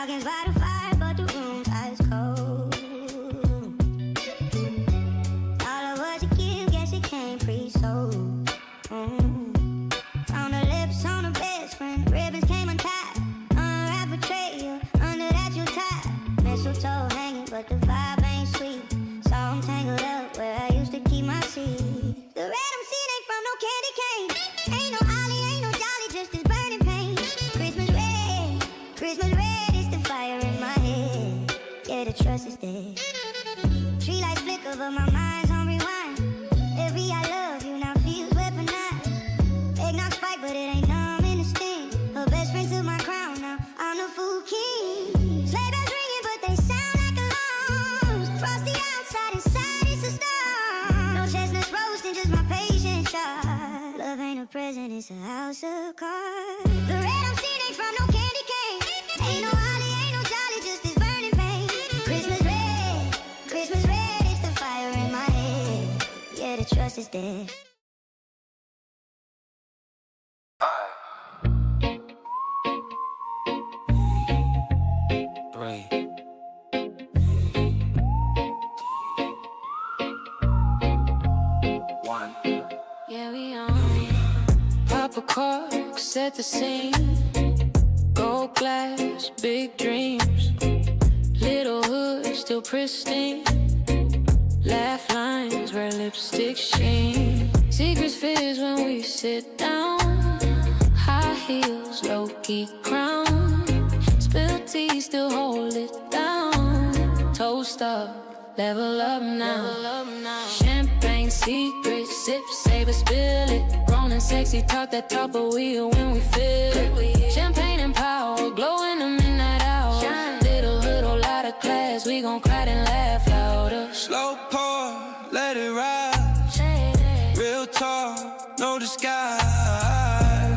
Talking by the fire, but the room's ice cold. All of what you give, guess it came pre-sold. Found the lips on the best friend, ribbons came untied. Unwrap betrayal, under that you tied. Mistletoe hanging, but the vibe ain't sweet. So I'm tangled up where I used to keep my seed. The red I'm seeing ain't from no candy cane. Ain't no ollie, ain't no jolly, just this burning pain. Christmas red is the fire in my head. Yeah, the trust is dead. Tree lights flicker, but my mind's on rewind. Every I love you now feels weaponized. Eggnog spike, but it ain't numb in the sting. Her best friend took my crown, now I'm the fool king. Sleigh bells ringing, but they sound like alarms. Frosty outside, inside it's a storm. No chestnuts roasting, just my patience shot. Love ain't a present, it's a house of cards. The red I'm seeing ain't from no candy cane. Ain't no holly, ain't no jolly, just this burning pain. Christmas red is the fire in my head. Yeah, the trust is dead. Yeah, we on. Pop a cork, set the scene. Gold glass, big dreams. Little hood, still pristine. Laugh lines where lipstick sheen. Secrets fizz when we sit down. High heels, low-key crown. Spill tea, still hold it down. Toast up, level up now. Champagne secrets, sip, save it, spill it. Grown and sexy, talk that talk, but we are when we feel it. Champagne and power, glow in the midnight hour. Little hood, whole lot of class, we gon' cry and laugh louder. Slow pour, let it ride. Real talk, no disguise.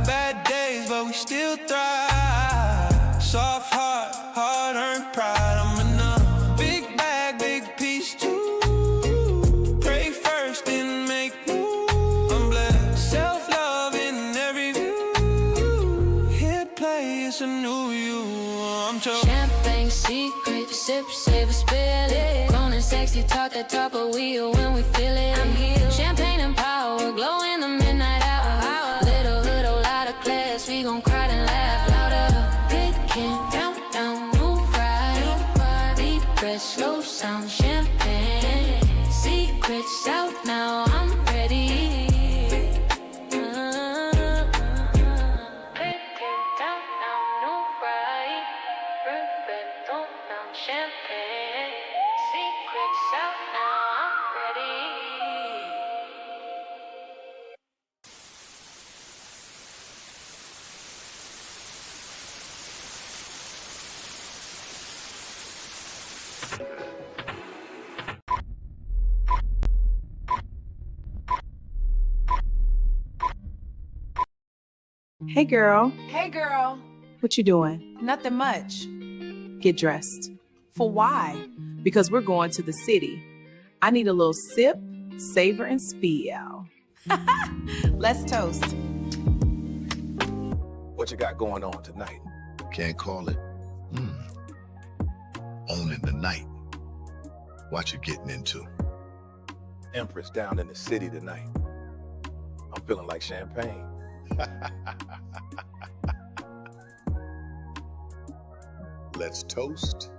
Bad days, but we still thrive. Soft heart, hard-earned pride. I'm enough. Big bag, big piece too. Pray first, then make move. I'm blessed. Self-love in every view. Hit play, it's a new you. I'm chosen. Champagne secret, sip, save, spill it. Grown and sexy, talk that talk, but we are when we feel it. I'm healed. Champagne and power, glow in the midnight hour. Little hood, a lot of class, we gon' cry and laugh louder. Picking down, new ride. Deep breath, slow sound, champagne. Secrets out now, I'm ready. Picking down, new ride. Perfecto, now champagne. Secrets out now, I'm ready. Hey girl, Hey girl, what you doing? nothing much. Get dressed. For why? Because we're going to the city. I need a little sip, savor, and spiel. Let's toast. What you got going on tonight? Can't call it. Owning the night. What you getting into? Empress down in the city tonight. I'm feeling like champagne. Let's toast.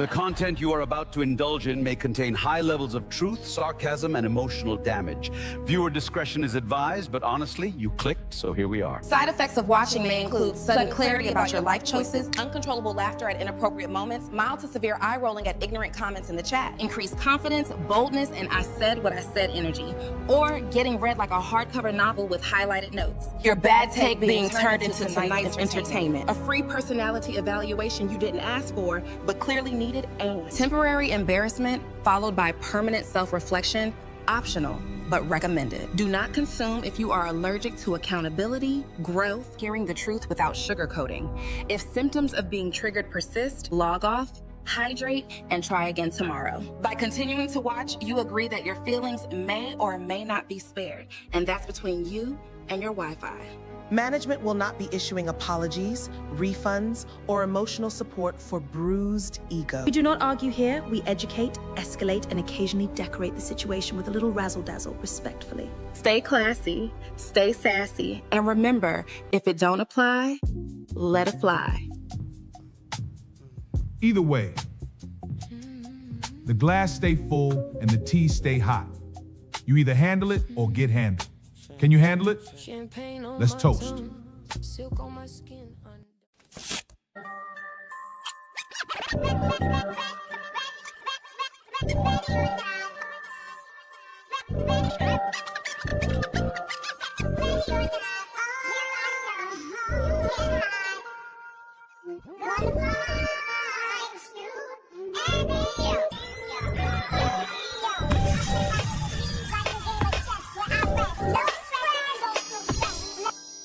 The content you are about to indulge in may contain high levels of truth, sarcasm, and emotional damage. Viewer discretion is advised, but honestly, you clicked, so here we are. Side effects of watching may include sudden clarity about your life choices, uncontrollable laughter at inappropriate moments, mild to severe eye rolling at ignorant comments in the chat, increased confidence, boldness, and I said what I said energy, or getting read like a hardcover novel with highlighted notes. Your bad take being turned into tonight's entertainment. A free personality evaluation you didn't ask for, but clearly needed, and temporary embarrassment followed by permanent self-reflection, optional, but recommended. Do not consume if you are allergic to accountability, growth, hearing the truth without sugarcoating. If symptoms of being triggered persist, log off, hydrate, and try again tomorrow. By continuing to watch, you agree that your feelings may or may not be spared, and that's between you and your Wi-Fi. Management will not be issuing apologies, refunds, or emotional support for bruised ego. We do not argue here. We educate, escalate, and occasionally decorate the situation with a little razzle-dazzle, respectfully. Stay classy, stay sassy, and remember, if it don't apply, let it fly. Either way, the glass stay full and the tea stay hot. You either handle it or get handled. Can you handle it? Let's toast.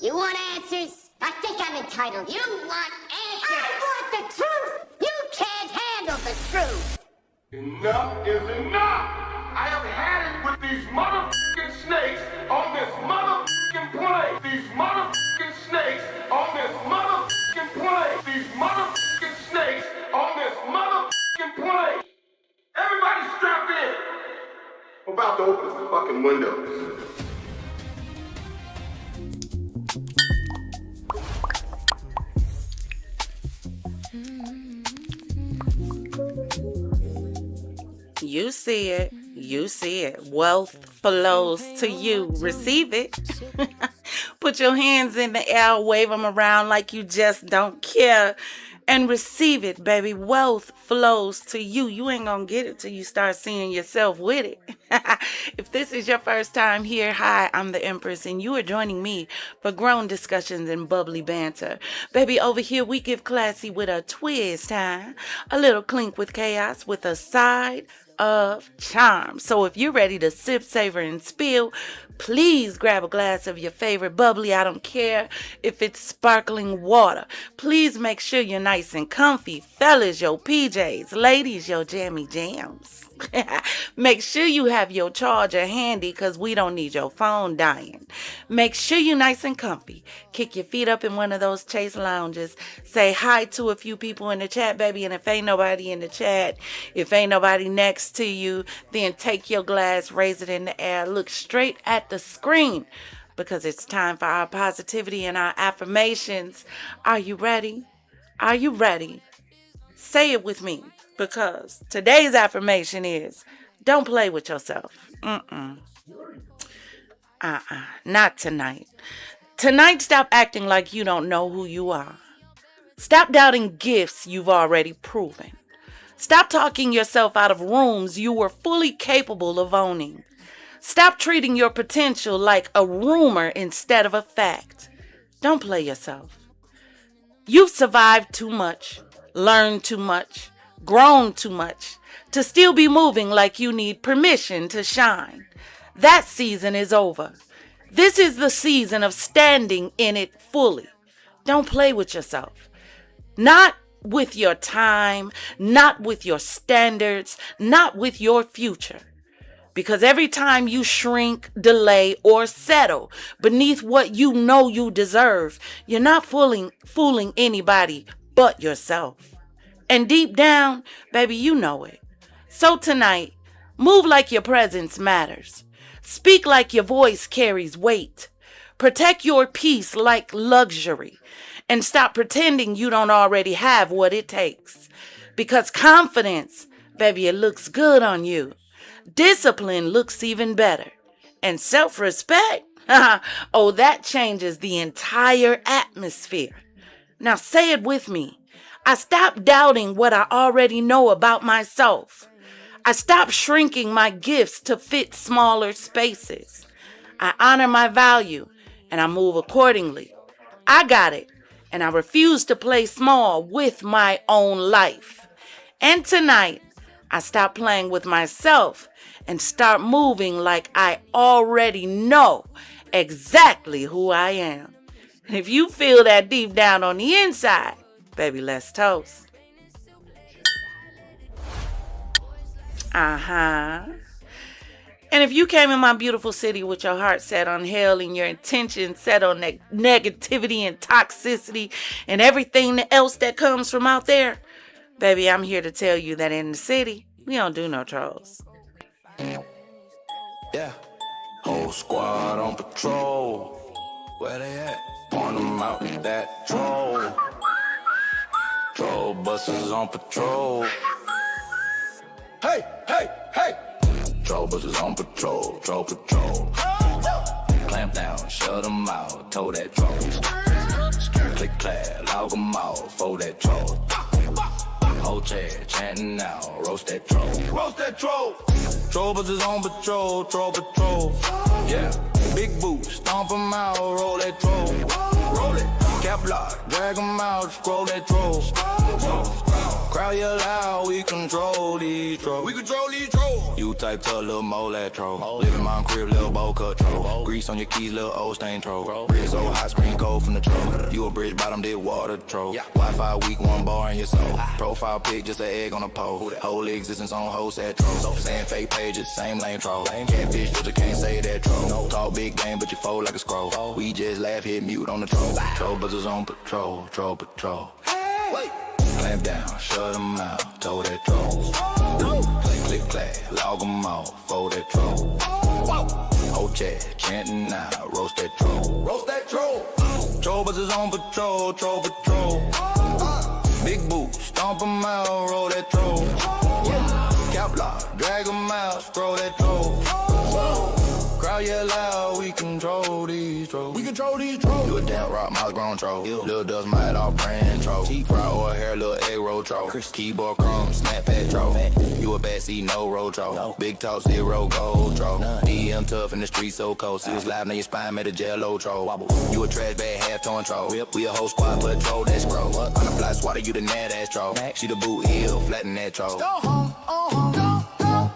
You want answers? I think I'm entitled. You want answers? I want the truth! You can't handle the truth! Enough is enough! I have had it with these motherfucking snakes on this motherfucking plane! These motherfucking snakes on this motherfucking plane! These motherfucking snakes on this motherfucking plane! Everybody strap in! I'm about to open some fucking windows. You see it. You see it. Wealth flows to you. Receive it. Put your hands in the air, wave them around like you just don't care, and receive it, baby. Wealth flows to you. You ain't gonna get it till you start seeing yourself with it. If this is your first time here, hi, I'm the Empress, and you are joining me for grown discussions and bubbly banter. Baby, over here we give classy with a twist, huh? A little clink with chaos with a side of charm. So if you're ready to sip, savor, and spill, please grab a glass of your favorite bubbly. I don't care if it's sparkling water. Please make sure you're nice and comfy. Fellas, your PJs. Ladies, your jammy jams. Make sure you have your charger handy because we don't need your phone dying. Make sure you're nice and comfy. Kick your feet up in one of those chase lounges. Say hi to a few people in the chat, baby. And if ain't nobody in the chat, if ain't nobody next to you, then take your glass, raise it in the air, look straight at the screen because it's time for our positivity and our affirmations. Are you ready? Are you ready? Say it with me. Because today's affirmation is, don't play with yourself. Not tonight. Tonight, stop acting like you don't know who you are. Stop doubting gifts you've already proven. Stop talking yourself out of rooms you were fully capable of owning. Stop treating your potential like a rumor instead of a fact. Don't play yourself. You've survived too much, learned too much, grown too much to still be moving like you need permission to shine. That season is over. This is the season of standing in it fully. Don't play with yourself. Not with your time, not with your standards, not with your future. Because every time you shrink, delay, or settle beneath what you know you deserve, you're not fooling anybody but yourself. And deep down, baby, you know it. So tonight, move like your presence matters. Speak like your voice carries weight. Protect your peace like luxury. And stop pretending you don't already have what it takes. Because confidence, baby, it looks good on you. Discipline looks even better. And self-respect, oh, that changes the entire atmosphere. Now say it with me. I stopped doubting what I already know about myself. I stopped shrinking my gifts to fit smaller spaces. I honor my value and I move accordingly. I got it, and I refuse to play small with my own life. And tonight, I stop playing with myself and start moving like I already know exactly who I am. And if you feel that deep down on the inside, baby, let's toast. And if you came in my beautiful city with your heart set on hell and your intention set on negativity and toxicity and everything else that comes from out there, baby, I'm here to tell you that in the city, we don't do no trolls. Yeah. Whole squad on patrol. Where they at? Point them out that troll. Troll buses on patrol. Hey, hey, hey! Troll buses on patrol, troll patrol. Clamp down, shut them out, tow that troll. Click clap, log them out, fold that troll. Whole chair, chanting now, roast that troll. Roast that troll! Troll buses on patrol, troll patrol. Yeah, big boots, stomp them out, roll that troll. Roll it, cap lock, drag them out, scroll that troll. Crowd yell loud, we control these trolls. We control these trolls. You type to little mole that troll. Live in my crib, little bowl cut troll. Grease on your keys, little old stain troll. Bridge so high, screen cold from the troll. You a bridge bottom, did water troll. Wi-Fi weak, one bar in your soul. Profile pic, just an egg on a pole. Whole existence on host that troll. Saying fake pages, same lame troll. Catfish, but you can't say that troll. Talk big game, but you fold like a scroll. We just laugh, hit mute on the troll. Troll buzzers on patrol, troll patrol. Clamp down, shut them out, tow that troll. Click, click, clack, log them off, fold that troll. Whole chat, chanting now, roast that troll. Roast that troll. Troll buzzers on patrol, troll patrol. Big boots, stomp them out, roll that troll. Cap lock, drag them out, scroll that troll. Crowd yell loud, we control these trolls. We control these trolls. You a damn rock, miles grown troll. Lil' dust, might all brand troll. Brown oil hair, little egg roll troll. Keyboard chrome, snapback troll. You a bad C, no roll troll. Big talk, zero gold troll. DM tough in the street, so cold. See us live, now your spine made a jello troll. You a trash bag, half torn troll. We a whole squad, patrol that scroll. On the fly swatter, you the mad ass troll. She the boot heel, flatten that troll. Go home,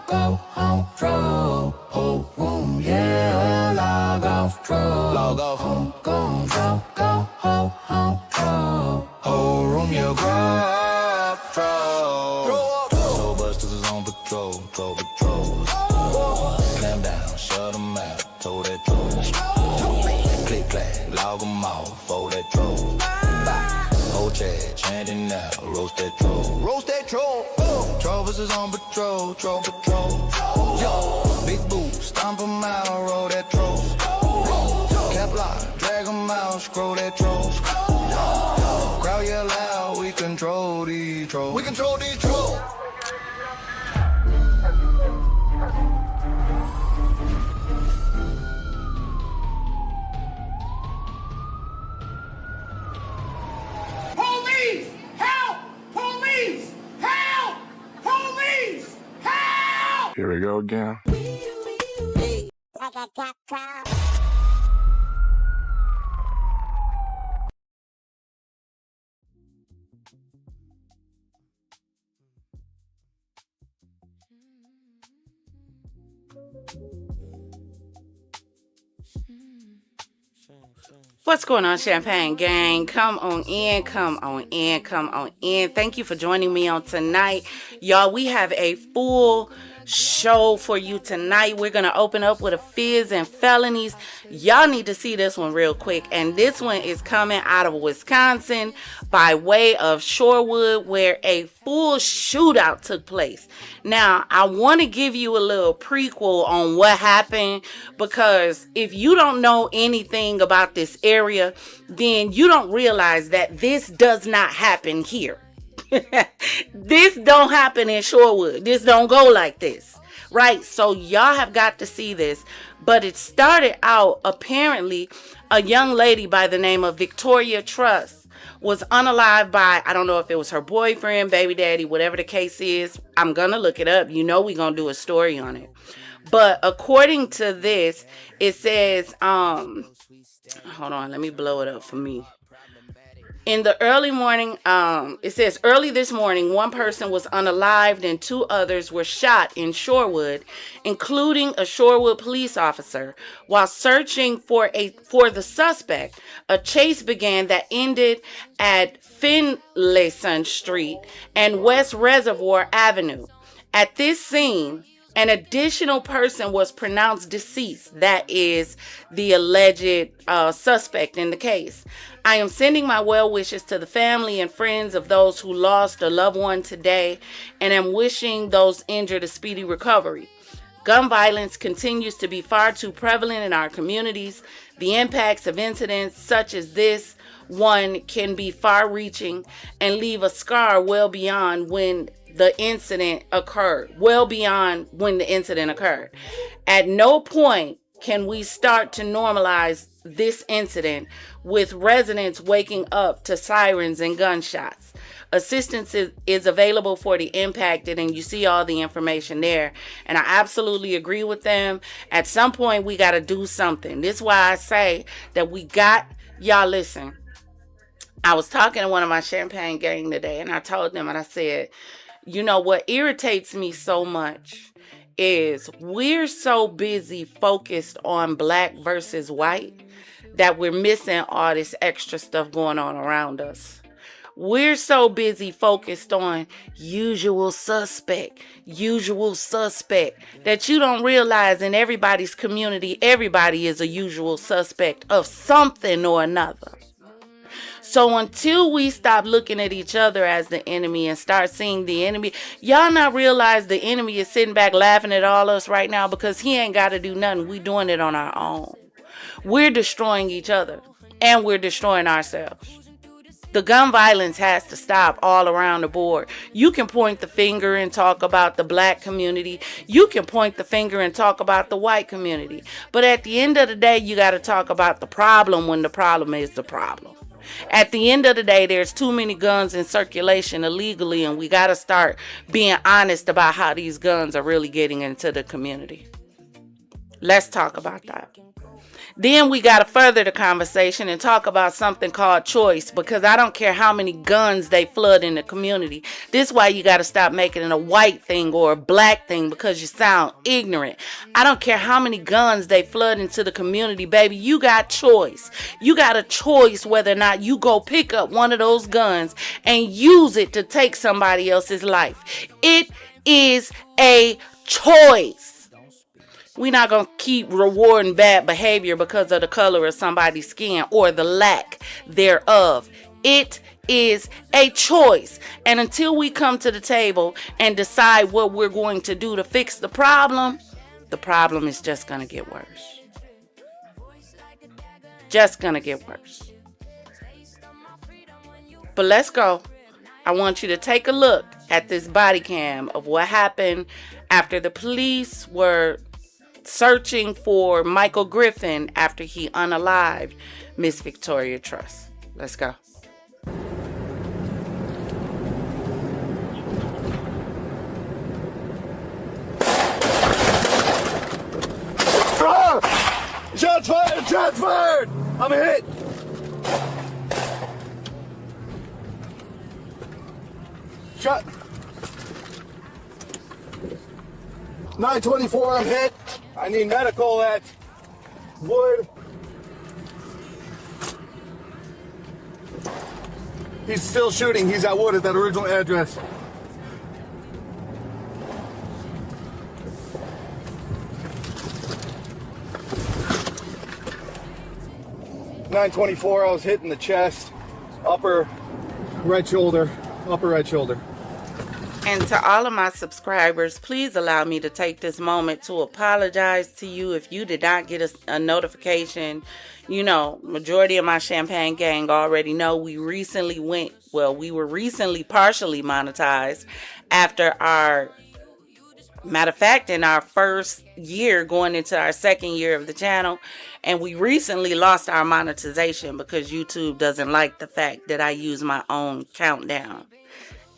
go home, troll. Whole room, yeah, log off, troll. Log off, home, go home, troll. Whole room, yeah, grab, troll. Troll busters is on patrol, troll patrol. Slam down, shut them out, tow that troll. Click, clack, log them off, fold that troll. Whole chat, chanting now, roast that troll. Roast that troll. Troll buses on patrol, troll patrol. Big boots, stomp them out, roll that troll. Cap lock, drag them out, scroll that troll. Crowd yell loud, we control these trolls. We control these trolls. Police! Help! Police! Help! Police! Help! Here we go again. What's going on, Champagne Gang? Come on in, come on in, come on in. Thank you for joining me on tonight. Y'all, we have a full show for you tonight. We're going to open up with a fizz and felonies. Y'all need to see this one real quick. And this one is coming out of Wisconsin by way of Shorewood, where a full shootout took place. Now, I want to give you a little prequel on what happened, because if you don't know anything about this area, then you don't realize that this does not happen here. This don't happen in Shorewood. This don't go like this, right? So y'all have got to see this. But it started out, apparently, a young lady by the name of Victoria Truss was unalived by, I don't know if it was her boyfriend, baby daddy, whatever the case is. I'm going to look it up. You know we're going to do a story on it. But according to this, it says, hold on, let me blow it up for me. In the early morning, it says, early this morning, one person was unalived and 2 others were shot in Shorewood, including a Shorewood police officer. While searching for the suspect, a chase began that ended at Finlayson Street and West Reservoir Avenue. At this scene, an additional person was pronounced deceased. That is the alleged suspect in the case. I am sending my well wishes to the family and friends of those who lost a loved one today, and am wishing those injured a speedy recovery. Gun violence continues to be far too prevalent in our communities. The impacts of incidents such as this one can be far-reaching and leave a scar well beyond when the incident occurred. At no point can we start to normalize this incident with residents waking up to sirens and gunshots. Assistance is available for the impacted, and you see all the information there. And I absolutely agree with them. At some point, we got to do something. This is why I say that y'all listen. I was talking to one of my Champagne gang today, and I told them, and I said, you know what irritates me so much is we're so busy focused on black versus white that we're missing all this extra stuff going on around us. We're so busy focused on usual suspect, that you don't realize in everybody's community, everybody is a usual suspect of something or another. So until we stop looking at each other as the enemy and start seeing the enemy, y'all not realize the enemy is sitting back laughing at all us right now because he ain't got to do nothing. We doing it on our own. We're destroying each other and we're destroying ourselves. The gun violence has to stop all around the board. You can point the finger and talk about the black community. You can point the finger and talk about the white community. But at the end of the day, you got to talk about the problem when the problem is the problem. At the end of the day, there's too many guns in circulation illegally, and we got to start being honest about how these guns are really getting into the community. Let's talk about that. Then we got to further the conversation and talk about something called choice, because I don't care how many guns they flood in the community. This is why you got to stop making it a white thing or a black thing, because you sound ignorant. I don't care how many guns they flood into the community, baby. You got choice. You got a choice whether or not you go pick up one of those guns and use it to take somebody else's life. It is a choice. We're not going to keep rewarding bad behavior because of the color of somebody's skin or the lack thereof. It is a choice. And until we come to the table and decide what we're going to do to fix the problem is just going to get worse. Just going to get worse. But let's go. I want you to take a look at this body cam of what happened after the police were searching for Michael Griffin after he unalived Miss Victoria Truss. Let's go. Shots fired! Shots fired! I'm hit! Shot! 924, I'm hit. I need medical at Wood. He's still shooting. He's at Wood at that original address. .924, I was hit in the chest, upper right shoulder. And to all of my subscribers, please allow me to take this moment to apologize to you if you did not get a notification. You know, majority of my Champagne gang already know we were recently partially monetized after our, matter of fact, in our first year going into our second year of the channel. And we recently lost our monetization because YouTube doesn't like the fact that I use my own countdown.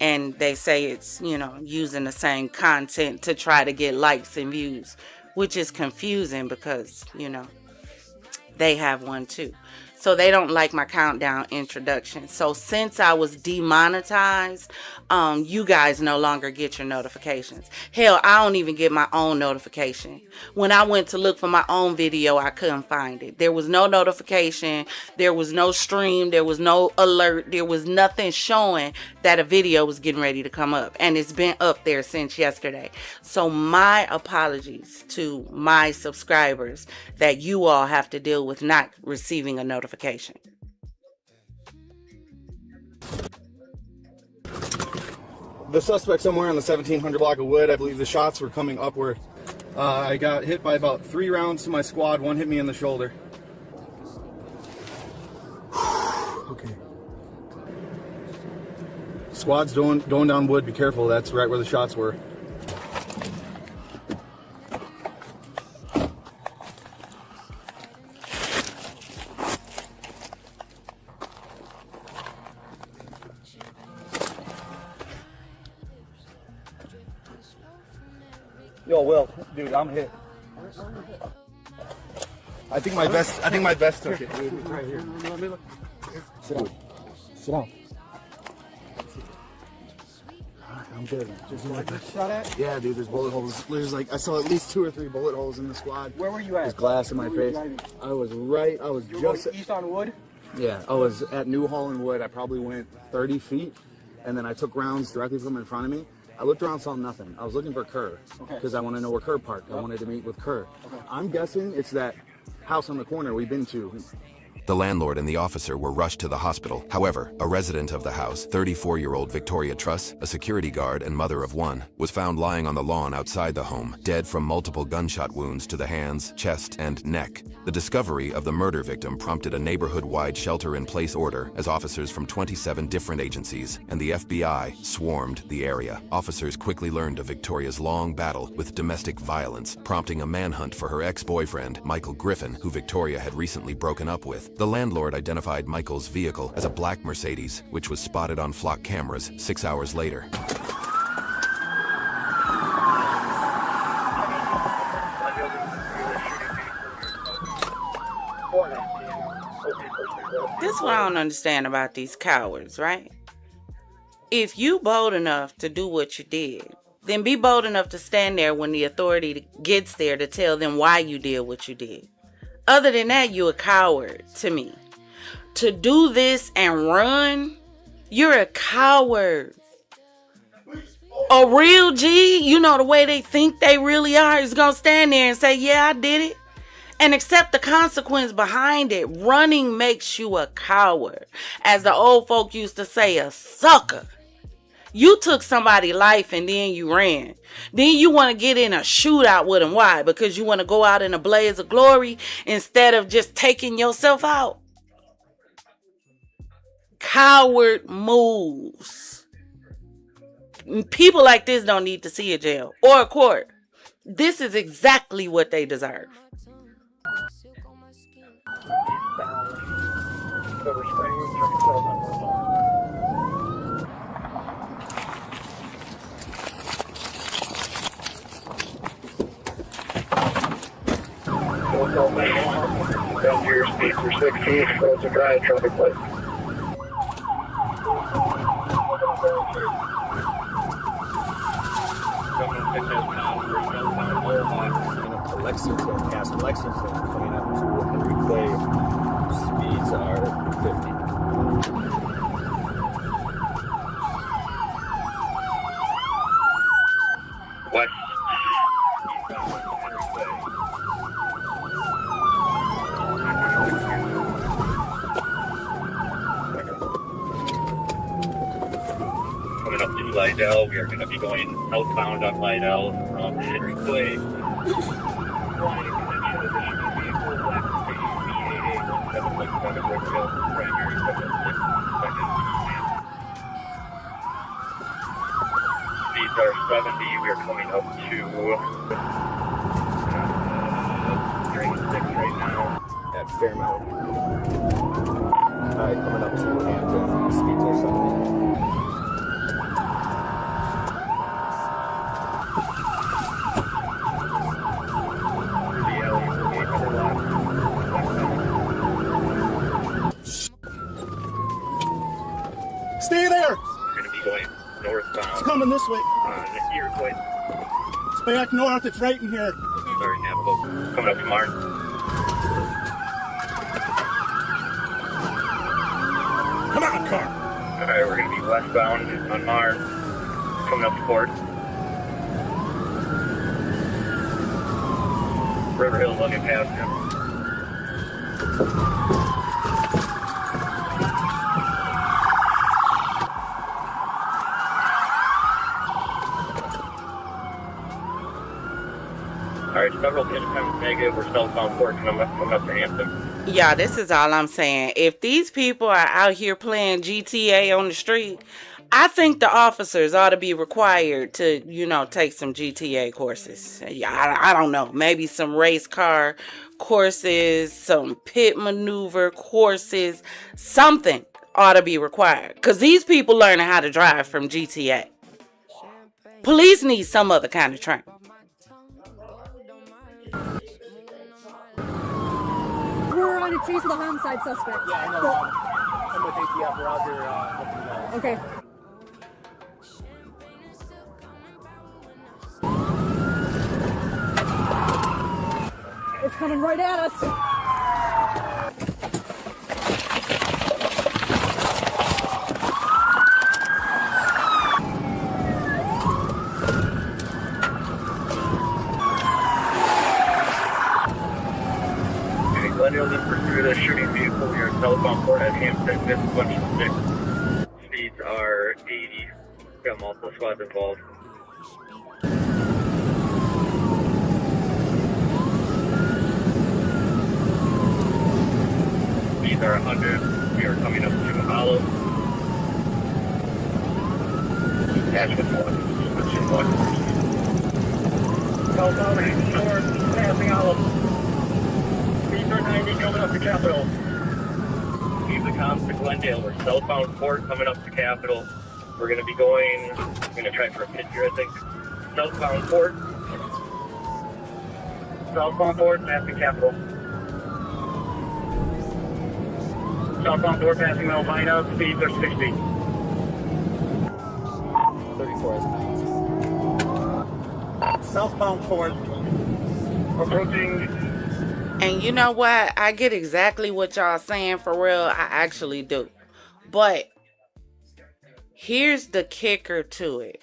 And they say it's, you know, using the same content to try to get likes and views, which is confusing because, you know, they have one too. So they don't like my countdown introduction. So since I was demonetized, you guys no longer get your notifications. Hell, I don't even get my own notification. When I went to look for my own video, I couldn't find it. There was no notification. There was no stream. There was no alert. There was nothing showing that a video was getting ready to come up. And it's been up there since yesterday. So my apologies to my subscribers that you all have to deal with not receiving a notification. The suspect somewhere on the 1700 block of Wood. I believe the shots were coming upward. I got hit by about 3 rounds to my squad. One hit me in the shoulder. Okay. Squad's going down Wood. Be careful. That's right where the shots were. Yo, Will, dude, I'm hit. I think my vest took it, dude. Right here. Let me look. Sit down. Sit down. I'm good. Just like shot at? Yeah, dude, there's bullet holes. There's like, I saw at least 2 or 3 bullet holes in the squad. Where were you at? There's glass in my face. I was just east on Wood? Yeah, I was at New Holland Wood. I probably went 30 feet, and then I took rounds directly from in front of me. I looked around, saw nothing. I was looking for Kerr because I want to know where Kerr parked. I wanted to meet with Kerr. I'm guessing it's that house on the corner we've been to. The landlord and the officer were rushed to the hospital. However, a resident of the house, 34-year-old Victoria Truss, a security guard and mother of 1, was found lying on the lawn outside the home, dead from multiple gunshot wounds to the hands, chest, and neck. The discovery of the murder victim prompted a neighborhood-wide shelter-in-place order as officers from 27 different agencies and the FBI swarmed the area. Officers quickly learned of Victoria's long battle with domestic violence, prompting a manhunt for her ex-boyfriend, Michael Griffin, who Victoria had recently broken up with. The landlord identified Michael's vehicle as a black Mercedes, which was spotted on flock cameras 6 hours later. This is what I don't understand about these cowards, right? If you bold enough to do what you did, then be bold enough to stand there when the authority gets there to tell them why you did what you did. Other than that, you're a coward to me. To do this and run, you're a coward. A real G, you know, the way they think they really are, is going to stand there and say, yeah, I did it. And accept the consequence behind it. Running makes you a coward. As the old folk used to say, a sucker. You took somebody's life and then you ran. Then you want to get in a shootout with them. Why? Because you want to go out in a blaze of glory instead of just taking yourself out. Coward moves. People like this don't need to see a jail or a court. This is exactly what they deserve. Down to your speed for 16, roads are dry, traffic light. Lexington, past Lexington, coming up to Henry Clay, speeds are 50. What? Coming up to Lydell. We are going to be going outbound on Lydell from Henry Clay. Speeds are 70. We are coming up to Dragon 6 right now at Fairmount. Coming up to Hampton. Speeds are 70. Stay there! We're going to be going northbound. It's coming this way. On Iroquois. It's back north. It's right in here. Sorry, Navajo. Coming up to Martin. Come on, car. Alright, we're going to be westbound on Martin. Coming up to Port. River Hill looking past him. Alright, several independent negative. We're southbound Port coming up to Hampton. Yeah, this is all I'm saying. If these people are out here playing GTA on the street, I think the officers ought to be required to, take some GTA courses. Yeah, I don't know. Maybe some race car courses, some pit maneuver courses, something ought to be required. Because these people learning how to drive from GTA. Police need some other kind of training. We're on a chase with a homicide suspect. Yeah, I know. I'm with ATF. We're out here helping you guys. Okay. It's coming right at us. Glendale in pursuit of the shooting vehicle. We are southbound Port at Hampton, Miss 26. Speeds are 80. We got multiple squads involved. Speeds are 100. We are coming up to Hollow. Attachment 1. Attachment 1. Southbound north, passing Hollow. 90 coming up to Capitol. Keep the comms to Glendale. We're southbound Port coming up to Capitol. We're going to be going, I'm going to try for a pit here, I think. Southbound Port. Southbound Port, passing Capitol. Southbound Port, passing Melvina. Speeds are 60. 34 is southbound Port. Approaching. And you know what? I get exactly what y'all saying, for real. I actually do. But here's the kicker to it.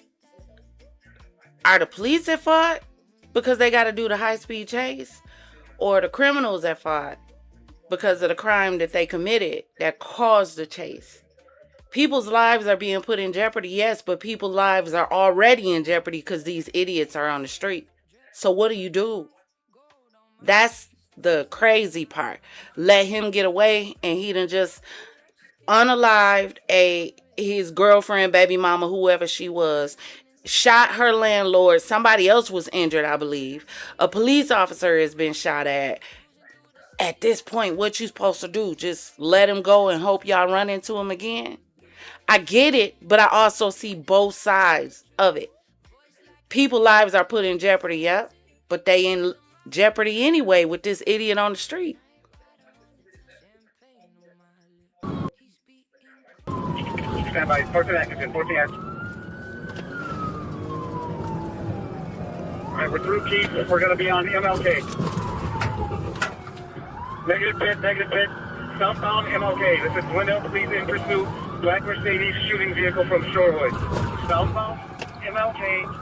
Are the police at fault because they got to do the high-speed chase? Or the criminals at fault because of the crime that they committed that caused the chase? People's lives are being put in jeopardy, yes, but people's lives are already in jeopardy because these idiots are on the street. So what do? That's the crazy part. Let him get away and he done just unalived his girlfriend, baby mama, whoever she was, shot her landlord. Somebody else was injured, I believe. A police officer has been shot at. At this point, what you supposed to do? Just let him go and hope y'all run into him again? I get it, but I also see both sides of it. People's lives are put in jeopardy, yep, but they in jeopardy anyway with this idiot on the street. Stand by. 14 active. 14 active. Alright, we're through Keith. We're going to be on MLK. Negative pit. Southbound MLK. This is Glendale Police in pursuit. Black Mercedes shooting vehicle from Shorewood. Southbound MLK.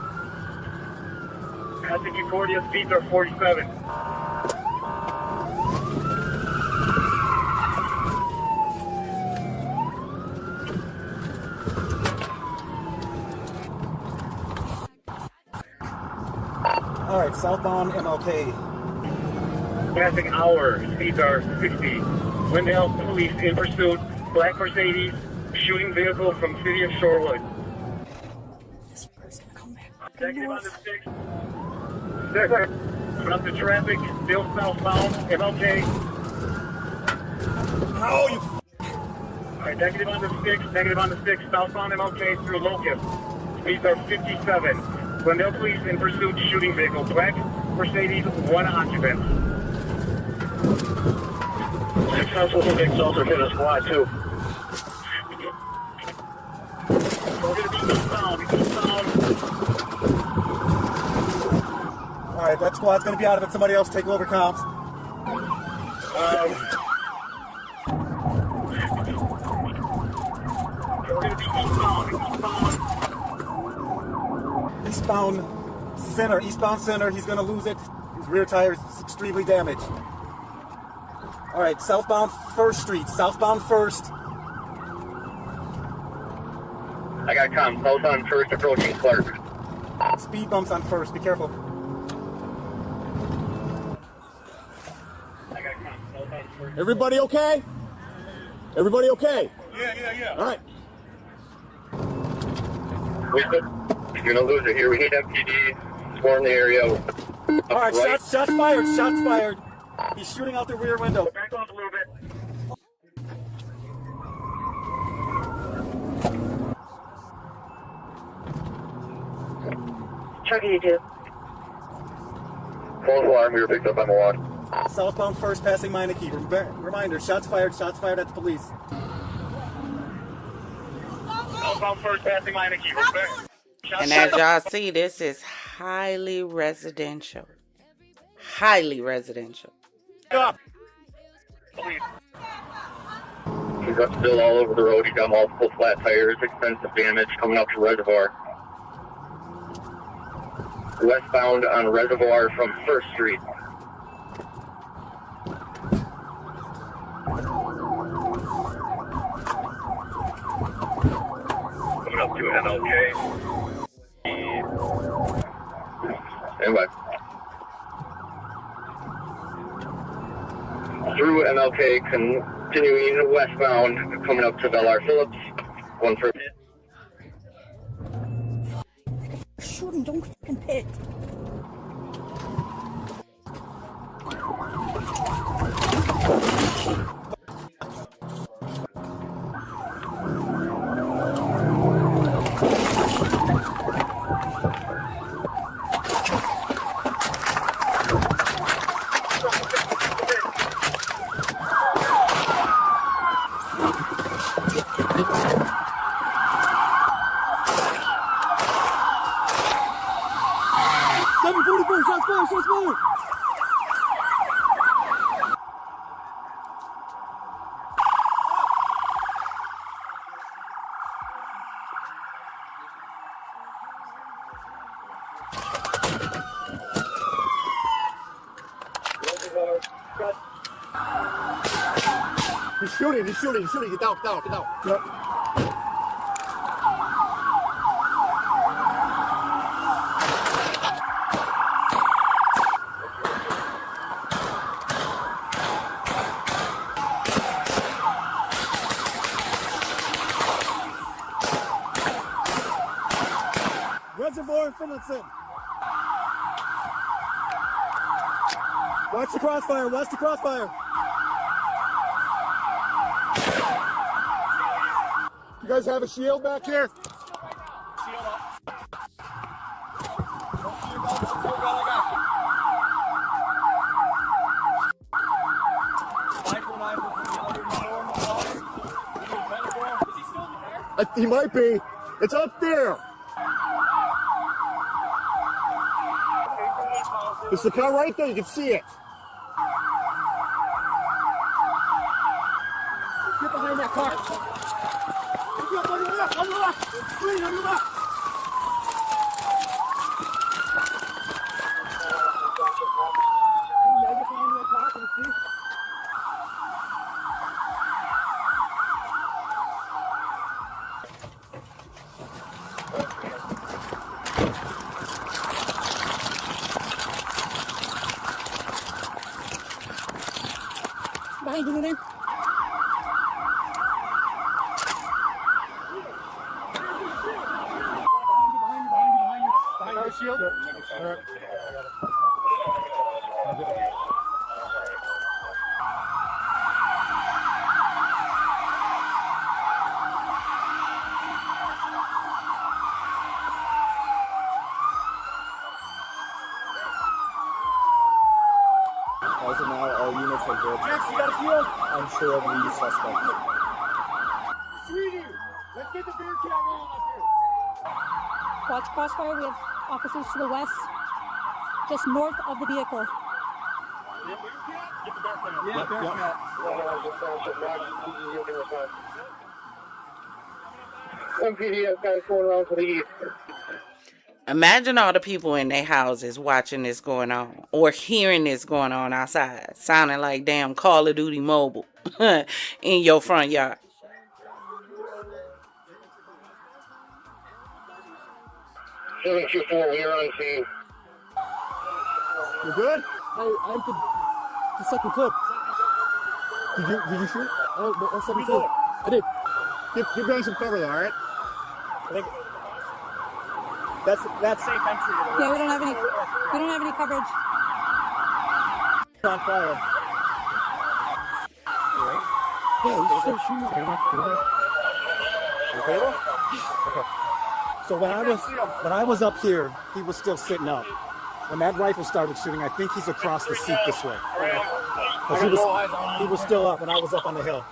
At the Concordia, speeds are 47. right, southbound MLK. Passing hour, speeds are 60. Glendale police in pursuit. Black Mercedes, shooting vehicle from city of Shorewood. Executive on the 6th. Open up the traffic, still southbound, MLK. Oh, you. Alright, negative on the 6th, southbound MLK through Locust. Speeds are 57. Glendale police in pursuit, shooting vehicle. Black Mercedes, 1 occupant. Successful convicts also hit a squad too. We're gonna be eastbound. All right, that squad's gonna be out of it. Somebody else take over comms. We're gonna be Eastbound center. He's gonna lose it. His rear tire is extremely damaged. All right, southbound 1st Street. Southbound 1st. I got comms. Both on 1st approaching Clark. Speed bumps on 1st. Be careful. I got comms. Both on 1st. Everybody okay? Everybody okay? Yeah. All right. You're gonna lose it here. We need MPD. Swarm the area. All right, right. Shots fired. He's shooting out the rear window. Back off a little bit. What do you do? False alarm. We were picked up on the watch. Southbound 1st, passing Meineke. Reminder, shots fired at the police. Southbound 1st, passing Meineke. And as y'all see, this is highly residential. Highly residential. He's got spill all over the road. He's got multiple flat tires, extensive damage coming up to Reservoir. Westbound on Reservoir from 1st Street. Coming up to MLK. Anyway. Through MLK, continuing westbound, coming up to Bellar Phillips. 1 for hit. Shoot him, don't fucking pit. Shots fired! He's shooting. Get out. Yep. Reservoir and Finlandson. Watch the crossfire. You guys have a shield back here? Shield up. He might be. It's up there. It's the car right there. You can see it. Get behind that car. On your left. Please, on your left. Behind you, man. Behind our shield. All right. As of now, all units are good. Jax, you got a shield? I'm sure of the suspect. Sweetie, let's get the bear cat rolling up here. Watch crossfire. We have officers to the west, just north of the vehicle. Get the bear cat. Yeah, bear cat. MPD has guys going around to the east. Imagine all the people in their houses watching this going on or hearing this going on outside, sounding like damn Call of Duty Mobile in your front yard. Seven two four, we are on scene. You good? I'm the second clip. Did you shoot? Oh, that's second clip. I did. Give going some cover though, all right? I think that's safe entry. Yeah, we don't have any coverage. It's on fire. Yeah, he's still shooting. Okay. So when I was up here, he was still sitting up. When that rifle started shooting, I think he's across the seat this way. Because he was still up when I was up on the hill.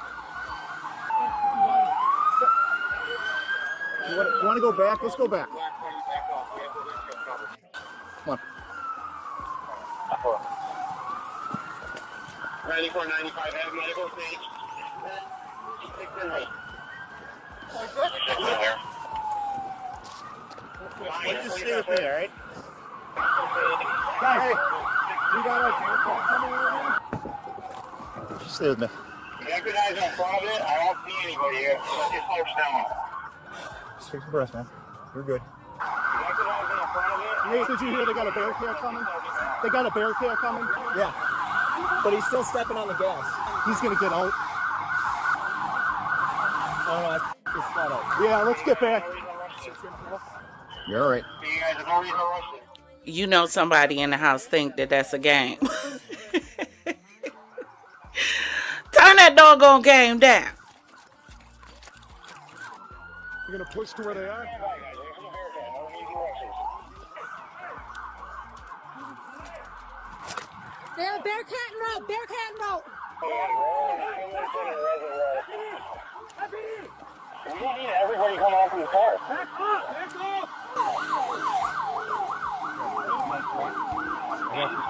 You want to go back? Let's go back. Come on. 9495, have medical stage. Just stay with me, all right? Guys, you got just stay with me. Recognize on front of it. I don't see anybody here. Let's just hold down. Just take some breath, man. You're good. Recognize on front of it. Did you hear they got a barricade coming? They got a barricade coming? Yeah. But he's still stepping on the gas. He's going to get out. Oh, no, it's flat out. Yeah, let's get back. You're all right. You guys are no reason to rush it. You know somebody in the house think that that's a game. Turn that doggone game down. You're going to push to where they are? They have a bear cat and rope. Bear cat and rope. We don't need everybody coming off from the car. Back up! Back up!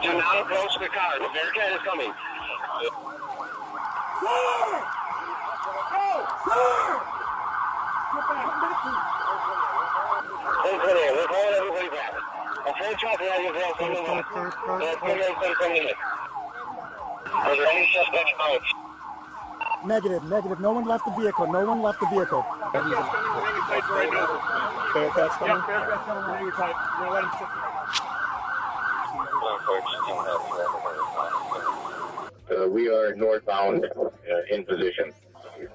Do not approach the car. The Bearcat is coming. Sir! Go! Sir! Get back! We're calling everybody back. A full chopper out of the coming in. Coming in. Are there any suspects out? Negative. No one left the vehicle. Bearcat's coming. Bearcat's coming? Yeah, Bearcat's coming. We're hanging tight. We're going to let him sit. We are northbound in position.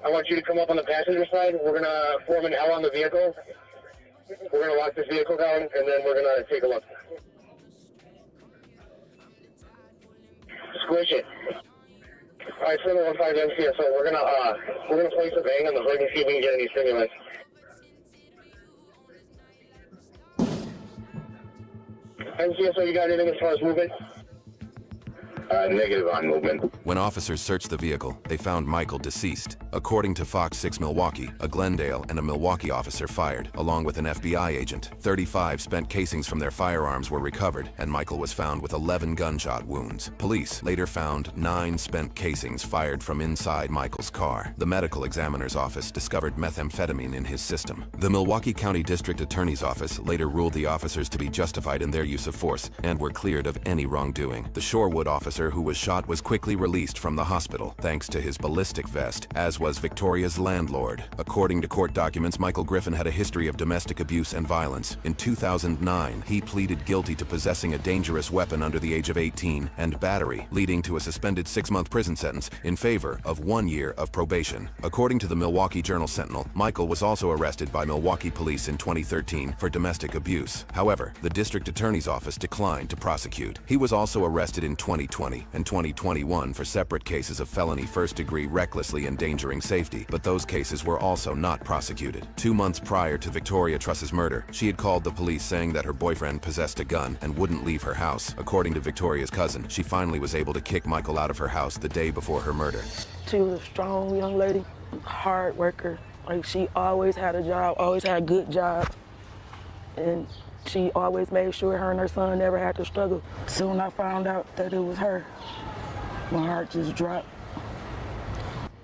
I want you to come up on the passenger side. We're going to form an L on the vehicle. We're going to lock this vehicle down, and then we're going to take a look. Squish it. All right, 715 MCSO. We're gonna place a bang on the hood and see if we can get any stimulus. MCSO, you got anything as far as movement? Negative on movement. When officers searched the vehicle, they found Michael deceased. According to Fox 6 Milwaukee, a Glendale and a Milwaukee officer fired, along with an FBI agent. 35 spent casings from their firearms were recovered, and Michael was found with 11 gunshot wounds. Police later found 9 spent casings fired from inside Michael's car. The medical examiner's office discovered methamphetamine in his system. The Milwaukee County District Attorney's Office later ruled the officers to be justified in their use of force and were cleared of any wrongdoing. The Shorewood officer officer who was shot was quickly released from the hospital, thanks to his ballistic vest, as was Victoria's landlord. According to court documents, Michael Griffin had a history of domestic abuse and violence. In 2009, he pleaded guilty to possessing a dangerous weapon under the age of 18 and battery, leading to a suspended 6-month prison sentence in favor of 1 year of probation. According to the Milwaukee Journal-Sentinel, Michael was also arrested by Milwaukee police in 2013 for domestic abuse. However, the district attorney's office declined to prosecute. He was also arrested in 2020 and 2021 for separate cases of felony first-degree recklessly endangering safety, but those cases were also not prosecuted. 2 months prior to Victoria Truss's murder, she had called the police saying that her boyfriend possessed a gun and wouldn't leave her house. According to Victoria's cousin, she finally was able to kick Michael out of her house the day before her murder. She was a strong young lady, hard worker. Like, she always had a job, always had a good job. And she always made sure her and her son never had to struggle. Soon I found out that it was her. My heart just dropped.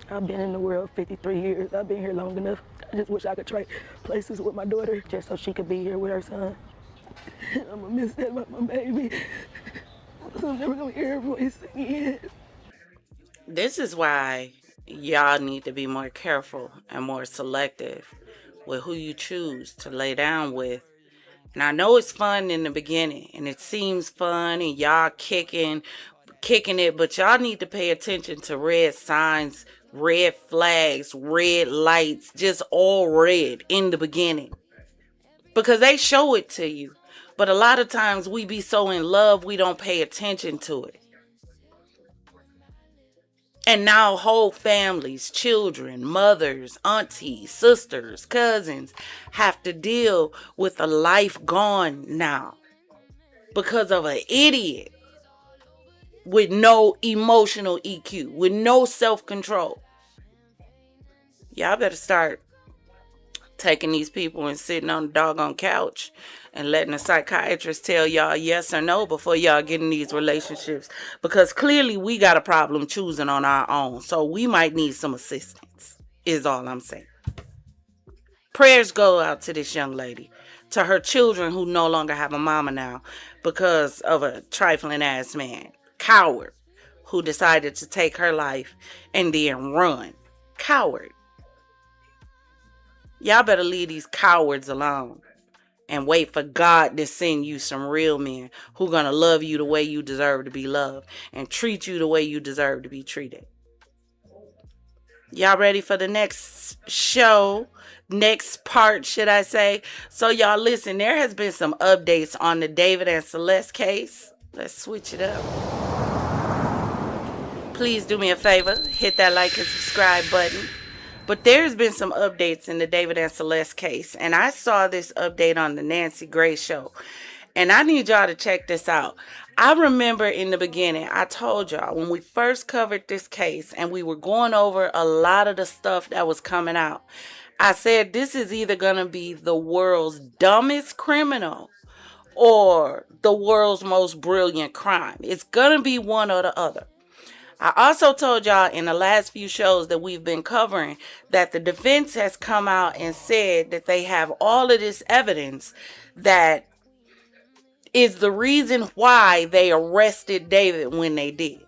I've been in the world 53 years. I've been here long enough. I just wish I could trade places with my daughter just so she could be here with her son. I'm gonna miss that about my baby. I'm never gonna hear her voice again. This is why y'all need to be more careful and more selective with who you choose to lay down with. And I know it's fun in the beginning, and it seems fun, and y'all kicking it, but y'all need to pay attention to red signs, red flags, red lights, just all red in the beginning. Because they show it to you. But a lot of times we be so in love, we don't pay attention to it. And now whole families, children, mothers, aunties, sisters, cousins have to deal with a life gone now because of an idiot with no emotional EQ, with no self-control. Y'all better start taking these people and sitting on the doggone couch and letting a psychiatrist tell y'all yes or no before y'all get in these relationships. Because clearly we got a problem choosing on our own. So we might need some assistance, is all I'm saying. Prayers go out to this young lady, to her children who no longer have a mama now because of a trifling ass man, coward, who decided to take her life and then run. Coward. Y'all better leave these cowards alone and wait for God to send you some real men who gonna love you the way you deserve to be loved and treat you the way you deserve to be treated. Y'all ready for the next show? Next part, should I say? So y'all listen, there has been some updates on the David and Celeste case. Let's switch it up. Please do me a favor, hit that like and subscribe button. But there's been some updates in the David and Celeste case. And I saw this update on the Nancy Grace show. And I need y'all to check this out. I remember in the beginning, I told y'all when we first covered this case and we were going over a lot of the stuff that was coming out. I said this is either going to be the world's dumbest criminal or the world's most brilliant crime. It's going to be one or the other. I also told y'all in the last few shows that we've been covering that the defense has come out and said that they have all of this evidence that is the reason why they arrested David when they did.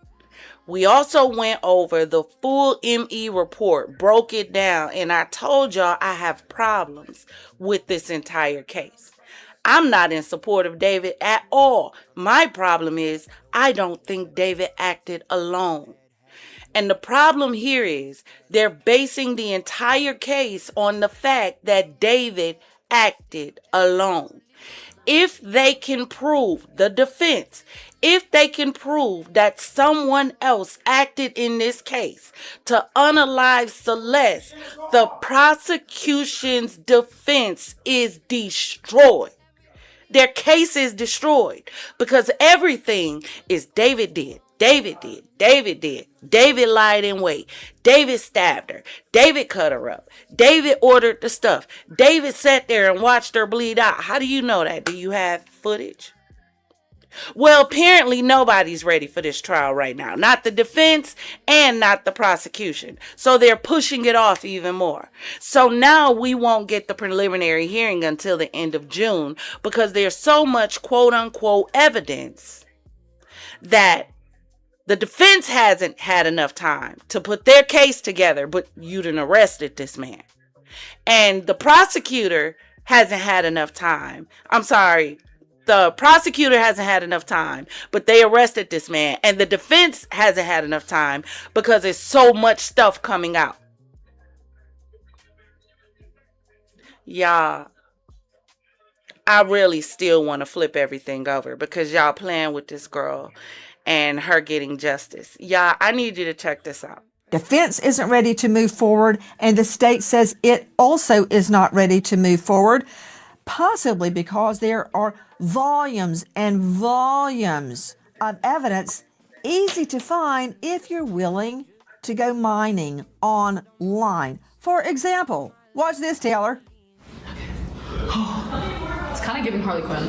We also went over the full ME report, broke it down, and I told y'all I have problems with this entire case. I'm not in support of David at all. My problem is I don't think David acted alone. And the problem here is they're basing the entire case on the fact that David acted alone. If they can prove, the defense, if they can prove that someone else acted in this case to unalive Celeste, the prosecution's defense is destroyed. Their case is destroyed because everything is David did. David did. David did. David lied in wait. David stabbed her. David cut her up. David ordered the stuff. David sat there and watched her bleed out. How do you know that? Do you have footage? Well, apparently nobody's ready for this trial right now. Not the defense and not the prosecution. So they're pushing it off even more. So now we won't get the preliminary hearing until the end of June because there's so much quote unquote evidence that The defense hasn't had enough time to put their case together, but you done arrested this man. And the prosecutor hasn't had enough time. I'm sorry. The prosecutor hasn't had enough time, but they arrested this man. And the defense hasn't had enough time because there's so much stuff coming out. Y'all, I really still want to flip everything over because y'all playing with this girl and her getting justice. Y'all, I need you to check this out. Defense isn't ready to move forward, and the state says it also is not ready to move forward, possibly because there are volumes and volumes of evidence easy to find if you're willing to go mining online. For example, watch this, Taylor. It's kind of giving Harley Quinn.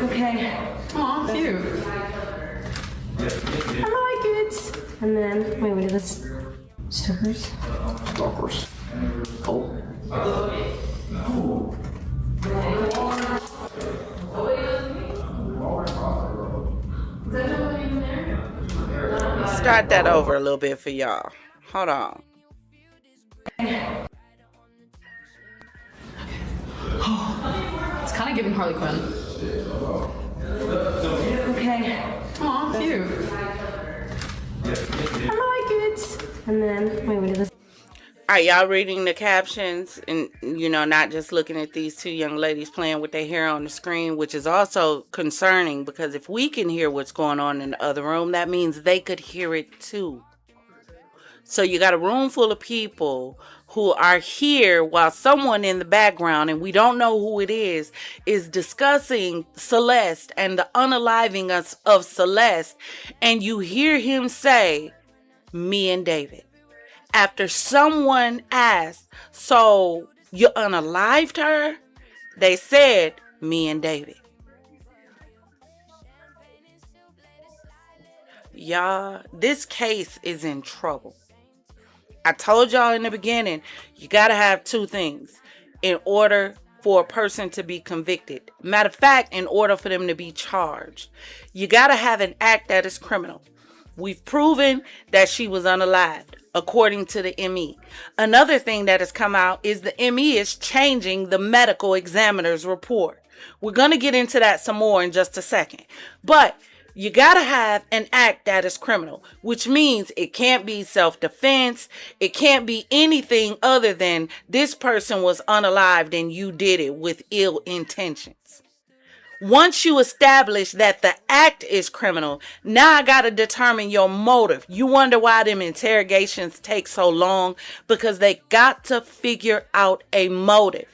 Okay. Aw, cute. I like it. And then, wait, that's stickers. Stalkers. Oh. Start that over a little bit for y'all. Hold on. It's kind of giving Harley Quinn. Okay. Aw, cute. I like it. And then, wait, that's... All right, y'all reading the captions and, not just looking at these two young ladies playing with their hair on the screen, which is also concerning because if we can hear what's going on in the other room, that means they could hear it too. So you got a room full of people who are here while someone in the background, and we don't know who it is discussing Celeste and the unaliving of Celeste, and you hear him say, me and David. After someone asked, so you unalived her? They said, me and David. Y'all, this case is in trouble. I told y'all in the beginning, you got to have two things in order for a person to be convicted. Matter of fact, in order for them to be charged, you got to have an act that is criminal. We've proven that she was unalived, according to the ME. Another thing that has come out is the ME is changing the medical examiner's report. We're going to get into that some more in just a second. But you got to have an act that is criminal, which means it can't be self-defense. It can't be anything other than this person was unalived and you did it with ill intentions. Once you establish that the act is criminal, now I got to determine your motive. You wonder why them interrogations take so long? Because they got to figure out a motive.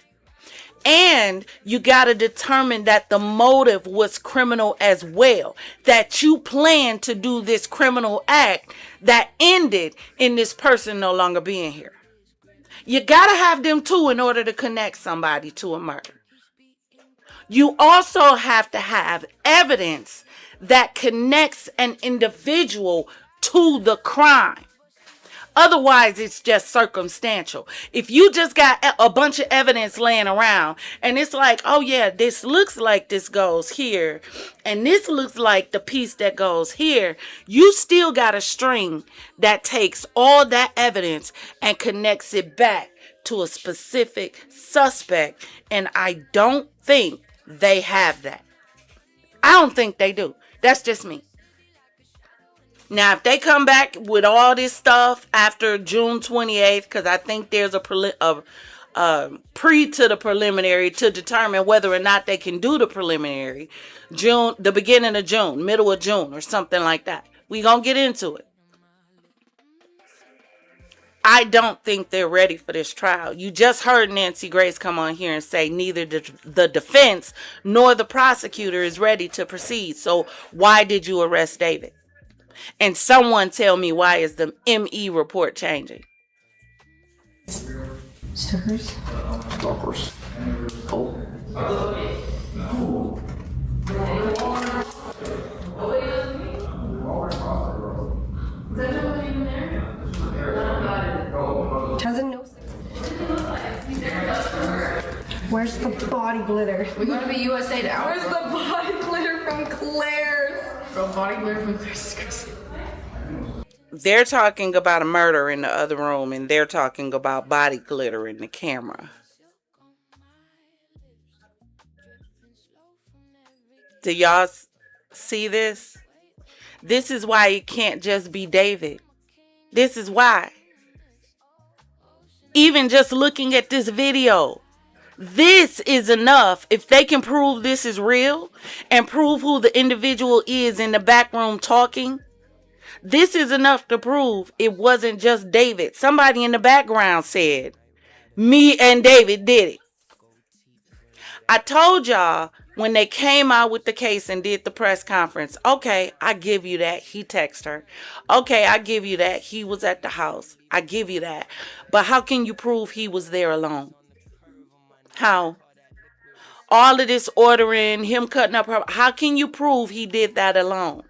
And you got to determine that the motive was criminal as well. That you plan to do this criminal act that ended in this person no longer being here. You got to have them too in order to connect somebody to a murder. You also have to have evidence that connects an individual to the crime. Otherwise, it's just circumstantial. If you just got a bunch of evidence laying around and it's like, oh yeah, this looks like this goes here and this looks like the piece that goes here, you still got a string that takes all that evidence and connects it back to a specific suspect. And I don't think they have that. I don't think they do. That's just me. Now, if they come back with all this stuff after June 28th, because I think there's a pre to the preliminary to determine whether or not they can do the preliminary, the beginning of June, middle of June, or something like that. We gonna get into it. I don't think they're ready for this trial. You just heard Nancy Grace come on here and say neither the defense nor the prosecutor is ready to proceed. So why did you arrest David? And someone tell me, why is the ME report changing? Stickers. Stalkers. Oh. Doesn't know. Where's the body glitter? We go to the USA now. Where's the body glitter from Claire's? Bro, body glitter from Chris. They're talking about a murder in the other room, and they're talking about body glitter in the camera. Do y'all see this? This is why it can't just be David. This is why. Even just looking at this video, this is enough. If they can prove this is real and prove who the individual is in the back room talking, this is enough to prove it wasn't just David. Somebody in the background said, me and David did it. I told y'all when they came out with the case and did the press conference, okay, I give you that. He texted her. Okay, I give you that. He was at the house. I give you that. But how can you prove he was there alone? How? All of this ordering, him cutting up her, how can you prove he did that alone?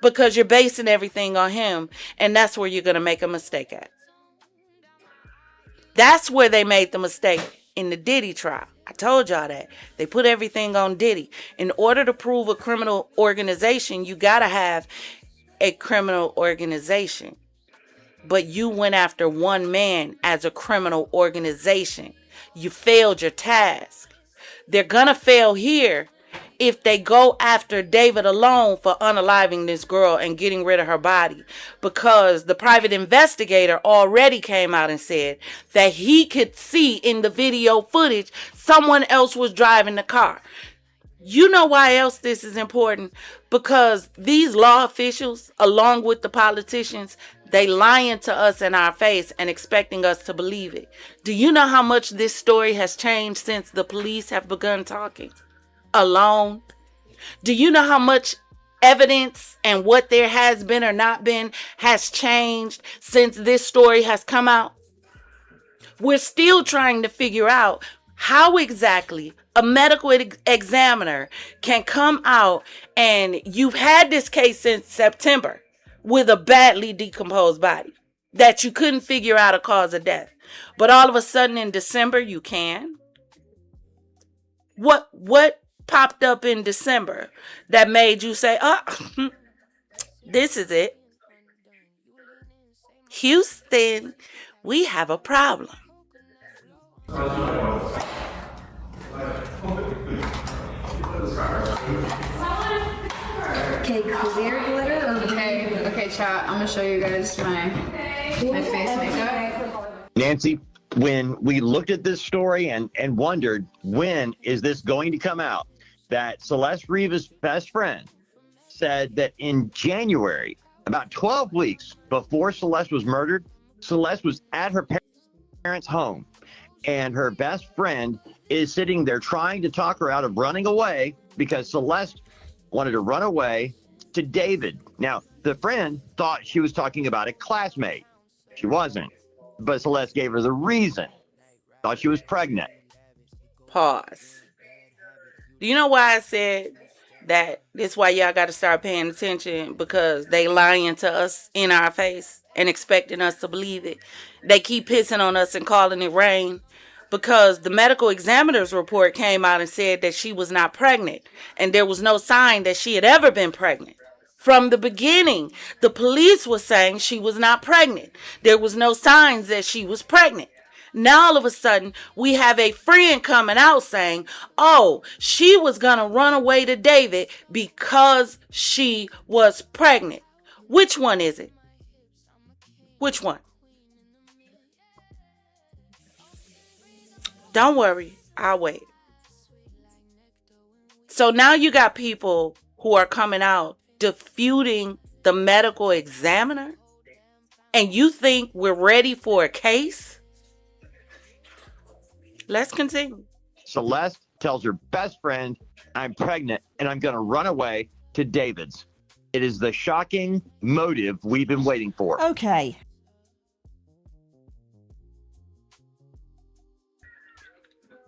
Because you're basing everything on him, and that's where you're going to make a mistake at. That's where they made the mistake in the Diddy trial. I told y'all that. They put everything on Diddy. In order to prove a criminal organization, you got to have a criminal organization. But you went after one man as a criminal organization. You failed your task. They're going to fail here if they go after David alone for unaliving this girl and getting rid of her body, because the private investigator already came out and said that he could see in the video footage someone else was driving the car. You know why else this is important? Because these law officials, along with the politicians, they lying to us in our face and expecting us to believe it. Do you know how much this story has changed since the police have begun talking? Alone. Do you know how much evidence and what there has been or not been has changed since this story has come out? We're still trying to figure out how exactly a medical examiner can come out, and you've had this case since September with a badly decomposed body that you couldn't figure out a cause of death. But all of a sudden in December you can? What popped up in December that made you say, oh, this is it? Houston, we have a problem. Okay, clear glitter. Okay, chat. I'm gonna show you guys my face makeup. Nancy, when we looked at this story and wondered when is this going to come out, that Celeste Rivas' best friend said that in January, about 12 weeks before Celeste was murdered, Celeste was at her parents' home, and her best friend is sitting there trying to talk her out of running away because Celeste wanted to run away to David. Now, the friend thought she was talking about a classmate. She wasn't, but Celeste gave her the reason. Thought she was pregnant. Pause. Do you know why I said that this why y'all got to start paying attention? Because they lying to us in our face and expecting us to believe it. They keep pissing on us and calling it rain. Because the medical examiner's report came out and said that she was not pregnant. And there was no sign that she had ever been pregnant. From the beginning, the police was saying she was not pregnant. There was no signs that she was pregnant. Now all of a sudden, we have a friend coming out saying, oh, she was going to run away to David because she was pregnant. Which one is it? Which one? Don't worry, I'll wait. So now you got people who are coming out disputing the medical examiner, and you think we're ready for a case? Let's continue. Celeste tells her best friend, I'm pregnant and I'm going to run away to David's. It is the shocking motive we've been waiting for. Okay.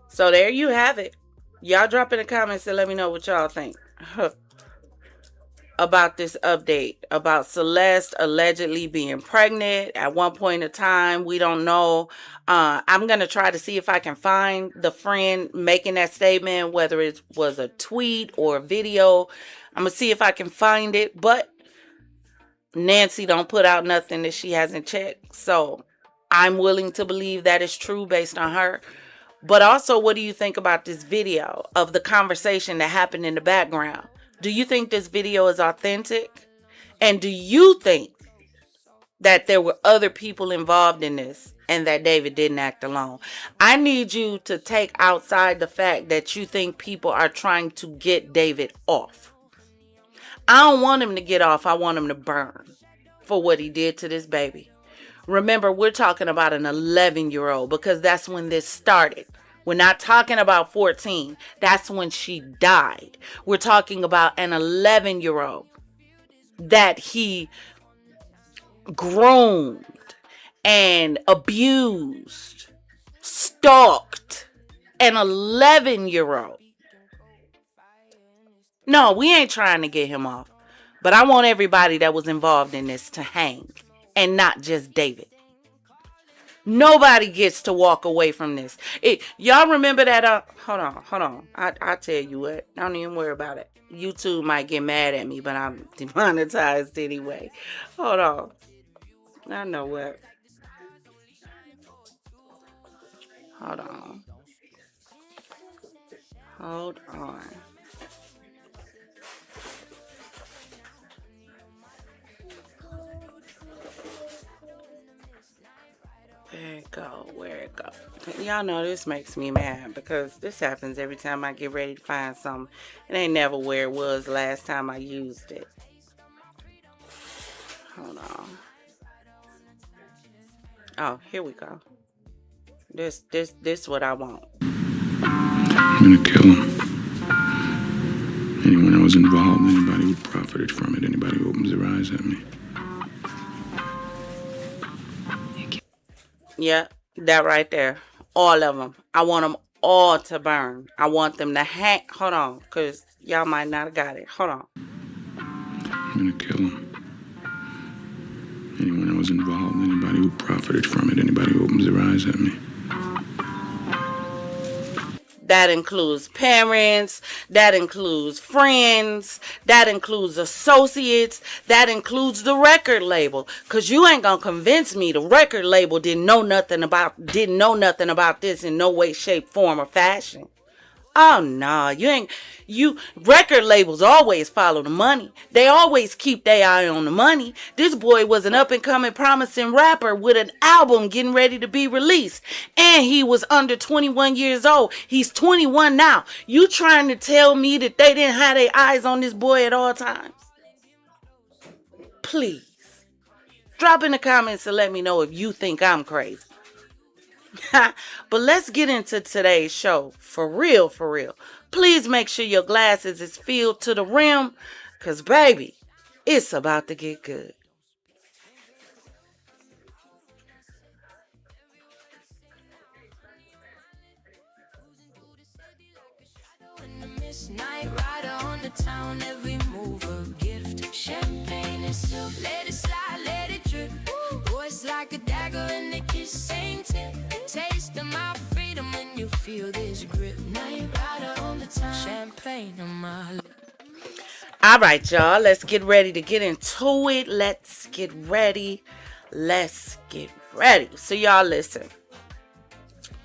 So there you have it. Y'all drop in the comments and let me know what y'all think. about this update about Celeste allegedly being pregnant at one point in time. We don't know. I'm going to try to see if I can find the friend making that statement, whether it was a tweet or a video. I'm going to see if I can find it. But Nancy don't put out nothing that she hasn't checked. So I'm willing to believe that is true based on her. But also, what do you think about this video of the conversation that happened in the background? Do you think this video is authentic? And do you think that there were other people involved in this and that David didn't act alone? I need you to take outside the fact that you think people are trying to get David off. I don't want him to get off. I want him to burn for what he did to this baby. Remember, we're talking about an 11-year-old because that's when this started. We're not talking about 14. That's when she died. We're talking about an 11-year-old that he groomed and abused, stalked. An 11-year-old. No, we ain't trying to get him off. But I want everybody that was involved in this to hang. And not just David. Nobody gets to walk away from this. Y'all remember that? Hold on. I tell you what. Don't even worry about it. YouTube might get mad at me, but I'm demonetized anyway. Hold on. I know what. Hold on. Where it go? Y'all know this makes me mad because this happens every time I get ready to find something. It ain't never where it was last time I used it. Hold on. Oh, here we go. This what I want. I'm gonna kill him. Anyone that was involved, anybody who profited from it, anybody who opens their eyes at me. Yeah, that right there. All of them. I want them all to burn. I want them to hang. Hold on, because y'all might not have got it. Hold on. I'm gonna kill him. Anyone that was involved, anybody who profited from it, anybody who opens their eyes at me. That includes parents, that includes friends, that includes associates, that includes the record label. Cause you ain't gonna convince me the record label didn't know nothing about this in no way, shape, form, or fashion. Oh no, record labels always follow the money. They always keep their eye on the money. This boy was an up and coming promising rapper with an album getting ready to be released. And he was under 21 years old. He's 21 now. You trying to tell me that they didn't have their eyes on this boy at all times? Please. Drop in the comments and let me know if you think I'm crazy. But let's get into today's show. For real, for real. Please make sure your glasses is filled to the rim. Because, baby, it's about to get good. Night rider on the town, every move a gift. Champagne and silk, let it slide, let it drip. Voice like a dagger and a kiss, same tip. Taste of my freedom when you feel this grip. Night rider on the town, champagne on my lip. All right, y'all, let's get ready to get into it. Let's get ready. So y'all listen.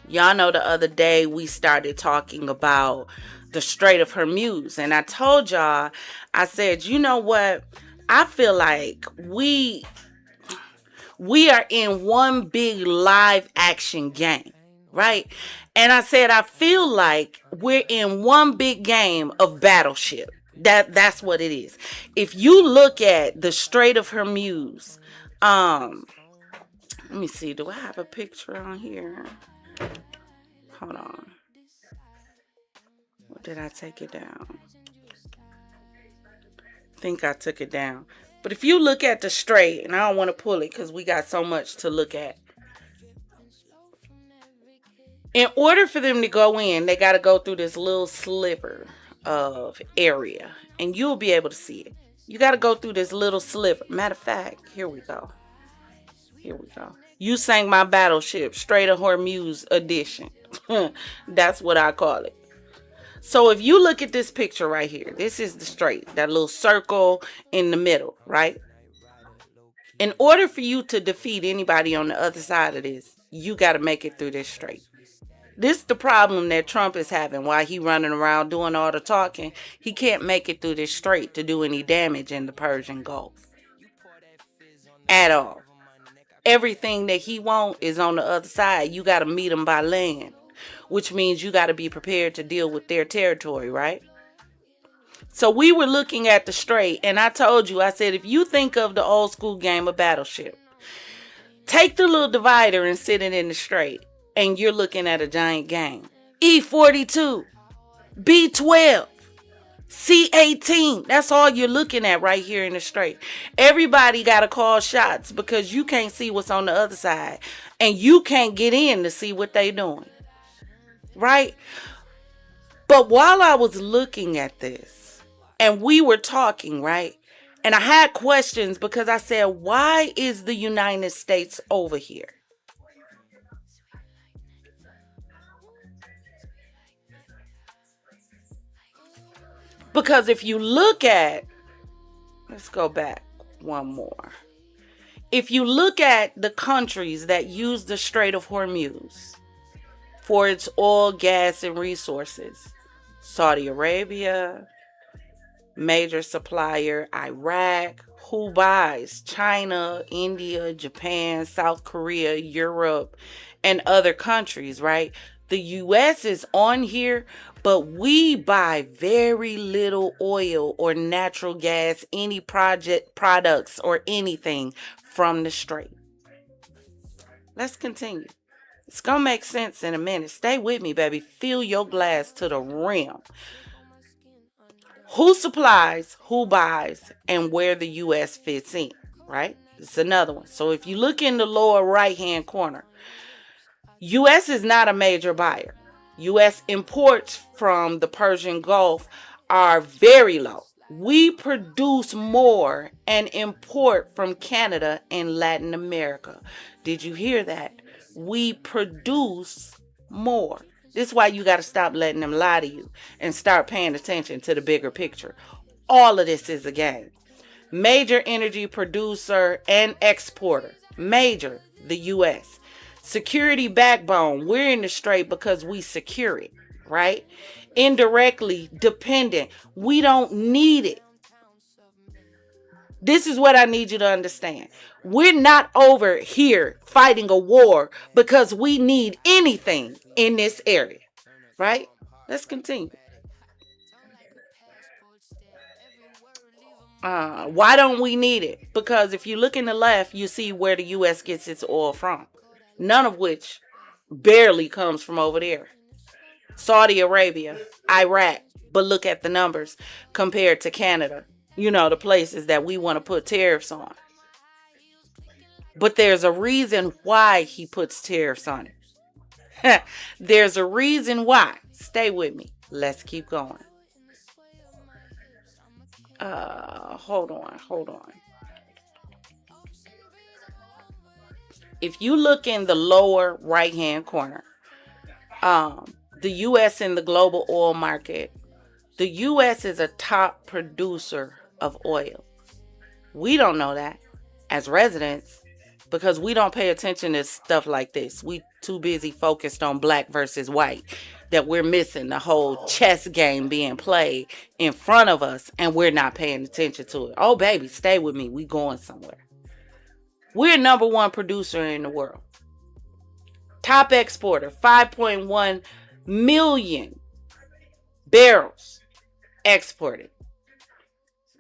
Y'all know the other day we started talking about the Strait of Hormuz. And I told y'all, I said, you know what? I feel like we are in one big live action game, right? And I said, I feel like we're in one big game of Battleship. That's what it is. If you look at the Strait of Hormuz, let me see, do I have a picture on here? Hold on. Or did I take it down? I think I took it down. But if you look at the strait, and I don't want to pull it because we got so much to look at. In order for them to go in, they got to go through this little sliver of area. And you'll be able to see it. You got to go through this little sliver. Matter of fact, here we go. Here we go. You sank my battleship, Strait of Hormuz edition. That's what I call it. So if you look at this picture right here, this is the strait, that little circle in the middle, right? In order for you to defeat anybody on the other side of this, you got to make it through this strait. This is the problem that Trump is having while he running around doing all the talking. He can't make it through this strait to do any damage in the Persian Gulf at all. Everything that he wants is on the other side. You got to meet him by land, which means you got to be prepared to deal with their territory, right? So we were looking at the strait, and I told you, I said, if you think of the old school game of Battleship, take the little divider and sit it in the strait, and you're looking at a giant game. E-42, B-12, C-18, that's all you're looking at right here in the strait. Everybody got to call shots because you can't see what's on the other side, and you can't get in to see what they doing, right? But while I was looking at this, and we were talking, right? And I had questions because I said, why is the United States over here? Because if you look at, let's go back one more. If you look at the countries that use the Strait of Hormuz for its oil, gas, and resources, Saudi Arabia, major supplier, Iraq, who buys? China, India, Japan, South Korea, Europe, and other countries, right? The U.S. is on here, but we buy very little oil or natural gas, any products or anything from the strait. Let's continue. It's going to make sense in a minute. Stay with me, baby. Fill your glass to the rim. Who supplies, who buys, and where the U.S. fits in, right? It's another one. So if you look in the lower right-hand corner, U.S. is not a major buyer. U.S. imports from the Persian Gulf are very low. We produce more and import from Canada and Latin America. Did you hear that? We produce more. This is why you got to stop letting them lie to you and start paying attention to the bigger picture. All of this is a game. Major energy producer and exporter. Major, the U.S. Security backbone. We're in the strait because we secure it, right? Indirectly dependent. We don't need it. This is what I need you to understand. We're not over here fighting a war because we need anything in this area, right? Let's continue. Why don't we need it? Because if you look in the left, you see where the U.S. gets its oil from. None of which barely comes from over there. Saudi Arabia, Iraq. But look at the numbers compared to Canada. You know, the places that we want to put tariffs on. But there's a reason why he puts tariffs on it. There's a reason why. Stay with me. Let's keep going. Hold on. If you look in the lower right-hand corner, the U.S. in the global oil market, the U.S. is a top producer of oil. We don't know that as residents because we don't pay attention to stuff like this. We too busy focused on black versus white that we're missing the whole chess game being played in front of us and we're not paying attention to it. Oh, baby, stay with me. We going somewhere. We're number one producer in the world. Top exporter, 5.1 million barrels exported.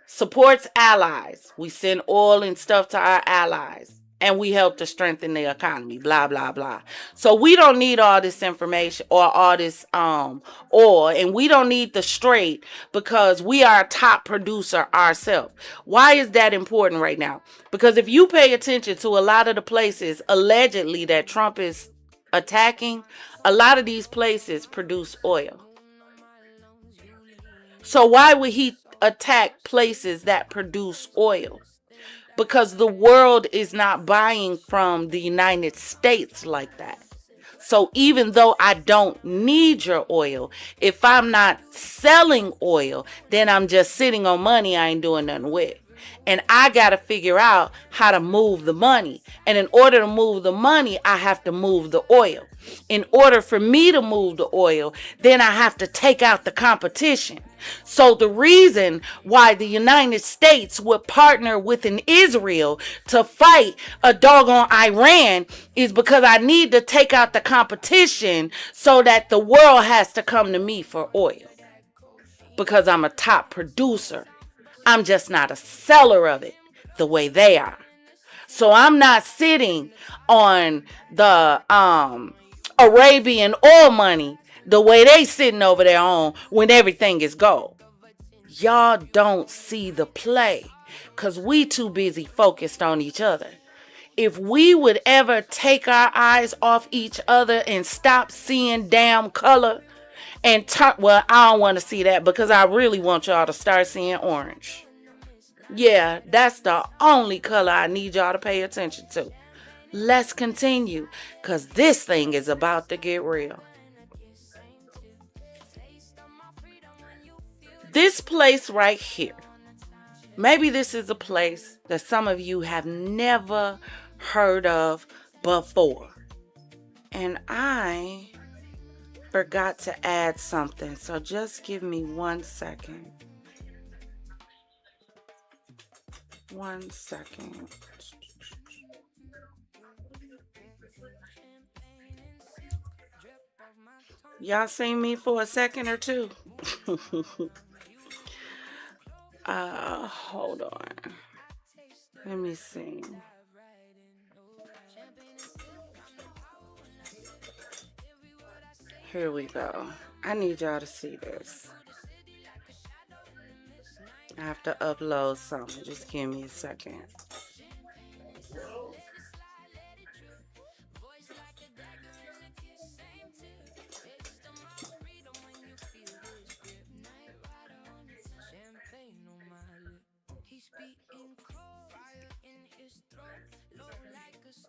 Supports allies. We send oil and stuff to our allies. And we help to strengthen the economy. Blah, blah, blah. So we don't need all this information or all this oil. And we don't need the strait because we are a top producer ourselves. Why is that important right now? Because if you pay attention to a lot of the places allegedly that Trump is attacking, a lot of these places produce oil. So why would he attack places that produce oil, because the world is not buying from the United States like that. So even though I don't need your oil, if I'm not selling oil, then I'm just sitting on money I ain't doing nothing with. And I got to figure out how to move the money. And in order to move the money, I have to move the oil. In order for me to move the oil, then I have to take out the competition. So the reason why the United States would partner with an Israel to fight a doggone Iran is because I need to take out the competition so that the world has to come to me for oil. Because I'm a top producer. I'm just not a seller of it the way they are. So I'm not sitting on the Arabian oil money the way they sitting over there on when everything is gold. Y'all don't see the play because we too busy focused on each other. If we would ever take our eyes off each other and stop seeing damn color and turn, well, I don't want to see that because I really want y'all to start seeing orange. Yeah, that's the only color I need y'all to pay attention to. Let's continue because this thing is about to get real. This place right here, maybe this is a place that some of you have never heard of before. And I forgot to add something, so just give me 1 second. 1 second. Y'all seen me for a second or two? Hold on. Let me see. Here we go. I need y'all to see this. I have to upload something. Just give me a second.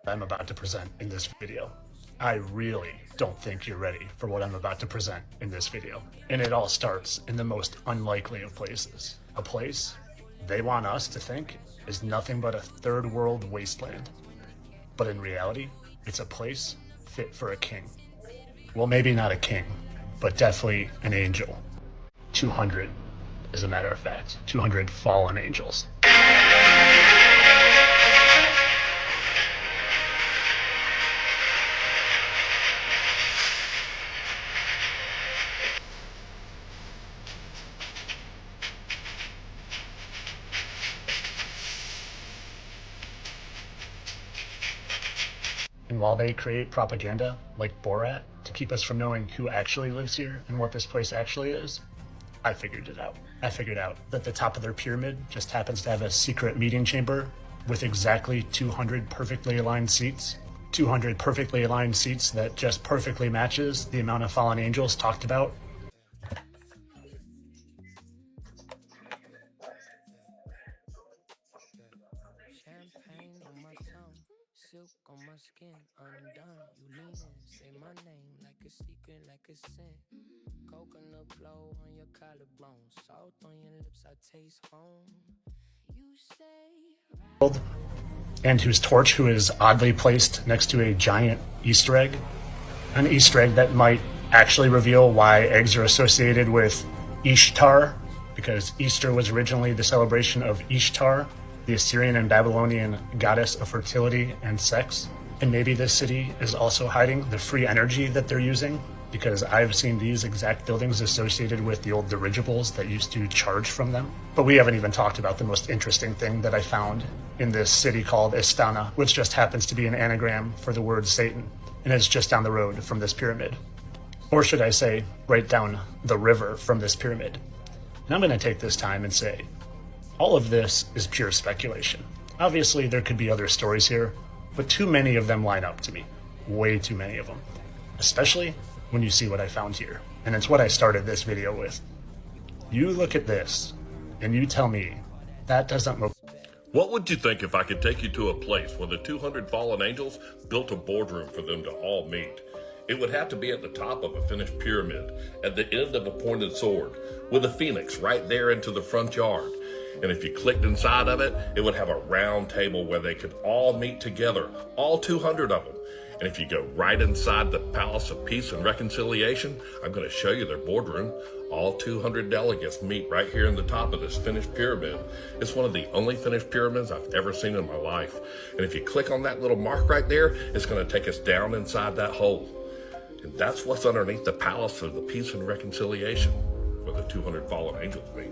I'm about to present in this video. I really don't think you're ready for what I'm about to present in this video. And it all starts in the most unlikely of places. A place they want us to think is nothing but a third world wasteland. But in reality, it's a place fit for a king. Well, maybe not a king, but definitely an angel. 200, as a matter of fact. 200 fallen angels. And while they create propaganda like Borat to keep us from knowing who actually lives here and what this place actually is, I figured it out. I figured out that the top of their pyramid just happens to have a secret meeting chamber with exactly 200 perfectly aligned seats. 200 perfectly aligned seats that just perfectly matches the amount of fallen angels talked about. And whose torch who is oddly placed next to a giant Easter egg. An Easter egg that might actually reveal why eggs are associated with Ishtar, because Easter was originally the celebration of Ishtar, the Assyrian and Babylonian goddess of fertility and sex. And maybe this city is also hiding the free energy that they're using, because I've seen these exact buildings associated with the old dirigibles that used to charge from them. But we haven't even talked about the most interesting thing that I found in this city called Astana, which just happens to be an anagram for the word Satan, and it's just down the road from this pyramid. Or should I say, right down the river from this pyramid. And I'm going to take this time and say, all of this is pure speculation. Obviously, there could be other stories here, but too many of them line up to me. Way too many of them. Especially when you see what I found here. And it's what I started this video with. You look at this, And you tell me, that doesn't look... What would you think if I could take you to a place where the 200 fallen angels built a boardroom for them to all meet? It would have to be at the top of a finished pyramid, at the end of a pointed sword, with a phoenix right there into the front yard. And if you clicked inside of it, it would have a round table where they could all meet together, all 200 of them. And if you go right inside the Palace of Peace and Reconciliation, I'm going to show you their boardroom. All 200 delegates meet right here in the top of this finished pyramid. It's one of the only finished pyramids I've ever seen in my life. And if you click on that little mark right there, it's going to take us down inside that hole. And that's what's underneath the Palace of the Peace and Reconciliation, where the 200 fallen angels meet.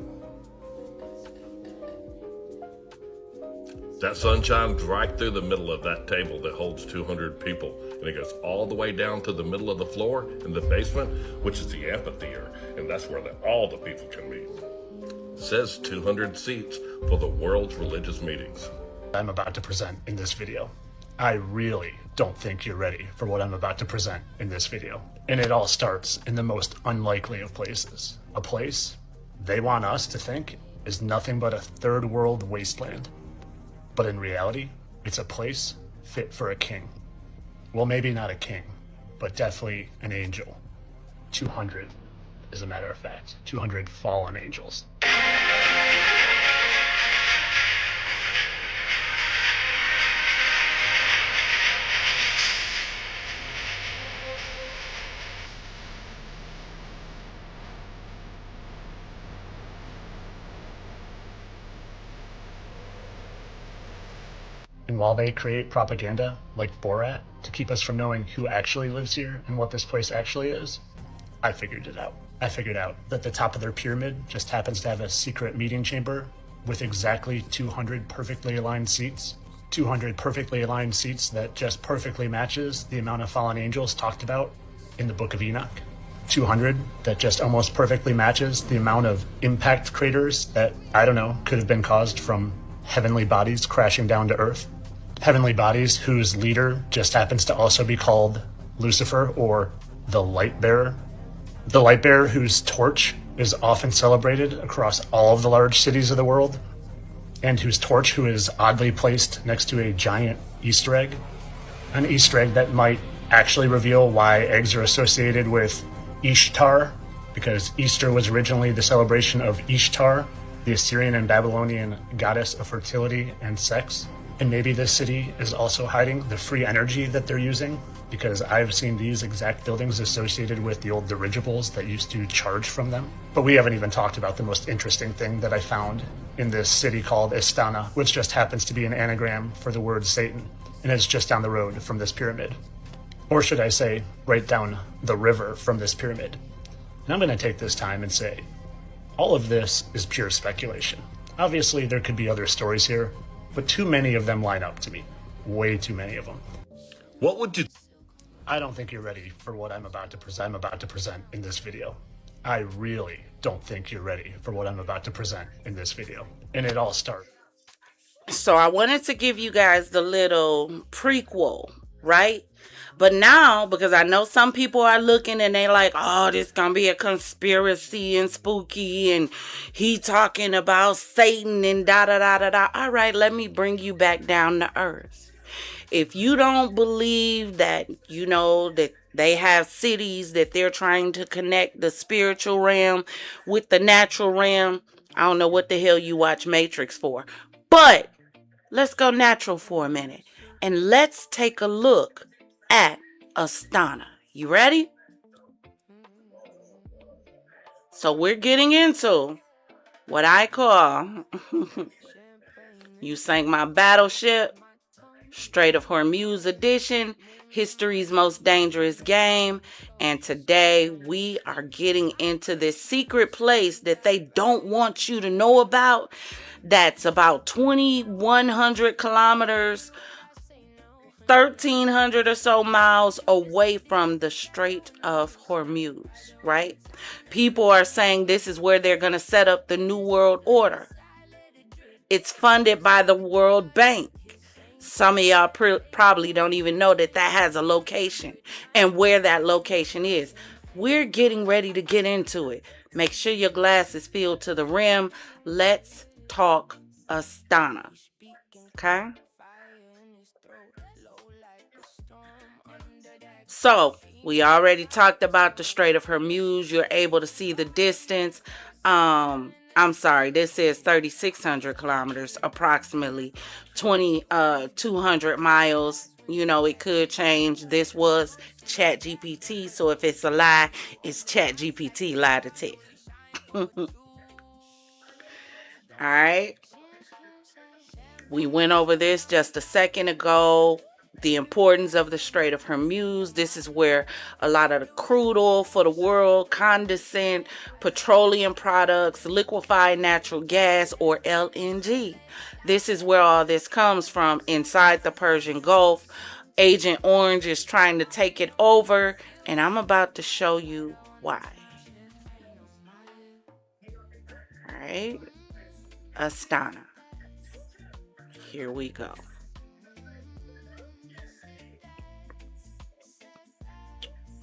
That sun shines right through the middle of that table that holds 200 people, and it goes all the way down to the middle of the floor in the basement, which is the amphitheater, and that's where all the people can meet. It says 200 seats for the world's religious meetings. I'm about to present in this video. I really don't think you're ready for what I'm about to present in this video. And it all starts in the most unlikely of places. A place they want us to think is nothing but a third world wasteland. But in reality, it's a place fit for a king. Well, maybe not a king, but definitely an angel. 200, as a matter of fact. 200 fallen angels. And while they create propaganda like Borat to keep us from knowing who actually lives here and what this place actually is, I figured it out. I figured out that the top of their pyramid just happens to have a secret meeting chamber with exactly 200 perfectly aligned seats. 200 perfectly aligned seats that just perfectly matches the amount of fallen angels talked about in the Book of Enoch. 200 that just almost perfectly matches the amount of impact craters that, I don't know, could have been caused from heavenly bodies crashing down to Earth. Heavenly bodies whose leader just happens to also be called Lucifer, or the Light Bearer. The Light Bearer whose torch is often celebrated across all of the large cities of the world, and whose torch who is oddly placed next to a giant Easter egg. An Easter egg that might actually reveal why eggs are associated with Ishtar, because Easter was originally the celebration of Ishtar, the Assyrian and Babylonian goddess of fertility and sex. And maybe this city is also hiding the free energy that they're using, because I've seen these exact buildings associated with the old dirigibles that used to charge from them. But we haven't even talked about the most interesting thing that I found in this city called Astana, which just happens to be an anagram for the word Satan, and it's just down the road from this pyramid. Or should I say, right down the river from this pyramid. And I'm going to take this time and say, all of this is pure speculation. Obviously, there could be other stories here, but too many of them line up to me. Way too many of them. What would you... I don't think you're ready for what I'm about to present in this video. I really don't think you're ready for what I'm about to present in this video. And it all starts. So I wanted to give you guys the little prequel, right? But now, because I know some people are looking and they like, oh, this gonna be a conspiracy and spooky and he talking about Satan and da-da-da-da-da. All right, let me bring you back down to earth. If you don't believe that, you know, that they have cities that they're trying to connect the spiritual realm with the natural realm, I don't know what the hell you watch Matrix for. But let's go natural for a minute and let's take a look at Astana. You ready? So we're getting into what I call You Sank My Battleship, Strait of Hormuz edition, history's most dangerous game. And today we are getting into this secret place that they don't want you to know about. That's about 2,100 kilometers 1,300 or so miles away from the Strait of Hormuz, right? People are saying this is where they're going to set up the New World Order. It's funded by the World Bank. Some of y'all probably don't even know that that has a location and where that location is. We're getting ready to get into it. Make sure your glass is filled to the rim. Let's talk Astana. Okay? So, we already talked about the Strait of Hormuz. You're able to see the distance. I'm sorry, this is 3,600 kilometers, approximately 200 miles. You know, it could change. This was Chat GPT, so if it's a lie, it's Chat GPT lie to tell. All right. We went over this just a second ago. The importance of the Strait of Hormuz. This is where a lot of the crude oil for the world, condensate, petroleum products, liquefied natural gas, or LNG. This is where all this comes from, inside the Persian Gulf. Agent Orange is trying to take it over, and I'm about to show you why. All right. Astana. Here we go.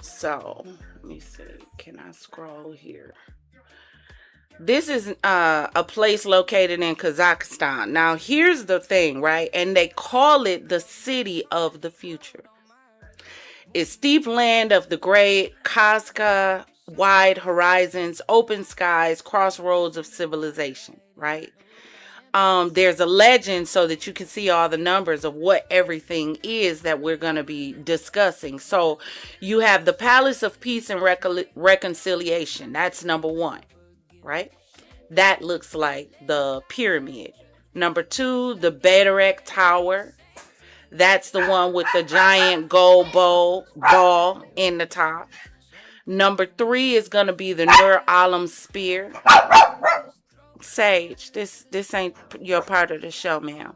So, let me see. Can I scroll here? This is a place located in Kazakhstan. Now, here's the thing, right? And they call it the city of the future. It's steep land of the great Kazakh, wide horizons, open skies, crossroads of civilization, right? There's a legend so that you can see all the numbers of what everything is that we're going to be discussing. So you have the Palace of Peace and Reconciliation. That's number 1, right? That looks like the pyramid. Number 2, the Battleship Tower. That's the one with the giant gold ball in the top. Number 3 is going to be the Nur Alam Spear. Sage, this ain't your part of the show, ma'am.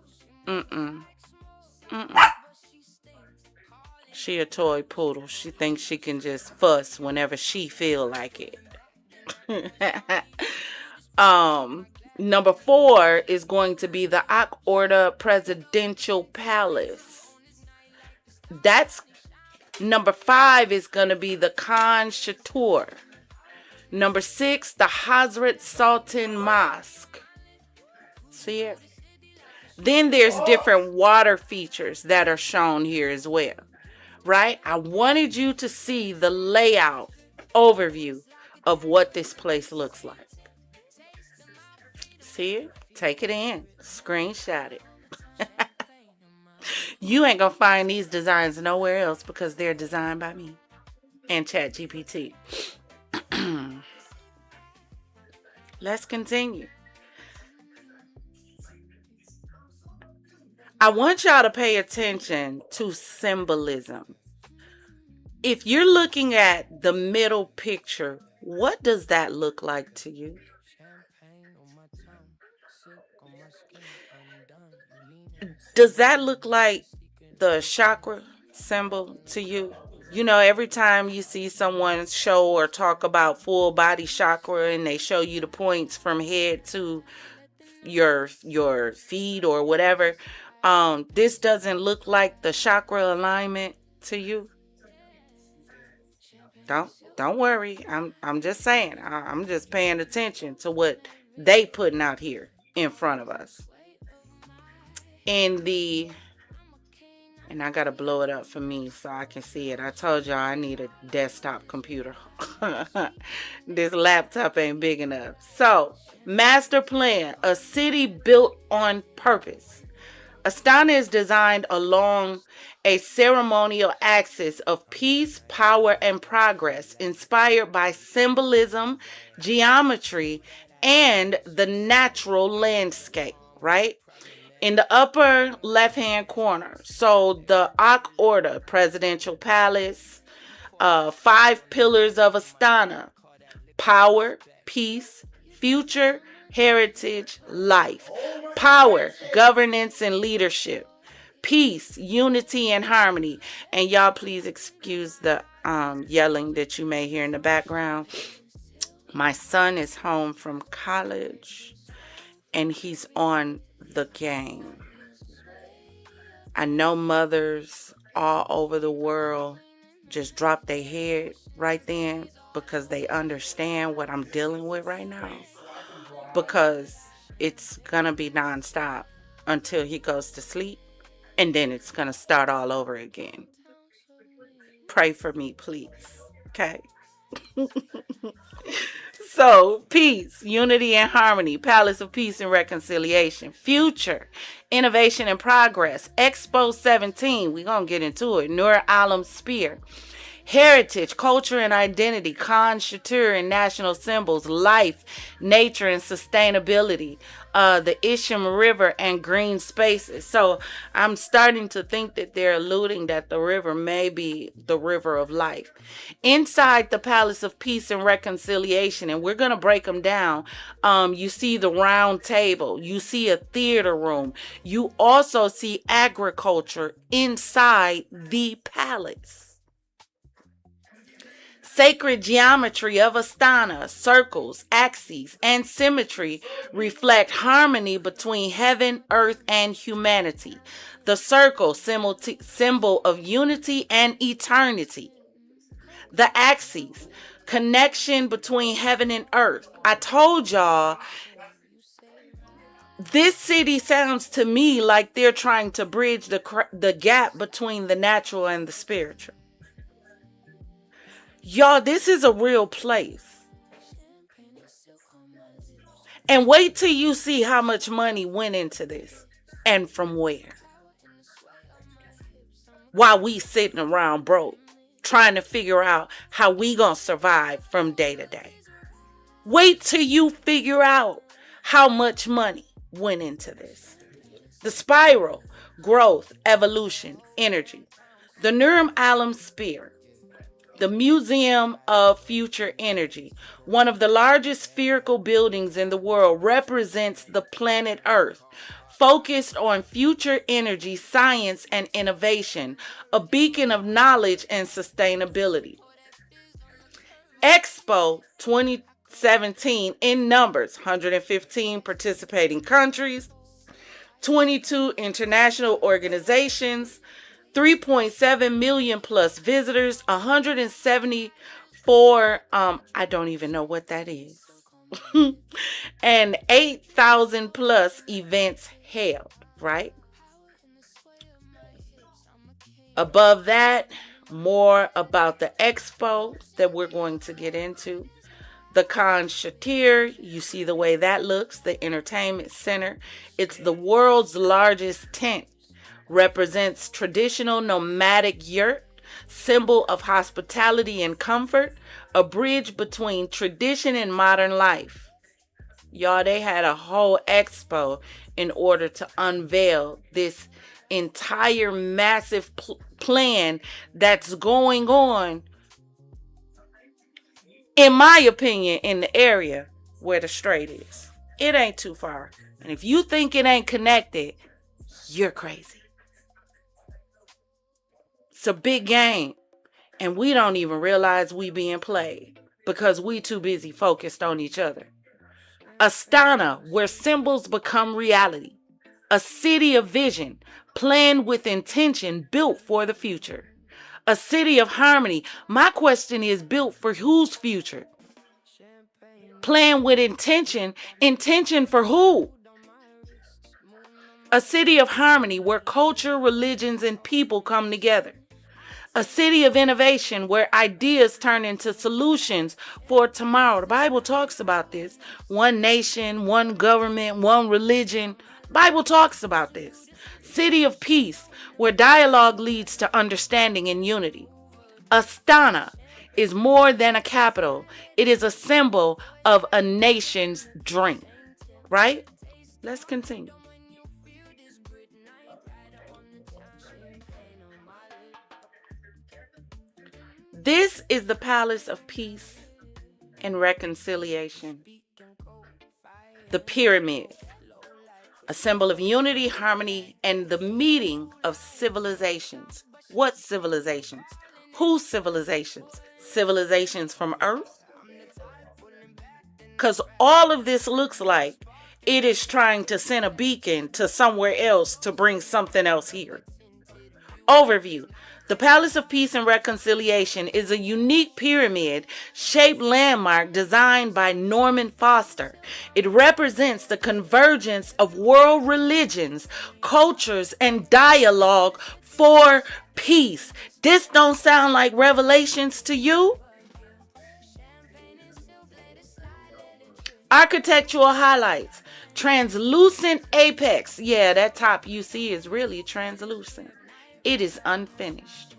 She a toy poodle. She thinks she can just fuss whenever she feel like it. Number 4 is going to be the Ak Orda Presidential Palace. That's number 5 is going to be the Khan Chatur. Number 6, the Hazrat Sultan Mosque. See it? Then there's different water features that are shown here as well, right? I wanted you to see the layout overview of what this place looks like. See it? Take it in. Screenshot it. You ain't gonna find these designs nowhere else because they're designed by me and ChatGPT. Let's continue. I want y'all to pay attention to symbolism. If you're looking at the middle picture, what does that look like to you? Does that look like the chakra symbol to you? You know, every time you see someone show or talk about full body chakra and they show you the points from head to your feet or whatever, this doesn't look like the chakra alignment to you. Don't worry. I'm just saying. I'm just paying attention to what they putting out here in front of us. And I gotta blow it up for me so I can see it. I told y'all I need a desktop computer. This laptop ain't big enough. So, master plan, a city built on purpose. Astana is designed along a ceremonial axis of peace, power, and progress, inspired by symbolism, geometry, and the natural landscape, right? In the upper left-hand corner, so the Ak Orda Presidential Palace, 5 pillars of Astana: power, peace, future, heritage, life. Power, governance and leadership. Peace, unity and harmony. And y'all please excuse the yelling that you may hear in the background. My son is home from college and he's on the game. I know mothers all over the world just drop their head right then because they understand what I'm dealing with right now. Because it's going to be nonstop until he goes to sleep. And then it's going to start all over again. Pray for me, please. Okay? So, peace, unity and harmony, Palace of Peace and Reconciliation, future, innovation and progress, Expo 17, we're going to get into it, Nur Alam Spear, heritage, culture and identity, Khan Shatur and national symbols, life, nature and sustainability, the Isham River and green spaces. So I'm starting to think that they're alluding that the river may be the river of life. Inside the Palace of Peace and Reconciliation, and we're going to break them down, you see the round table, you see a theater room, you also see agriculture inside the palace. Sacred geometry of Astana, circles, axes, and symmetry reflect harmony between heaven, earth, and humanity. The circle, symbol of unity and eternity. The axes, connection between heaven and earth. I told y'all, this city sounds to me like they're trying to bridge the gap between the natural and the spiritual. Y'all, this is a real place. And wait till you see how much money went into this and from where. While we sitting around broke, trying to figure out how we gonna survive from day to day. Wait till you figure out how much money went into this. The spiral, growth, evolution, energy. The Nur Alam Sphere. The Museum of Future Energy, one of the largest spherical buildings in the world, represents the planet Earth, focused on future energy, science, and innovation, a beacon of knowledge and sustainability. Expo 2017 in numbers, 115 participating countries, 22 international organizations, 3.7 million plus visitors, 174, I don't even know what that is, and 8,000 plus events held, right? Above that, more about the expo that we're going to get into. The Khan Shatir, you see the way that looks, the entertainment center. It's the world's largest tent. Represents traditional nomadic yurt, symbol of hospitality and comfort, a bridge between tradition and modern life. Y'all, they had a whole expo in order to unveil this entire massive plan that's going on, in my opinion, in the area where the Strait is. It ain't too far. And if you think it ain't connected, you're crazy. It's a big game, and we don't even realize we being played because we too busy focused on each other. Astana, where symbols become reality. A city of vision, planned with intention, built for the future. A city of harmony. My question is, built for whose future? Planned with intention. Intention for who? A city of harmony where culture, religions, and people come together. A city of innovation where ideas turn into solutions for tomorrow. The Bible talks about this. One nation, one government, one religion. The Bible talks about this. City of peace where dialogue leads to understanding and unity. Astana is more than a capital. It is a symbol of a nation's dream. Right? Let's continue. This is the Palace of Peace and Reconciliation. The pyramid, a symbol of unity, harmony, and the meeting of civilizations. What civilizations? Whose civilizations? Civilizations from Earth? Because all of this looks like it is trying to send a beacon to somewhere else to bring something else here. Overview. The Palace of Peace and Reconciliation is a unique pyramid-shaped landmark designed by Norman Foster. It represents the convergence of world religions, cultures, and dialogue for peace. This don't sound like Revelations to you? Architectural highlights. Translucent apex. Yeah, that top you see is really translucent. It is unfinished.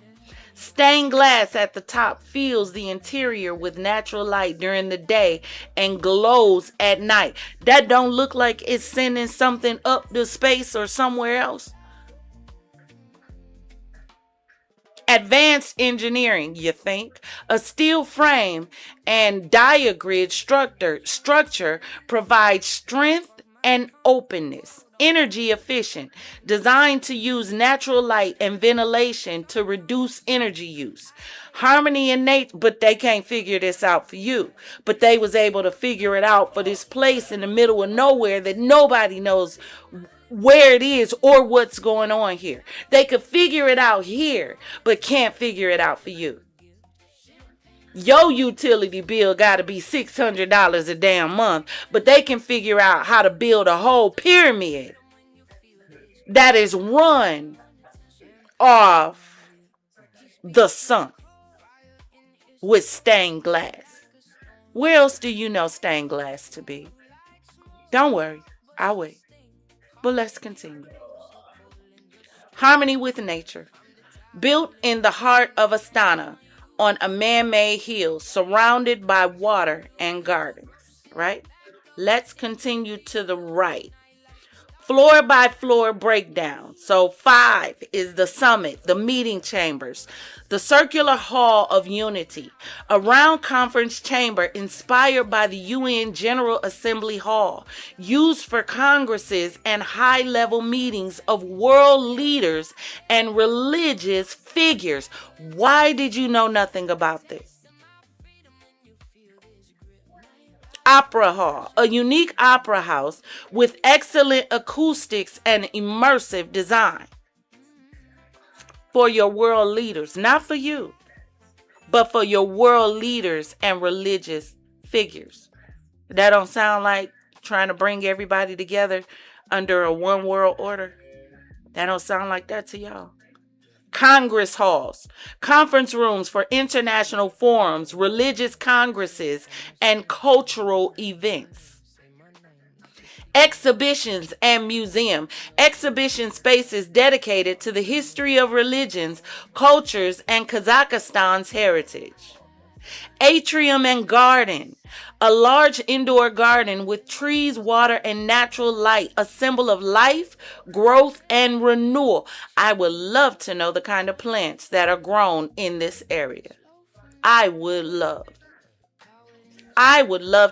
Stained glass at the top fills the interior with natural light during the day and glows at night. That don't look like it's sending something up to space or somewhere else. Advanced engineering, you think? A steel frame and diagrid structure provides strength and openness. Energy efficient, designed to use natural light and ventilation to reduce energy use. Harmony in nature, but they can't figure this out for you. But they was able to figure it out for this place in the middle of nowhere that nobody knows where it is or what's going on here. They could figure it out here, but can't figure it out for you. Your utility bill got to be $600 a damn month, but they can figure out how to build a whole pyramid that is run off the sun with stained glass. Where else do you know stained glass to be? Don't worry, I'll wait. But let's continue. Harmony with nature. Built in the heart of Astana, on a man-made hill surrounded by water and gardens, right? Let's continue to the right. Floor by floor breakdown. So 5 is the summit, the meeting chambers, the circular hall of unity, a round conference chamber inspired by the UN General Assembly Hall, used for congresses and high-level meetings of world leaders and religious figures. Why did you know nothing about this? Opera Hall, a unique opera house with excellent acoustics and immersive design for your world leaders, not for you, but for your world leaders and religious figures. That don't sound like trying to bring everybody together under a one world order. That don't sound like that to y'all. Congress halls, conference rooms for international forums, religious congresses, and cultural events. Exhibitions and museum. Exhibition spaces dedicated to the history of religions, cultures, and Kazakhstan's heritage. Atrium and garden. A large indoor garden with trees, water, and natural light, a symbol of life, growth, and renewal. I would love to know the kind of plants that are grown in this area. I would love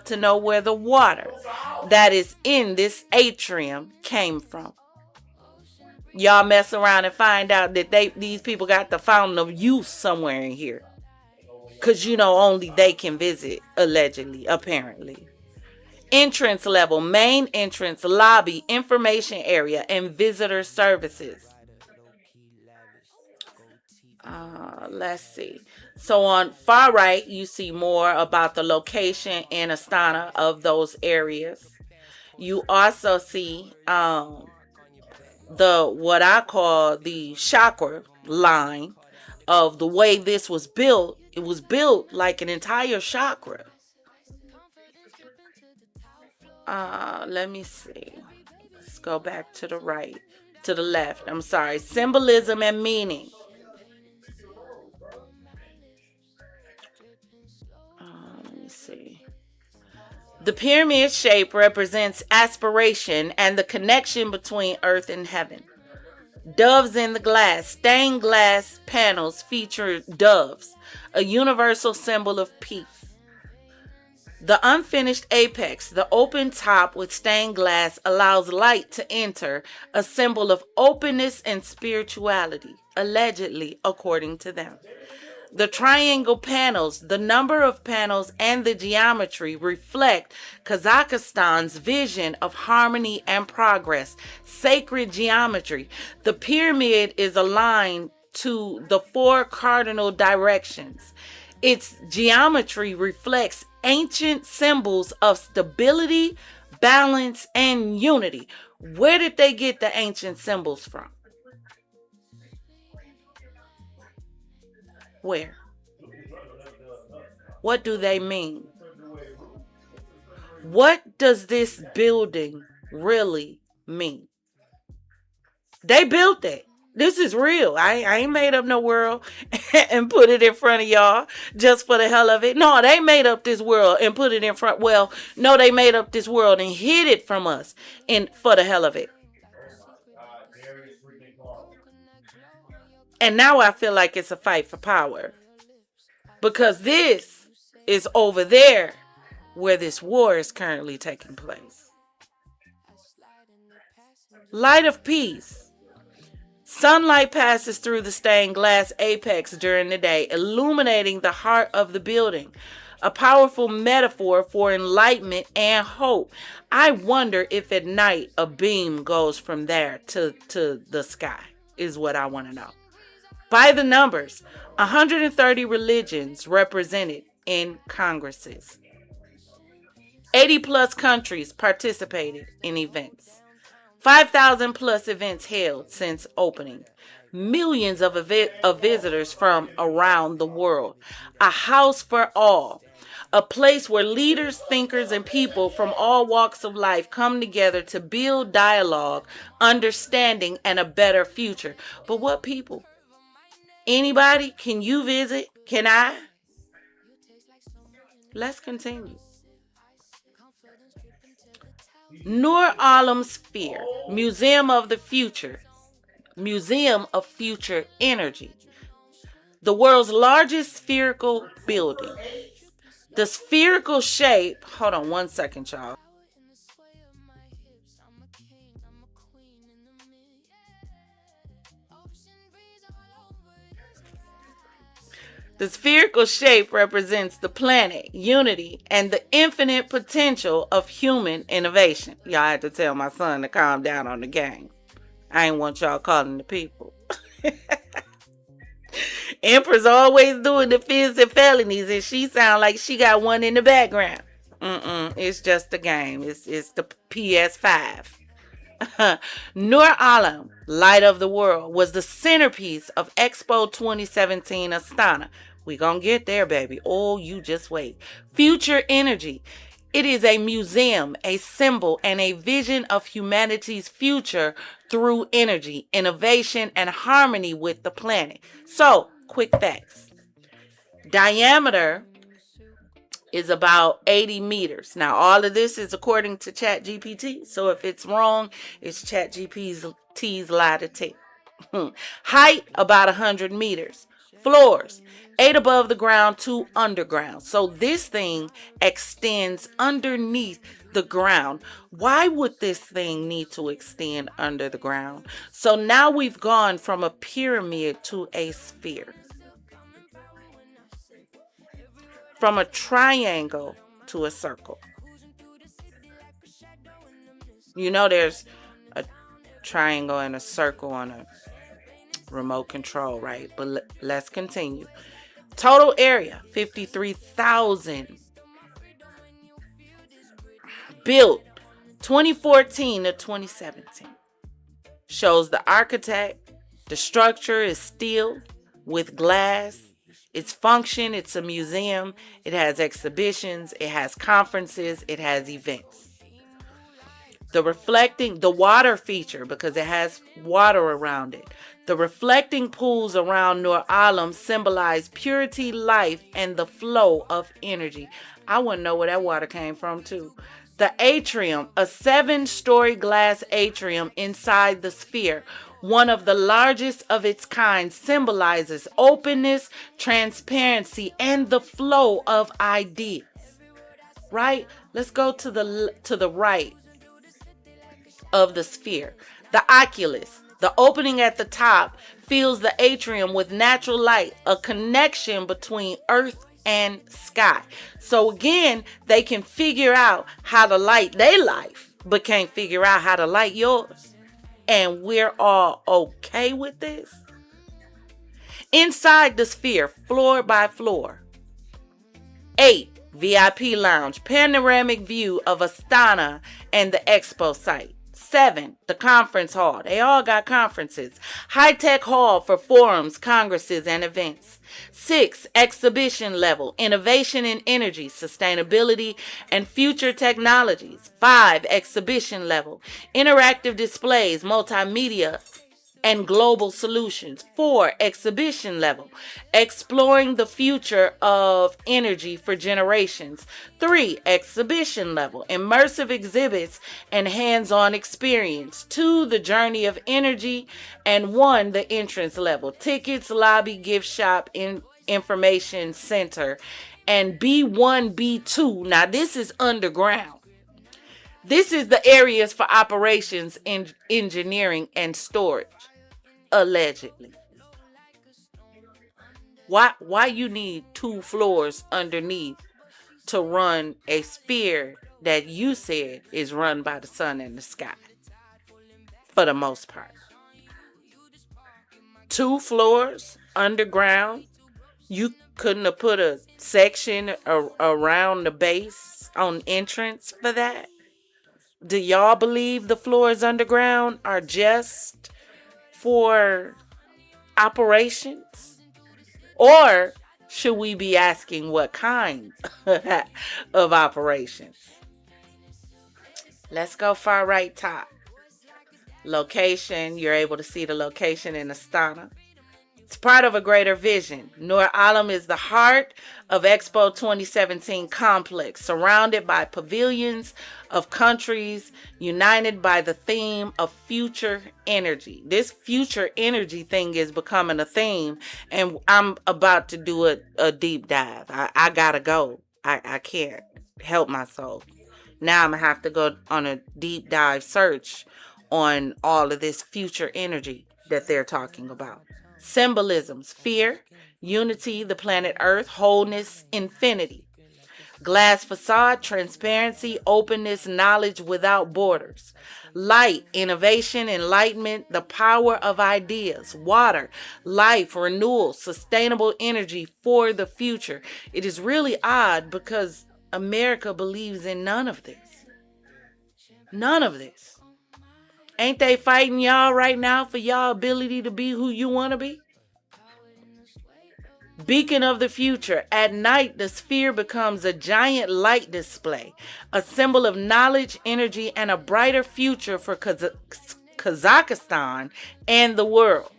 to know where the water that is in this atrium came from. Y'all mess around and find out that these people got the fountain of youth somewhere in here. Because, only they can visit, allegedly, apparently. Entrance level, main entrance, lobby, information area, and visitor services. Let's see. So on far right, you see more about the location in Astana of those areas. You also see what I call the chakra line of the way this was built. It was built like an entire chakra. Let me see. Let's go back to the right, to the left. I'm sorry. Symbolism and meaning. Let me see. The pyramid shape represents aspiration and the connection between earth and heaven. Doves in the glass. Stained glass panels feature doves, a universal symbol of peace. The unfinished apex, the open top with stained glass, allows light to enter, a symbol of openness and spirituality, allegedly, according to them. The triangle panels, the number of panels, and the geometry reflect Kazakhstan's vision of harmony and progress, sacred geometry. The pyramid is aligned to the 4 cardinal directions. Its geometry reflects ancient symbols of stability, balance, and unity. Where did they get the ancient symbols from? Where? What do they mean? What does this building really mean? They built it. This is real. I ain't made up no world and put it in front of y'all just for the hell of it. No, they made up this world and put it in front. Well, no, they made up this world and hid it from us and for the hell of it. And now I feel like it's a fight for power. Because this is over there where this war is currently taking place. Light of peace. Sunlight passes through the stained glass apex during the day, illuminating the heart of the building. A powerful metaphor for enlightenment and hope. I wonder if at night a beam goes from there to the sky, is what I want to know. By the numbers, 130 religions represented in congresses. 80 plus countries participated in events. 5,000 plus events held since opening. Millions of visitors from around the world. A house for all. A place where leaders, thinkers, and people from all walks of life come together to build dialogue, understanding, and a better future. But what people? Anybody? Can you visit? Can I? Let's continue. Nur Alam Sphere, Museum of the Future, Museum of Future Energy, the world's largest spherical building. The spherical shape, hold on one second, y'all. The spherical shape represents the planet, unity, and the infinite potential of human innovation. Y'all had to tell my son to calm down on the game. I ain't want y'all calling the people. Empress always doing the fizz and felonies, and she sound like she got one in the background. It's just a game. It's the PS5. Nur Alam, Light of the World, was the centerpiece of Expo 2017 Astana. We gonna get there, baby. Oh, you just wait. Future Energy. It is a museum, a symbol, and a vision of humanity's future through energy, innovation, and harmony with the planet. So, quick facts. Diameter is about 80 meters. Now, all of this is according to ChatGPT. So if it's wrong, it's ChatGPT's lie to tell. Height, about 100 meters. Floors, 8 above the ground, 2 underground. So this thing extends underneath the ground. Why would this thing need to extend under the ground? So now we've gone from a pyramid to a sphere. From a triangle to a circle. You know there's a triangle and a circle on a remote control, right? But let's continue. Total area, 53,000. Built 2014 to 2017. Shows the architect. The structure is steel with glass. Its function, it's a museum. It has exhibitions. It has conferences. It has events. The water feature, because it has water around it. The reflecting pools around Nur Alam symbolize purity, life, and the flow of energy. I want to know where that water came from, too. The atrium, a 7-story glass atrium inside the sphere, one of the largest of its kind, symbolizes openness, transparency, and the flow of ideas. Right? Let's go to the right of the sphere. The oculus, the opening at the top, fills the atrium with natural light, a connection between earth and sky. So again, they can figure out how to light their life, but can't figure out how to light yours. And we're all okay with this. Inside the sphere, floor by floor. 8. VIP lounge, panoramic view of Astana and the Expo site. 7. The conference hall. They all got conferences. High-tech hall for forums, congresses, and events. 6. Exhibition level, innovation in energy, sustainability, and future technologies. 5. Exhibition level, interactive displays, multimedia, and global solutions. 4. Exhibition level, exploring the future of energy for generations. 3. Exhibition level, immersive exhibits and hands-on experience. 2. The journey of energy. And 1. The entrance level, tickets, lobby, gift shop, information center. And B1, B2. Now this is underground. This is the areas for operations, engineering, and storage. Allegedly. Why you need 2 floors underneath to run a sphere that you said is run by the sun and the sky? For the most part. 2 floors underground. You couldn't have put a section around the base on entrance for that? Do y'all believe the floors underground are just for operations? Or should we be asking what kind of operations? Let's go far right top. Location, you're able to see the location in Astana. It's part of a greater vision. Nur Alam is the heart of Expo 2017 complex, surrounded by pavilions of countries, united by the theme of future energy. This future energy thing is becoming a theme, and I'm about to do a deep dive. I gotta go. I can't help myself. Now I'm gonna have to go on a deep dive search on all of this future energy that they're talking about. Symbolisms: fear, unity, the planet Earth, wholeness, infinity. Glass facade, transparency, openness, knowledge without borders. Light, innovation, enlightenment, the power of ideas. Water, life, renewal, sustainable energy for the future. It is really odd because America believes in none of this. None of this. Ain't they fighting y'all right now for y'all ability to be who you want to be? Beacon of the future. At night, the sphere becomes a giant light display, a symbol of knowledge, energy, and a brighter future for Kazakhstan and the world.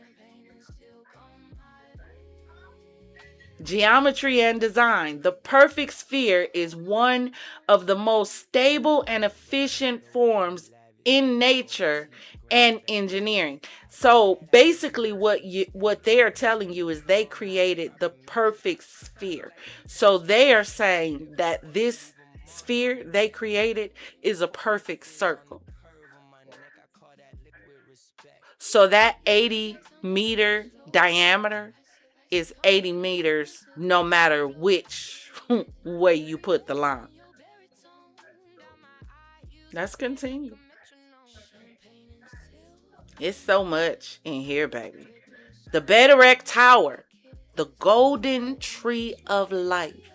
Geometry and design. The perfect sphere is one of the most stable and efficient forms in nature and engineering. So basically what they are telling you is they created the perfect sphere. So they are saying that this sphere they created is a perfect circle. So that 80-meter diameter is 80 meters no matter which way you put the line. Let's continue. It's so much in here, baby. The Battleship Tower, the golden tree of life,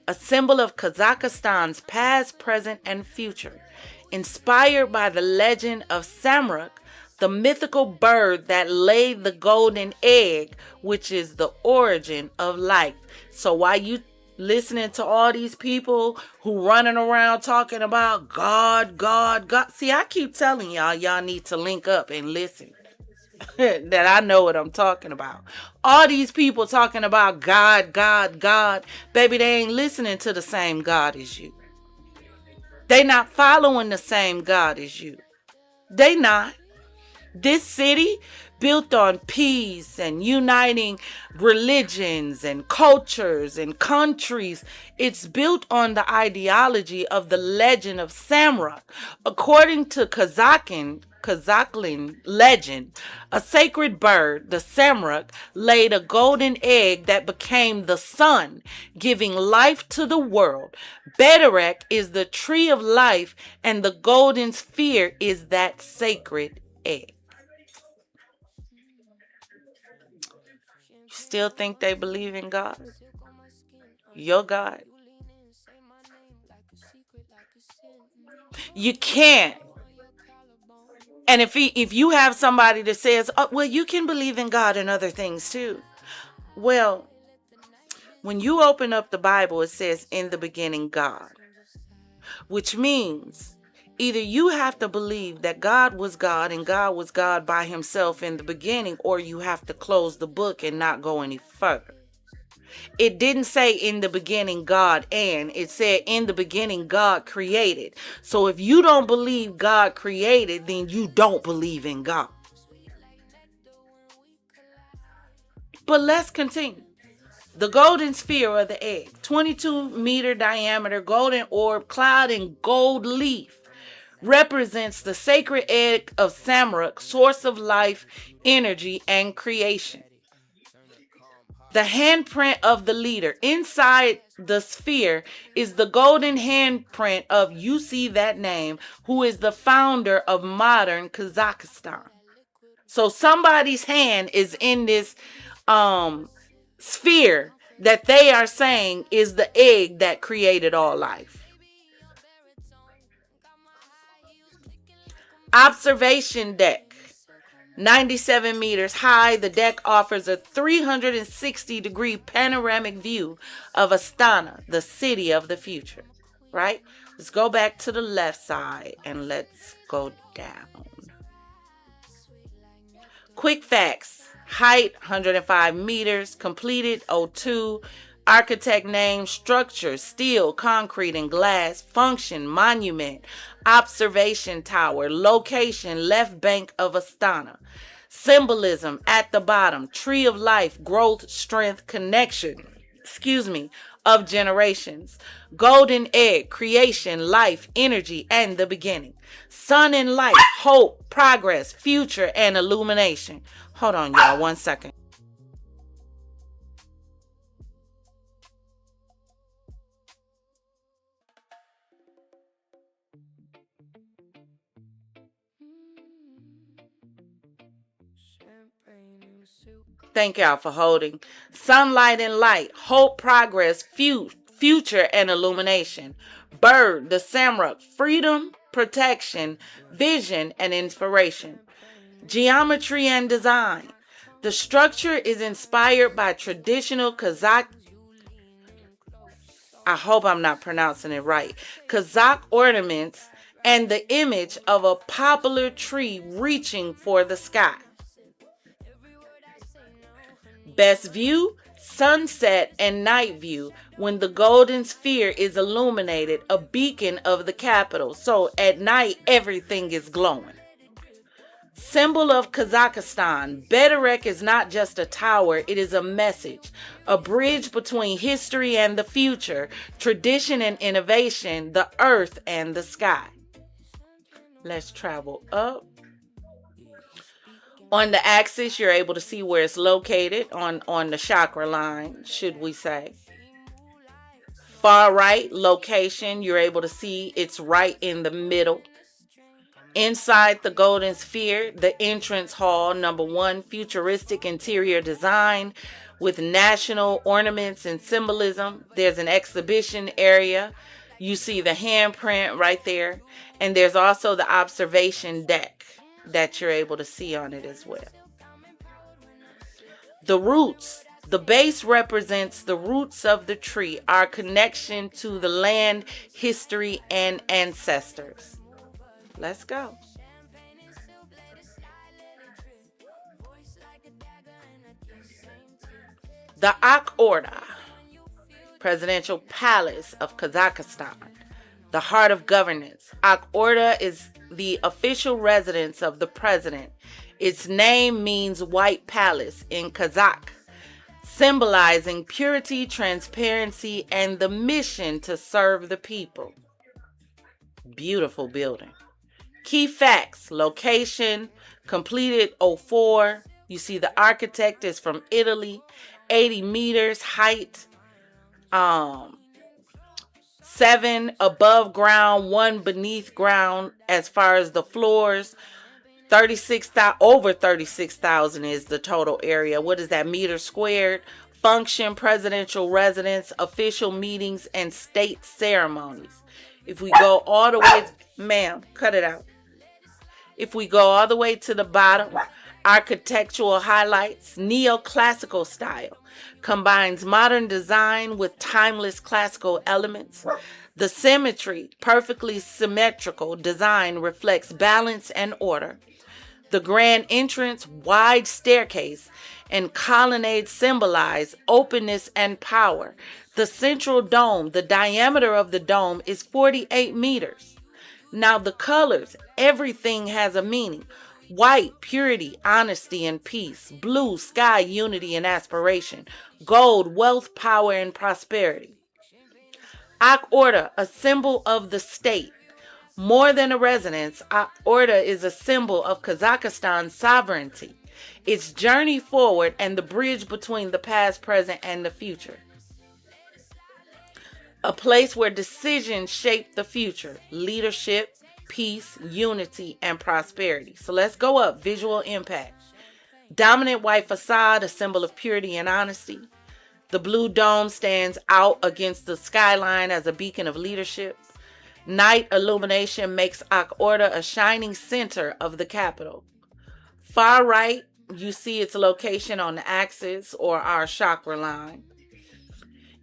a symbol of Kazakhstan's past, present, and future, inspired by the legend of Samk, the mythical bird that laid the golden egg, which is the origin of life. So while you listening to all these people who running around talking about God, see, I keep telling y'all need to link up and listen. That I know what I'm talking about. All these people talking about God, baby, they ain't listening to the same God as you. They not following the same God as you. They not. This city, built on peace and uniting religions and cultures and countries, it's built on the ideology of the legend of Samk. According to Kazakh legend, a sacred bird, the Samk, laid a golden egg that became the sun, giving life to the world. Battleship is the tree of life, and the golden sphere is that sacred egg. You still think they believe in God? Your God? You can't. And if you have somebody that says, oh, well, you can believe in God and other things too. Well, when you open up the Bible, it says, in the beginning, God. Which means either you have to believe that God was God and God was God by himself in the beginning, or you have to close the book and not go any further. It didn't say in the beginning God and, it said in the beginning God created. So if you don't believe God created, then you don't believe in God. But let's continue. The golden sphere of the egg, 22-meter diameter golden orb cloud in gold leaf, represents the sacred egg of Samruk, source of life, energy, and creation. The handprint of the leader. Inside the sphere is the golden handprint of, you see that name, who is the founder of modern Kazakhstan. So somebody's hand is in this sphere that they are saying is the egg that created all life. Observation deck, 97 meters high. The deck offers a 360-degree panoramic view of Astana, the city of the future. Right? Let's go back to the left side and let's go down. Quick facts. Height, 105 meters. Completed, 02. Architect name, structure, steel, concrete, and glass. Function, monument. Observation tower. Location, left bank of Astana. Symbolism, at the bottom. Tree of life, growth, strength, connection. Of generations. Golden egg, creation, life, energy, and the beginning. Sun and light, hope, progress, future, and illumination. Hold on, y'all, 1 second. Thank y'all for holding. Sunlight and light, hope, progress, future, and illumination. Bird, the Samruk, freedom, protection, vision, and inspiration. Geometry and design. The structure is inspired by traditional Kazakh, I hope I'm not pronouncing it right, Kazakh ornaments and the image of a poplar tree reaching for the sky. Best view, sunset and night view when the golden sphere is illuminated, a beacon of the capital. So at night, everything is glowing. Symbol of Kazakhstan. Bedorek is not just a tower, it is a message, a bridge between history and the future, tradition and innovation, the earth and the sky. Let's travel up. On the axis, you're able to see where it's located on the chakra line, should we say. Far right location, you're able to see it's right in the middle. Inside the golden sphere, the entrance hall, number 1, futuristic interior design with national ornaments and symbolism. There's an exhibition area. You see the handprint right there. And there's also the observation deck that you're able to see on it as well. The roots. The base represents the roots of the tree, our connection to the land, history, and ancestors. Let's go. The Ak Orda, Presidential Palace of Kazakhstan, the heart of governance. Ak Orda is the official residence of the president. Its name means white palace in Kazakh, symbolizing purity, transparency, and the mission to serve the people. Beautiful building. Key facts, location, completed 04. You see the architect is from Italy, 80 meters height, 7 above ground, 1 beneath ground as far as the floors. Over 36,000 is the total area. What is that, meters squared? Function, presidential residence, official meetings, and state ceremonies. If we go all the way, ma'am, cut it out. If we go all the way to the bottom, architectural highlights, neoclassical style, combines modern design with timeless classical elements. The symmetry, perfectly symmetrical design reflects balance and order. The grand entrance, wide staircase, and colonnade symbolize openness and power. The central dome, the diameter of the dome is 48 meters. Now the colors, everything has a meaning. White, purity, honesty, and peace. Blue, sky, unity, and aspiration. Gold, wealth, power, and prosperity. Ak Orda, a symbol of the state. More than a residence, Ak Orda is a symbol of Kazakhstan's sovereignty, its journey forward, and the bridge between the past, present, and the future. A place where decisions shape the future, leadership, peace, unity, and prosperity. So let's go up. Visual impact. Dominant white facade, a symbol of purity and honesty. The blue dome stands out against the skyline as a beacon of leadership. Night illumination makes Ak Orda a shining center of the capital. Far right, you see its location on the axis or our chakra line.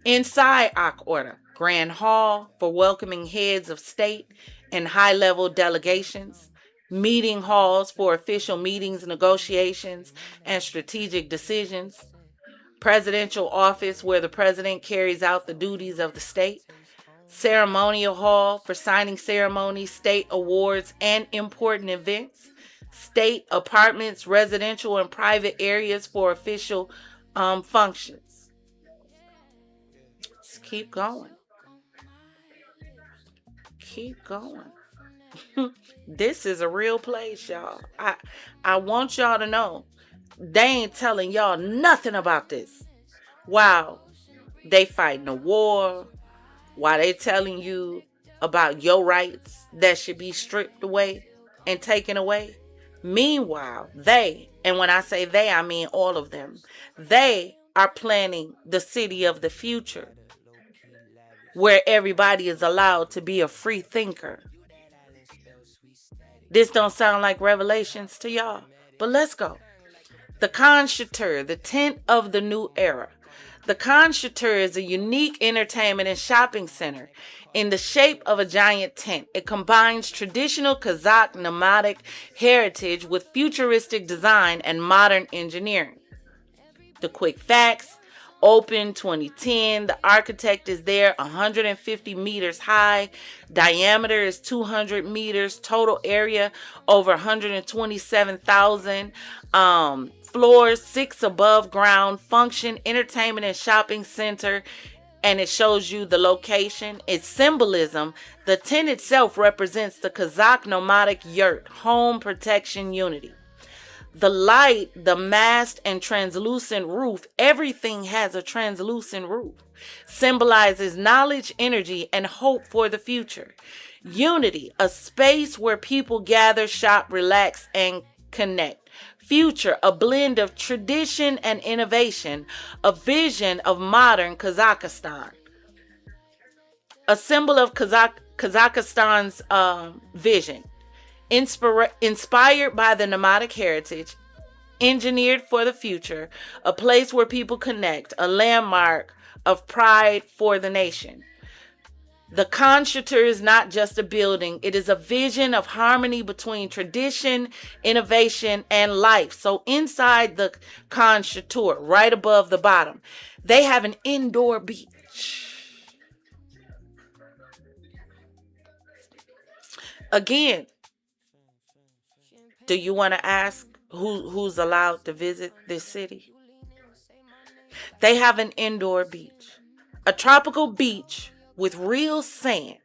Inside Ak Orda, Grand Hall for welcoming heads of state and high-level delegations, meeting halls for official meetings, negotiations, and strategic decisions, presidential office where the president carries out the duties of the state, ceremonial hall for signing ceremonies, state awards, and important events, state apartments, residential and private areas for official functions. Let's keep going. Keep going. This is a real place, y'all. I want y'all to know they ain't telling y'all nothing about this. Wow, they fighting a war. Why they telling you about your rights that should be stripped away and taken away? Meanwhile, they, and when I say they, I mean all of them, they are planning the city of the future where everybody is allowed to be a free thinker. This don't sound like revelations to y'all, but let's go. The Khan Chateau, the tent of the new era. The Khan Chateau is a unique entertainment and shopping center in the shape of a giant tent. It combines traditional Kazakh nomadic heritage with futuristic design and modern engineering. The quick facts. Open 2010. The architect is there, 150 meters high. Diameter is 200 meters. Total area over 127,000. Floors, 6 above ground. Function, entertainment and shopping center. And it shows you the location. Its symbolism. The tent itself represents the Kazakh nomadic yurt, home protection unity. The light, the mast, and translucent roof, everything has a translucent roof, symbolizes knowledge, energy, and hope for the future. Unity, a space where people gather, shop, relax, and connect. Future, a blend of tradition and innovation, a vision of modern Kazakhstan. A symbol of Kazakhstan's vision. Inspired by the nomadic heritage, engineered for the future, a place where people connect, a landmark of pride for the nation. The Khan Chateau is not just a building, it is a vision of harmony between tradition, innovation, and life. So inside the Khan Chateau, right above the bottom, they have an indoor beach. Again, do you want to ask who's allowed to visit this city? They have an indoor beach, a tropical beach with real sand,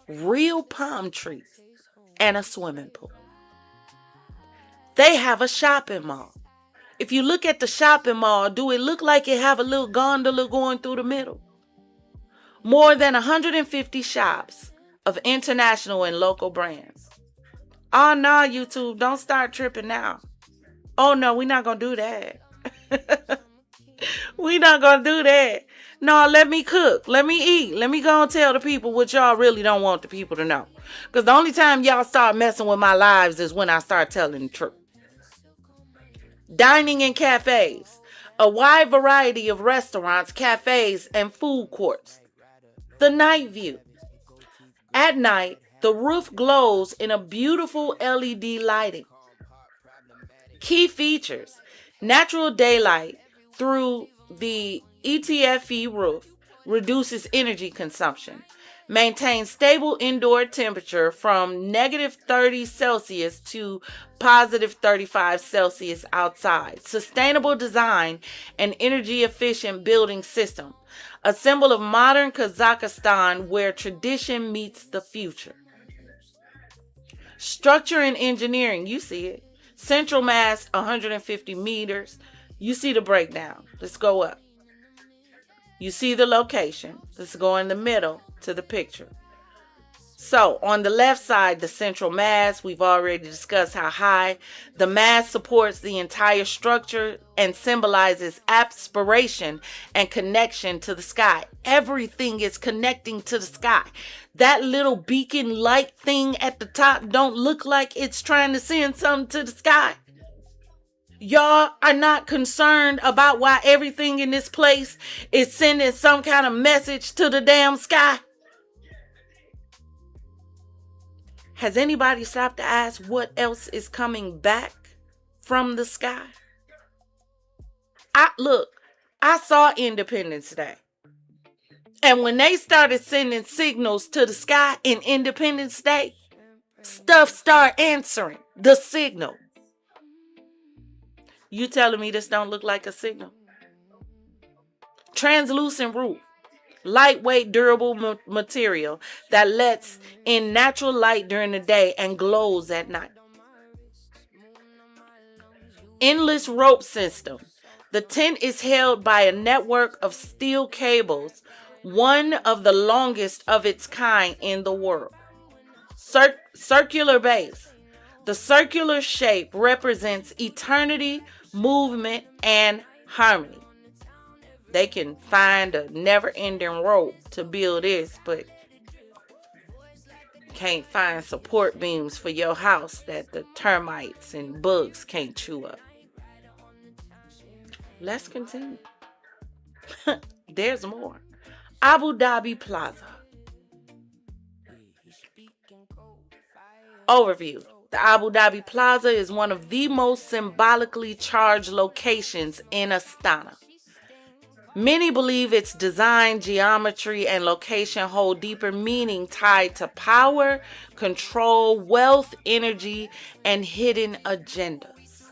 real palm trees, and a swimming pool. They have a shopping mall. If you look at the shopping mall, do it look like it have a little gondola going through the middle? More than 150 shops of international and local brands. Oh, no, YouTube, don't start tripping now. Oh, no, we're not going to do that. We're not going to do that. No, let me cook. Let me eat. Let me go and tell the people what y'all really don't want the people to know. Because the only time y'all start messing with my lives is when I start telling the truth. Dining in cafes. A wide variety of restaurants, cafes, and food courts. The night view. At night, the roof glows in a beautiful LED lighting. Key features. Natural daylight through the ETFE roof reduces energy consumption. Maintains stable indoor temperature from -30 Celsius to +35 Celsius outside. Sustainable design and energy efficient building system. A symbol of modern Kazakhstan where tradition meets the future. Structure and engineering, you see it. Central mass 150 meters. You see the breakdown. Let's go up. You see the location. Let's go in the middle to the picture. So on the left side, the central mass, we've already discussed how high. The mass supports the entire structure and symbolizes aspiration and connection to the sky. Everything is connecting to the sky. That little beacon light thing at the top don't look like it's trying to send something to the sky. Y'all are not concerned about why everything in this place is sending some kind of message to the damn sky. Has anybody stopped to ask what else is coming back from the sky? I saw Independence Day. And when they started sending signals to the sky in Independence Day, stuff started answering the signal. You telling me this don't look like a signal? Translucent roof. Lightweight, durable material that lets in natural light during the day and glows at night. Endless rope system. The tent is held by a network of steel cables, one of the longest of its kind in the world. Circular base. The circular shape represents eternity, movement, and harmony. They can find a never-ending rope to build this, but can't find support beams for your house that the termites and bugs can't chew up. Let's continue. There's more. Abu Dhabi Plaza. Overview. The Abu Dhabi Plaza is one of the most symbolically charged locations in Astana. Many believe its design, geometry, and location hold deeper meaning tied to power, control, wealth, energy, and hidden agendas.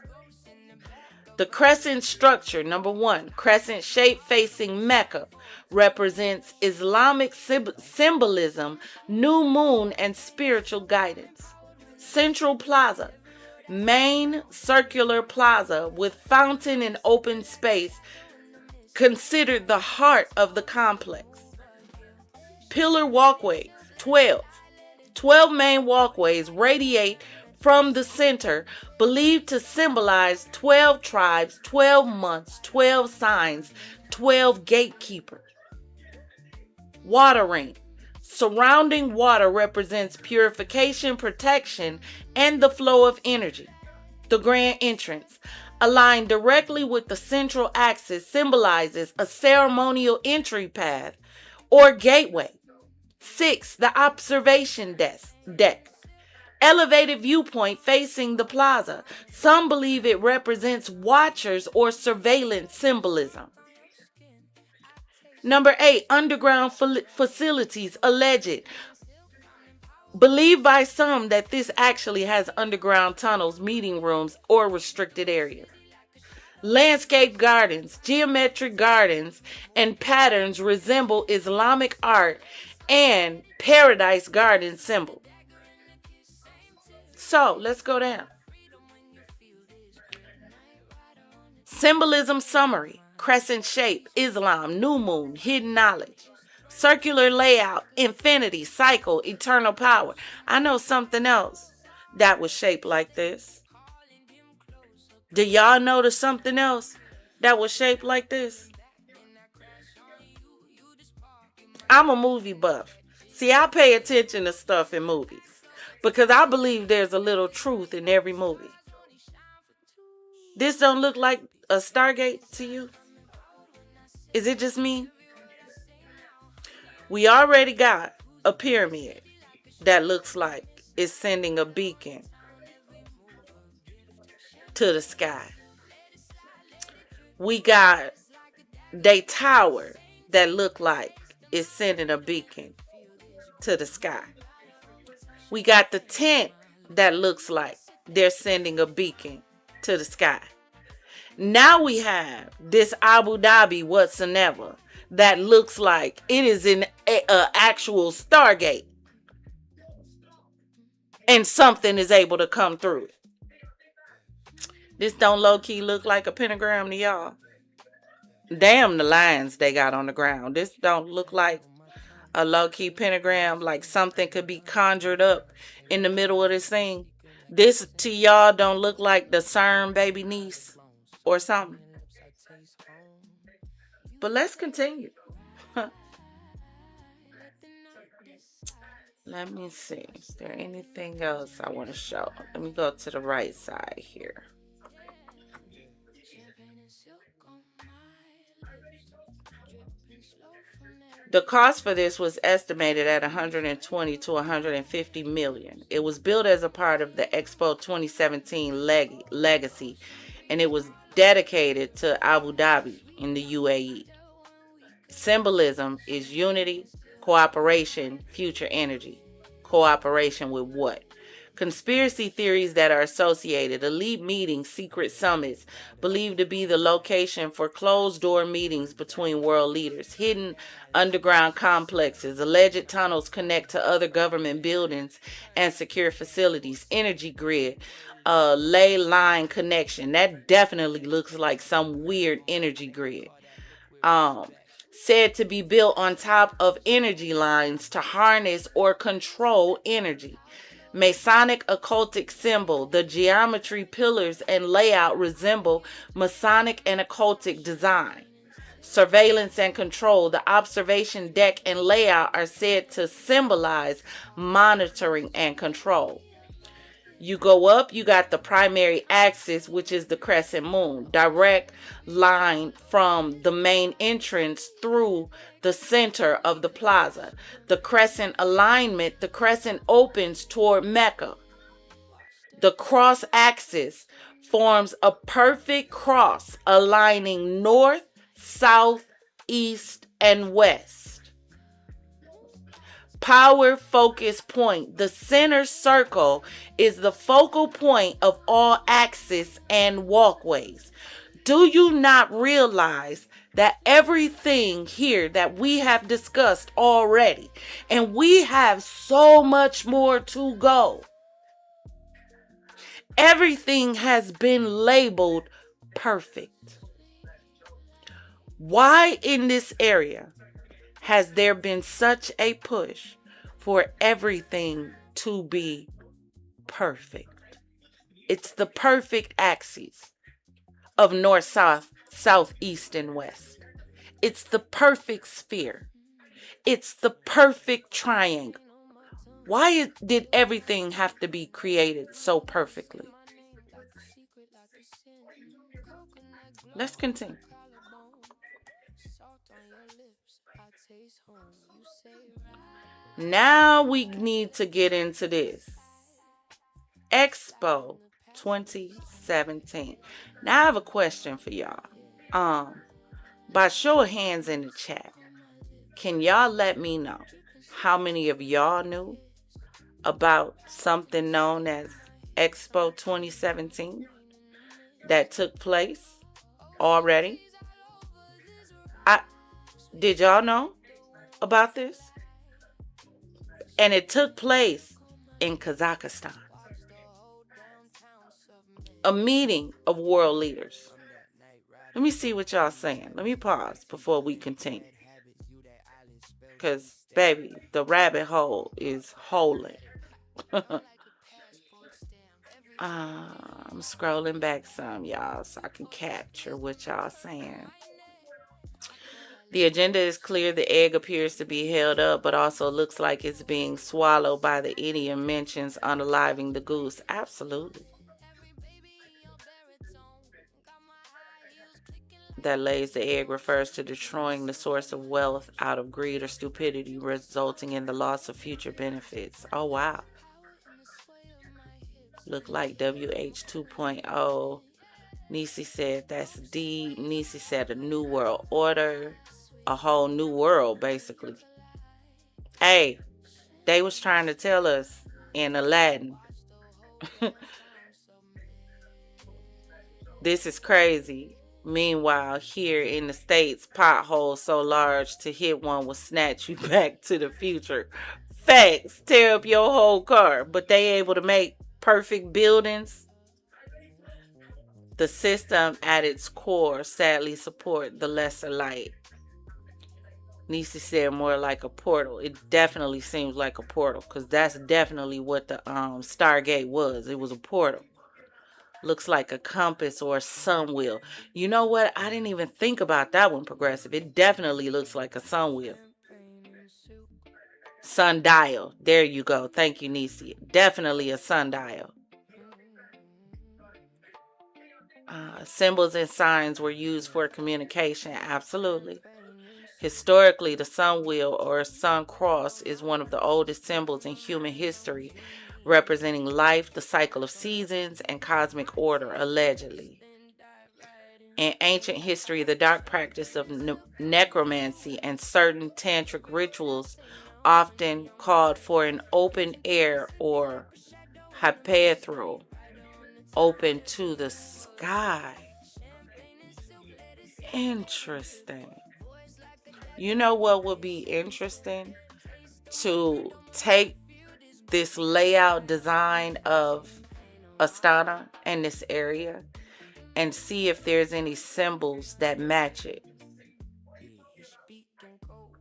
The crescent structure, number one, crescent shape facing Mecca, represents Islamic symbolism, new moon, and spiritual guidance. Central Plaza, main circular plaza with fountain and open space, considered the heart of the complex. Pillar walkways, 12. 12 main walkways radiate from the center, believed to symbolize 12 tribes, 12 months, 12 signs, 12 gatekeepers. Water ring. Surrounding water represents purification, protection, and the flow of energy. The grand entrance, aligned directly with the central axis, symbolizes a ceremonial entry path or gateway. 6. The observation deck. Elevated viewpoint facing the plaza. Some believe it represents watchers or surveillance symbolism. Number 8. Underground facilities alleged. Believed by some that this actually has underground tunnels, meeting rooms, or restricted areas. Landscape gardens, geometric gardens, and patterns resemble Islamic art and paradise garden symbol. So let's go down. Symbolism summary. Crescent shape, Islam, new moon, hidden knowledge. Circular layout, infinity, cycle, eternal power. I know something else that was shaped like this? Do y'all notice something else that was shaped like this? I'm a movie buff. See, I pay attention to stuff in movies because I believe there's a little truth in every movie. This don't look like a Stargate to you? Is it just me? We already got a pyramid that looks like it's sending a beacon to the sky. We got a tower that look like it's sending a beacon to the sky. We got the tent that looks like they're sending a beacon to the sky. Now we have this Abu Dhabi whatsoever that looks like it is an actual Stargate. And something is able to come through it. This don't low-key look like a pentagram to y'all. Damn the lines they got on the ground. This don't look like a low-key pentagram, like something could be conjured up in the middle of this thing. This to y'all don't look like the CERN baby niece or something. But let's continue. Let me see. Is there anything else I want to show? Let me go to the right side here. The cost for this was estimated at 120 to 150 million. It was built as a part of the Expo 2017 legacy, and it was dedicated to Abu Dhabi in the UAE. Symbolism is unity, cooperation, future energy. Cooperation with what? Conspiracy theories that are associated, elite meetings, secret summits, believed to be the location for closed-door meetings between world leaders, hidden underground complexes, alleged tunnels connect to other government buildings and secure facilities, energy grid, ley line connection. That definitely looks like some weird energy grid. Said to be built on top of energy lines to harness or control energy. Masonic occultic symbol. The geometry, pillars, and layout resemble Masonic and occultic design. Surveillance and control. The observation deck and layout are said to symbolize monitoring and control. You go up, you got the primary axis, which is the crescent moon. Direct line from the main entrance through the center of the plaza. The crescent alignment, the crescent opens toward Mecca. The cross axis forms a perfect cross aligning north, south, east, and west. Power focus point. The center circle is the focal point of all axes and walkways. Do you not realize that everything here that we have discussed already, and we have so much more to go, everything has been labeled perfect? Why in this area has there been such a push for everything to be perfect? It's the perfect axis of north, south, south, east, and west. It's the perfect sphere. It's the perfect triangle. Why did everything have to be created so perfectly? Let's continue. Now we need to get into this. Expo 2017. Now I have a question for y'all. By show of hands in the chat, can y'all let me know how many of y'all knew about something known as Expo 2017 that took place already? Did y'all know about this? And it took place in Kazakhstan. A meeting of world leaders. Let me see what y'all saying. Let me pause before we continue. Because, baby, the rabbit hole is holing. I'm scrolling back some, y'all, so I can capture what y'all saying. The agenda is clear. The egg appears to be held up, but also looks like it's being swallowed by the idiom mentions unaliving the goose. Absolutely. That lays the egg refers to destroying the source of wealth out of greed or stupidity, resulting in the loss of future benefits. Oh, wow. Look like WH 2.0. Nisi said that's D. Nisi said a new world order. A whole new world, basically. Hey, they was trying to tell us in Aladdin. This is crazy. Meanwhile, here in the States, potholes so large to hit one will snatch you back to the future. Facts. Tear up your whole car. But they able to make perfect buildings. The system at its core sadly support the lesser light. Nisi said more like a portal. It definitely seems like a portal, because that's definitely what the Stargate was. It was a portal. Looks like a compass or a sun wheel. You know what? I didn't even think about that one, Progressive. It definitely looks like a sun wheel. Sundial. There you go. Thank you, Nisi. Definitely a sundial. Symbols and signs were used for communication. Absolutely. Historically, the sun wheel or sun cross is one of the oldest symbols in human history, representing life, the cycle of seasons, and cosmic order, allegedly. In ancient history, the dark practice of necromancy and certain tantric rituals often called for an open air or hypaethral, open to the sky. Interesting. You know what would be interesting? To take this layout design of Astana and this area and see if there's any symbols that match it.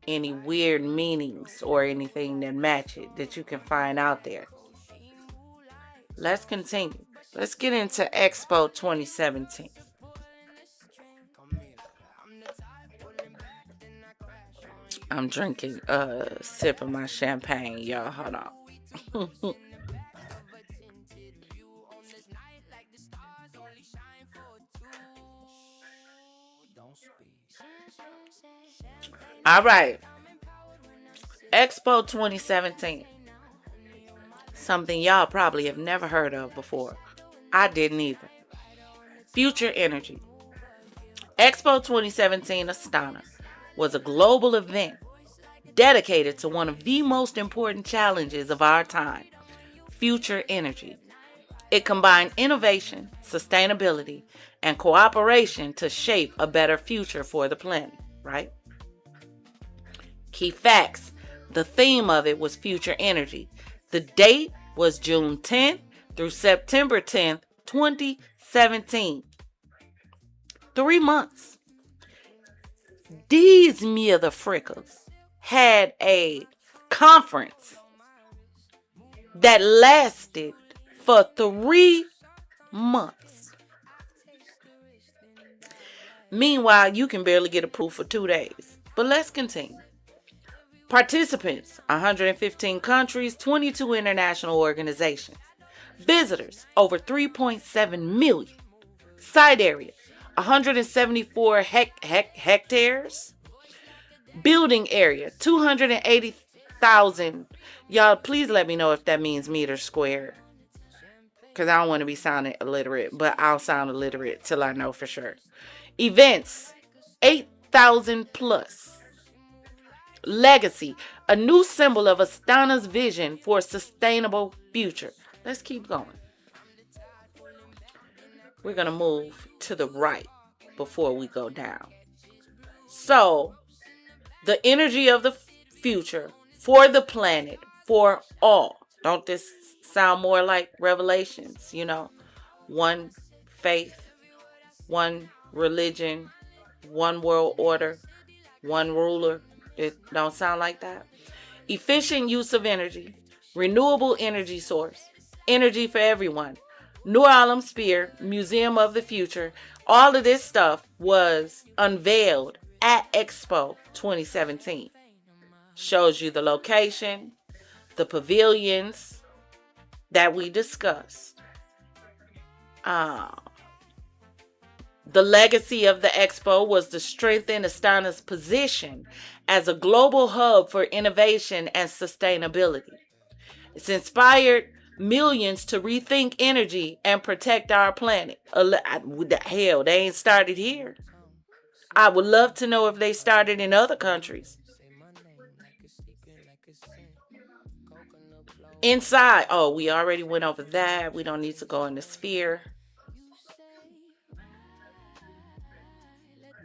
Any weird meanings or anything that match it that you can find out there. Let's continue. Let's get into Expo 2017. I'm drinking a sip of my champagne, y'all. Hold on. All right. Expo 2017. Something y'all probably have never heard of before. I didn't either. Future energy. Expo 2017 Astana was a global event dedicated to one of the most important challenges of our time, future energy. It combined innovation, sustainability, and cooperation to shape a better future for the planet, right? Key facts. The theme of it was future energy. The date was June 10th through September 10th, 2017. 3 months. These motherfuckers had a conference that lasted for 3 months. Meanwhile, you can barely get approved for 2 days. But let's continue. Participants, 115 countries, 22 international organizations. Visitors, over 3.7 million. Site area, 174 hectares. Building area, 280,000. Y'all, please let me know if that means meters squared. Because I don't want to be sounding illiterate, but I'll sound illiterate till I know for sure. Events, 8,000 plus. Legacy, a new symbol of Astana's vision for a sustainable future. Let's keep going. We're going to move to the right before we go down. So, the energy of the future for the planet, for all. Don't this sound more like Revelations? You know, one faith, one religion, one world order, one ruler. It don't sound like that. Efficient use of energy, renewable energy source, energy for everyone, New Orleans Sphere, Museum of the Future, all of this stuff was unveiled at Expo 2017. Shows you the location, the pavilions that we discussed. The legacy of the Expo was to strengthen Astana's position as a global hub for innovation and sustainability. It's inspired millions to rethink energy and protect our planet. Hell, they ain't started here. I would love to know if they started in other countries. Inside, we already went over that. We don't need to go in the sphere.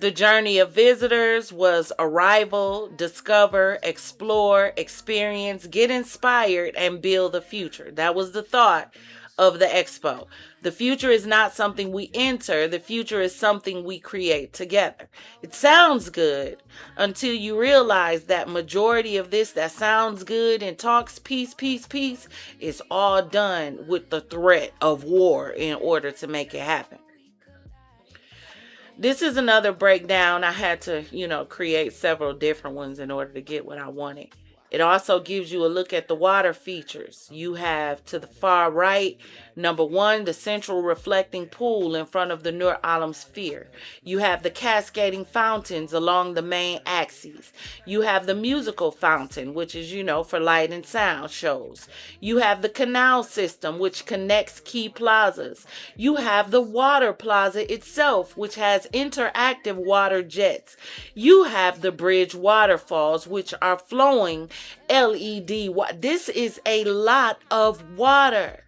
The journey of visitors was arrival, discover, explore, experience, get inspired, and build the future. That was the thought of the Expo. The future is not something we enter. The future is something we create together. It sounds good until you realize that majority of this that sounds good and talks peace, peace, peace is all done with the threat of war in order to make it happen. This is another breakdown. I had to, create several different ones in order to get what I wanted. It also gives you a look at the water features. You have to the far right, number 1, the central reflecting pool in front of the Nur Alam Sphere. You have the cascading fountains along the main axes. You have the musical fountain, which is, for light and sound shows. You have the canal system, which connects key plazas. You have the water plaza itself, which has interactive water jets. You have the bridge waterfalls, which are flowing LED. This is a lot of water.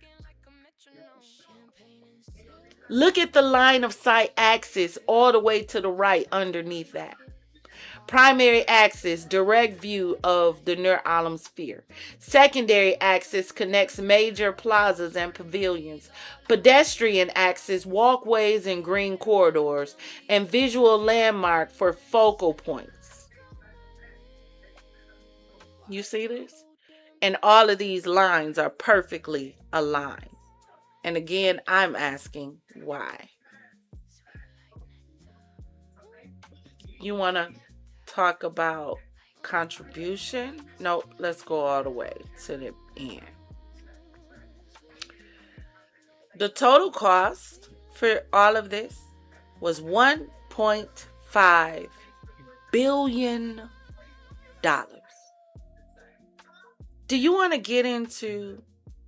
Look at the line of sight axis all the way to the right underneath that. Primary axis, direct view of the Nur Alam Sphere. Secondary axis connects major plazas and pavilions. Pedestrian axis, walkways and green corridors. And visual landmark for focal points. You see this? And all of these lines are perfectly aligned. And again, I'm asking why. You want to talk about contribution? No, let's go all the way to the end. The total cost for all of this was $1.5 billion. Do you want to get into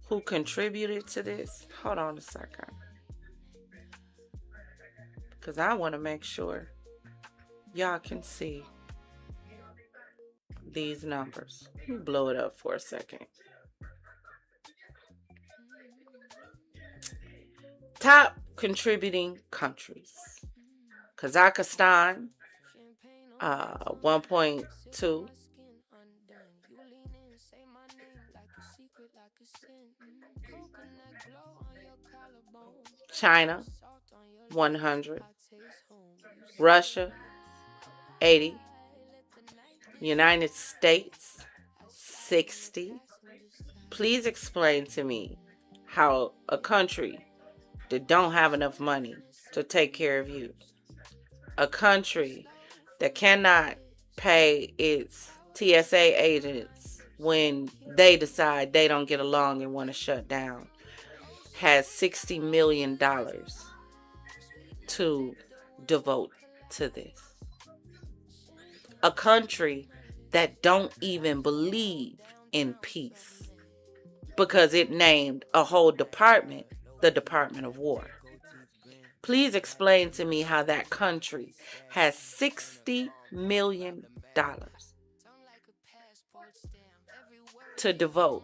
who contributed to this? Hold on a second. Because I want to make sure y'all can see these numbers. Let me blow it up for a second. Top contributing countries. Kazakhstan, 1.2. China, 100. Russia, 80. United States, 60. Please explain to me how a country that don't have enough money to take care of you, a country that cannot pay its TSA agents when they decide they don't get along and want to shut down, has $60 million to devote to this. A country that don't even believe in peace because it named a whole department the Department of War. Please explain to me how that country has $60 million to devote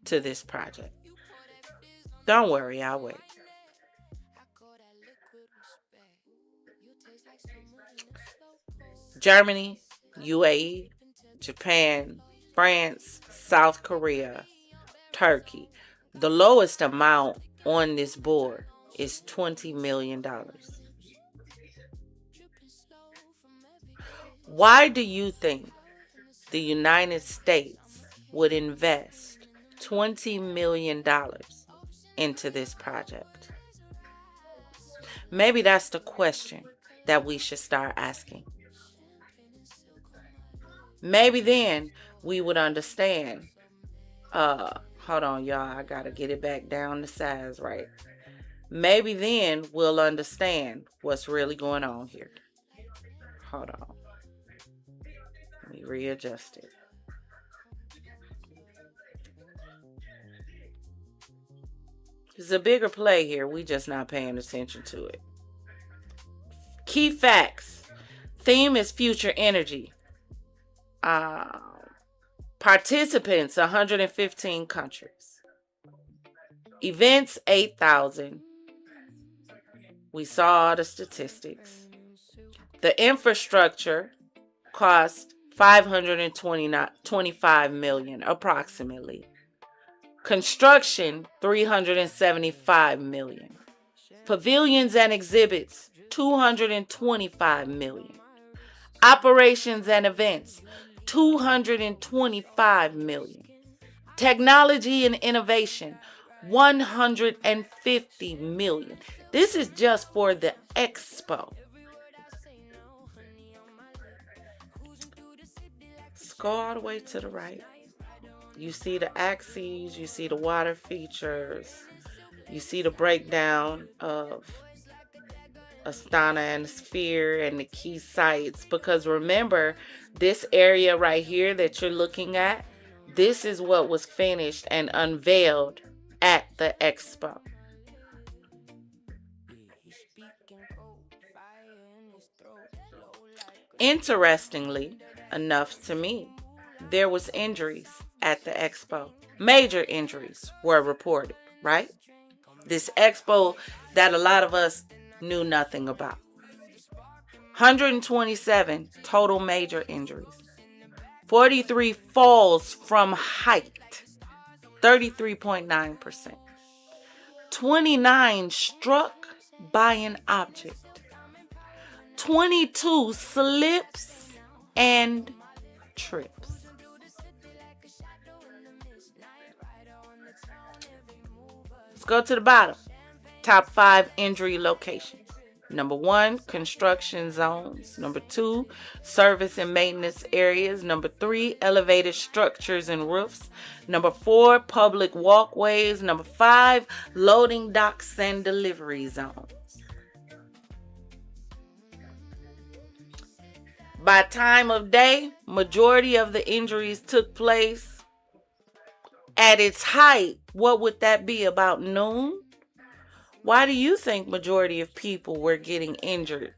to this project. Don't worry, I'll wait. Germany, UAE, Japan, France, South Korea, Turkey. The lowest amount on this board is $20 million. Why do you think the United States would invest $20 million into this project? Maybe that's the question that we should start asking. Maybe then we would understand. Hold on, y'all. I gotta get it back down to size right. Maybe then we'll understand what's really going on here. Hold on. Let me readjust it. There's a bigger play here. We just not paying attention to it. Key facts. Theme is future energy. Participants, 115 countries. Events, 8,000. We saw the statistics. The infrastructure cost $525 million approximately. Construction, $375 million. Pavilions and exhibits, $225 million. Operations and events, $225 million. Technology and innovation, $150 million. This is just for the Expo. Let's go all the way to the right. You see the axes, you see the water features, you see the breakdown of Astana and the sphere and the key sites. Because remember, this area right here that you're looking at, this is what was finished and unveiled at the Expo. Interestingly enough to me, there was injuries at the Expo. Major injuries were reported, right? This Expo that a lot of us knew nothing about. 127 total major injuries. 43 falls from height, 33.9%. 29 struck by an object. 22 slips and trips. Let's go to the bottom. Top 5 injury locations. Number 1, construction zones. Number 2, service and maintenance areas. Number 3, elevated structures and roofs. Number 4, public walkways. Number 5, loading docks and delivery zones. By time of day, majority of the injuries took place at its height. What would that be, about noon? Why do you think majority of people were getting injured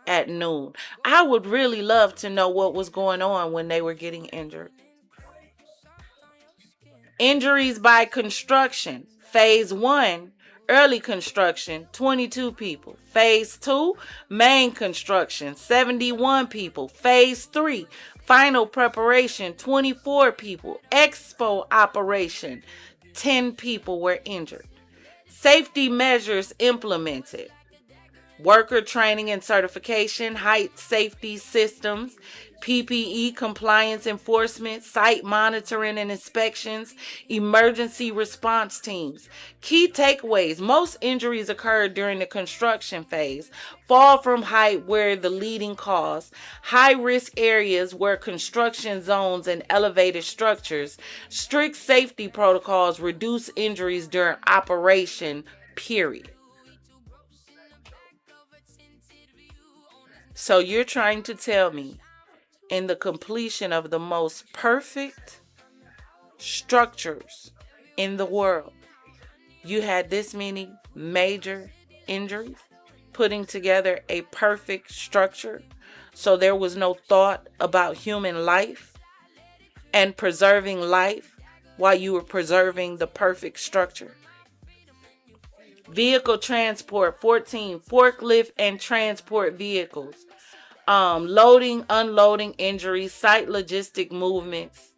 at noon? I would really love to know what was going on when they were getting injured. Injuries by construction. Phase 1, early construction, 22 people. Phase 2, main construction, 71 people. Phase 3, final preparation, 24 people. Expo operation, 10 people were injured. Safety measures implemented. Worker training and certification, height safety systems, PPE compliance enforcement, site monitoring and inspections, emergency response teams. Key takeaways: most injuries occurred during the construction phase. Fall from height were the leading cause. High risk areas were construction zones and elevated structures. Strict safety protocols reduce injuries during operation, period. So you're trying to tell me, in the completion of the most perfect structures in the world, you had this many major injuries, putting together a perfect structure, so there was no thought about human life and preserving life while you were preserving the perfect structure? Vehicle transport, 14 forklift and transport vehicles. Loading, unloading injuries, site logistic movements,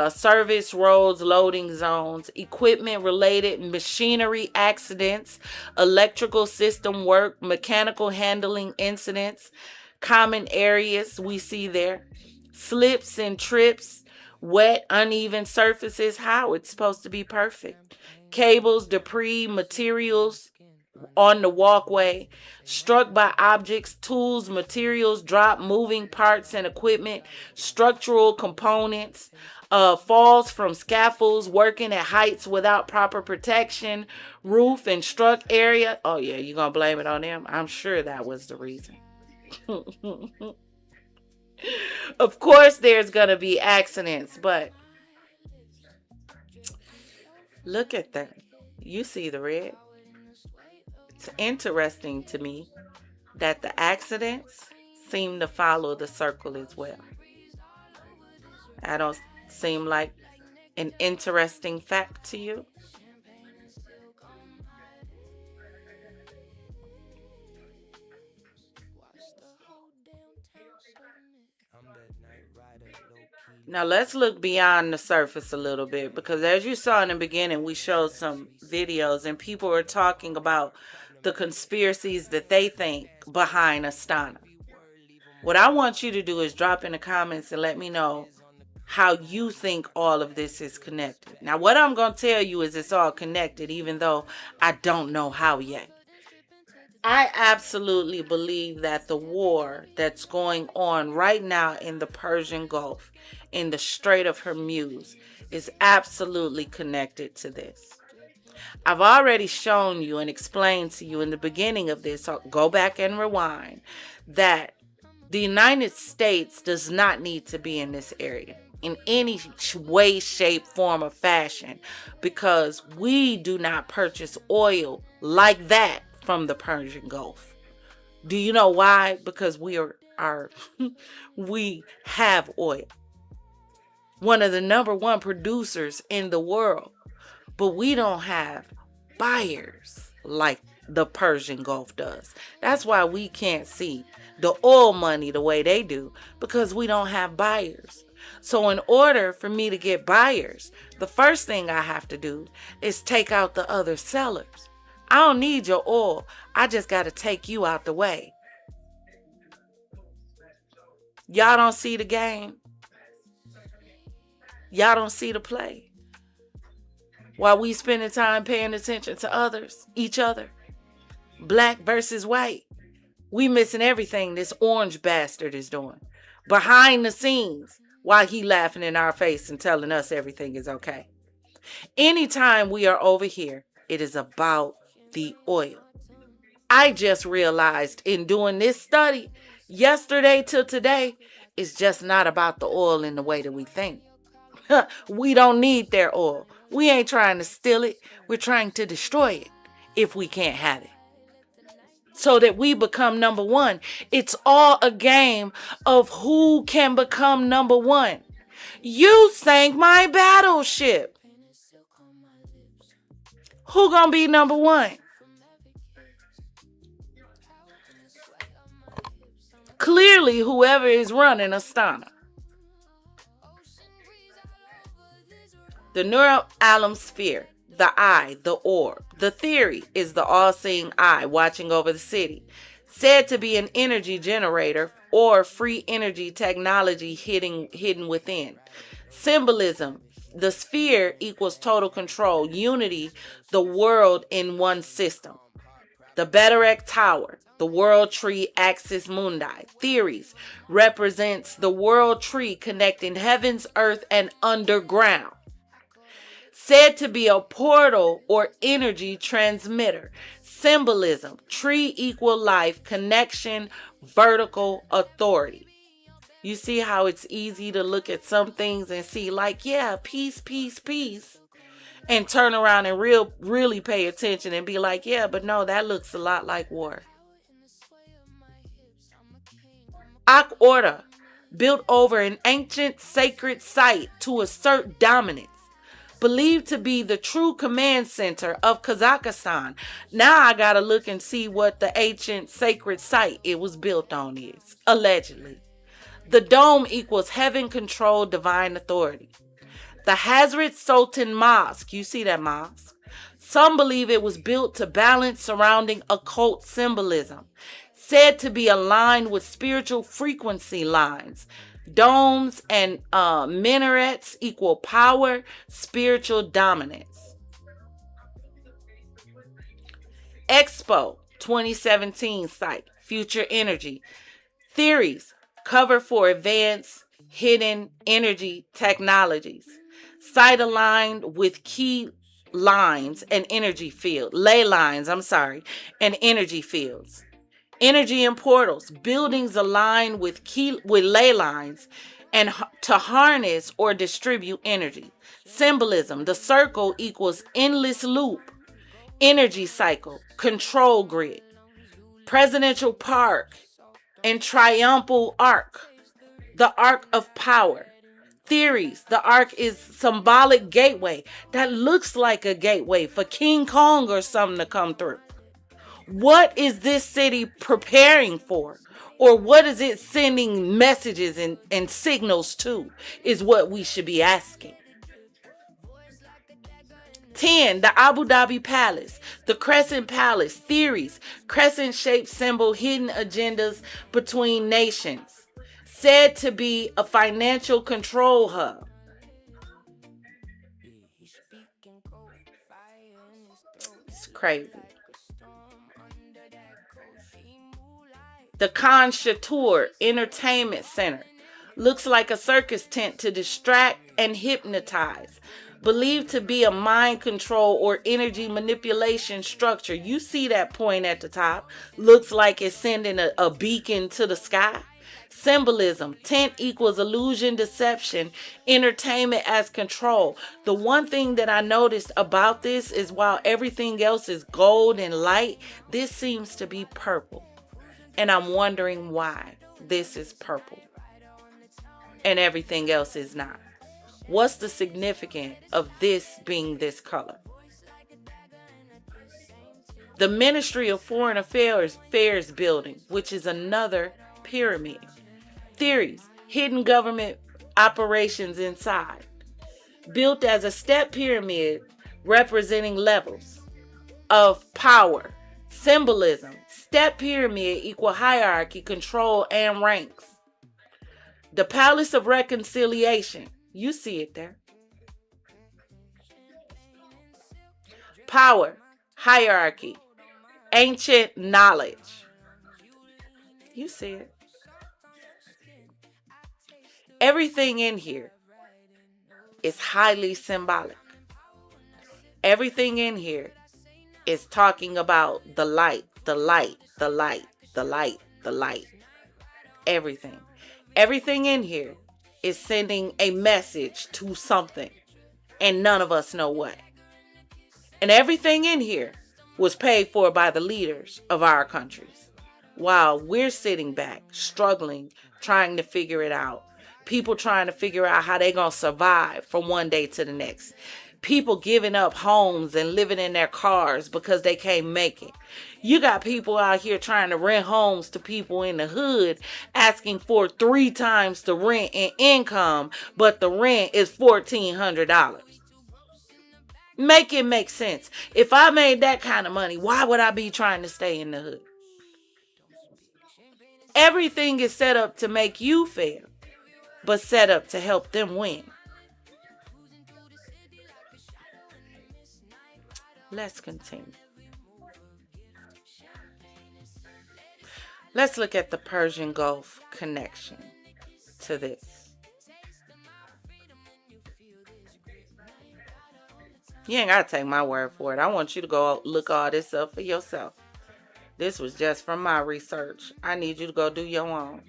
service roads, loading zones, equipment related machinery accidents, electrical system work, mechanical handling incidents, common areas we see there, slips and trips, wet, uneven surfaces, how it's supposed to be perfect, cables, debris, materials, on the walkway, struck by objects, tools, materials, dropped, moving parts and equipment, structural components, falls from scaffolds, working at heights without proper protection, roof and struck area. Oh yeah, you gonna blame it on them? I'm sure that was the reason. Of course there's gonna be accidents, but look at that. You see the red? It's interesting to me that the accidents seem to follow the circle as well. I don't seem like an interesting fact to you? Now let's look beyond the surface a little bit, because as you saw in the beginning, we showed some videos and people were talking about the conspiracies that they think behind Astana. What I want you to do is drop in the comments and let me know how you think all of this is connected. Now what I'm going to tell you is it's all connected, even though I don't know how yet. I absolutely believe that the war that's going on right now in the Persian Gulf, in the Strait of Hormuz, is absolutely connected to this. I've already shown you and explained to you in the beginning of this, so go back and rewind, that the United States does not need to be in this area in any way, shape, form, or fashion, because we do not purchase oil like that from the Persian Gulf. Do you know why? Because we have oil. One of the #1 producers in the world. But we don't have buyers like the Persian Gulf does. That's why we can't see the oil money the way they do, because we don't have buyers. So in order for me to get buyers, the first thing I have to do is take out the other sellers. I don't need your oil. I just got to take you out the way. Y'all don't see the game. Y'all don't see the play. While we spending time paying attention to others, each other, black versus white, we missing everything this orange bastard is doing behind the scenes while he laughing in our face and telling us everything is okay. Anytime we are over here, it is about the oil. I just realized in doing this study yesterday till today, it's just not about the oil in the way that we think. We don't need their oil. We ain't trying to steal it. We're trying to destroy it if we can't have it, so that we become #1. It's all a game of who can become #1. You sank my battleship. Who gonna be #1? Clearly, whoever is running Astana. The neural atom sphere, the eye, the orb. The theory is the all-seeing eye watching over the city, said to be an energy generator or free energy technology hidden within. Symbolism, the sphere equals total control, unity, the world in one system. The Battleship Tower, the world tree axis mundi. Theories represents the world tree connecting heavens, earth, and underground. Said to be a portal or energy transmitter. Symbolism, tree equal life, connection, vertical authority. You see how it's easy to look at some things and see like, yeah, peace, peace, peace. And turn around and really pay attention and be like, yeah, but no, that looks a lot like war. Ak Orda, built over an ancient sacred site to assert dominance. Believed to be the true command center of Kazakhstan. Now I gotta look and see what the ancient sacred site it was built on is, allegedly. The dome equals heaven-controlled divine authority. The Hazrat Sultan Mosque, you see that mosque? Some believe it was built to balance surrounding occult symbolism, said to be aligned with spiritual frequency lines. Domes and minarets equal power, spiritual dominance. Expo 2017 site, Future Energy. Theories, cover for advanced hidden energy technologies. Site aligned with key lines and energy field. Ley lines, and energy fields. Energy and portals, buildings aligned with ley lines and to harness or distribute energy. Symbolism, the circle equals endless loop, energy cycle, control grid. Presidential park and triumphal arc, the arc of power. Theories, the arc is symbolic gateway that looks like a gateway for King Kong or something to come through. What is this city preparing for? Or what is it sending messages and signals to is what we should be asking. 10, the Abu Dhabi Palace, the Crescent Palace, theories, crescent-shaped symbol, hidden agendas between nations. Said to be a financial control hub. It's crazy. The Khan Chatur Entertainment Center looks like a circus tent to distract and hypnotize. Believed to be a mind control or energy manipulation structure. You see that point at the top. Looks like it's sending a beacon to the sky. Symbolism, tent equals illusion, deception, entertainment as control. The one thing that I noticed about this is while everything else is gold and light, this seems to be purple. And I'm wondering why this is purple and everything else is not. What's the significance of this being this color? The Ministry of Foreign Affairs building, which is another pyramid. Theories, hidden government operations inside. Built as a step pyramid representing levels of power. Symbolism, step pyramid equal hierarchy, control, and ranks. The Palace of Reconciliation, you see it there. Power, hierarchy, ancient knowledge. You see it. Everything in here is highly symbolic. Everything in here is talking about the light, the light, the light, the light, the light. Everything. Everything in here is sending a message to something, and none of us know what. And everything in here was paid for by the leaders of our countries, while we're sitting back, struggling, trying to figure it out. People trying to figure out how they're going to survive from one day to the next. People giving up homes and living in their cars because they can't make it. You got people out here trying to rent homes to people in the hood, asking for 3 times the rent and income, but the rent is $1,400. Make it make sense. If I made that kind of money, why would I be trying to stay in the hood? Everything is set up to make you fail, but set up to help them win. Let's continue. Let's look at the Persian Gulf connection to this. You ain't got to take my word for it. I want you to go look all this up for yourself. This was just from my research. I need you to go do your own.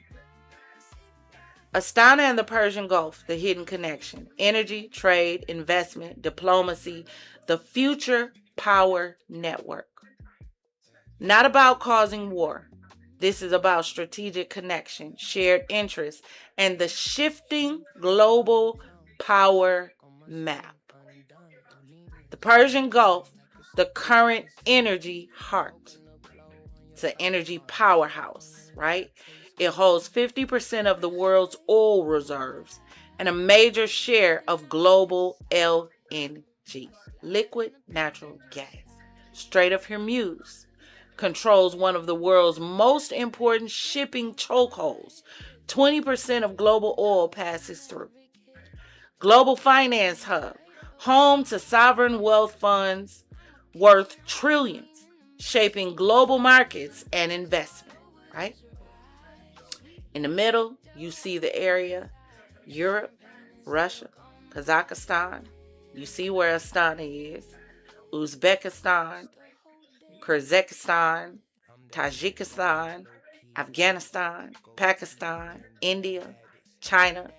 Astana and the Persian Gulf, the hidden connection. Energy, trade, investment, diplomacy, the future power network. Not about causing war. This is about strategic connection, shared interests, and the shifting global power map. The Persian Gulf, the current energy heart. It's an energy powerhouse, right? It holds 50% of the world's oil reserves and a major share of global LNG, liquid natural gas. Strait of Hormuz controls one of the world's most important shipping chokeholds. 20% of global oil passes through. Global finance hub, home to sovereign wealth funds worth trillions. shaping global markets and investment, right? In the middle, you see the area, Europe, Russia, Kazakhstan. You see where Astana is, Uzbekistan, Kyrgyzstan, Tajikistan, Afghanistan, Pakistan, India, China,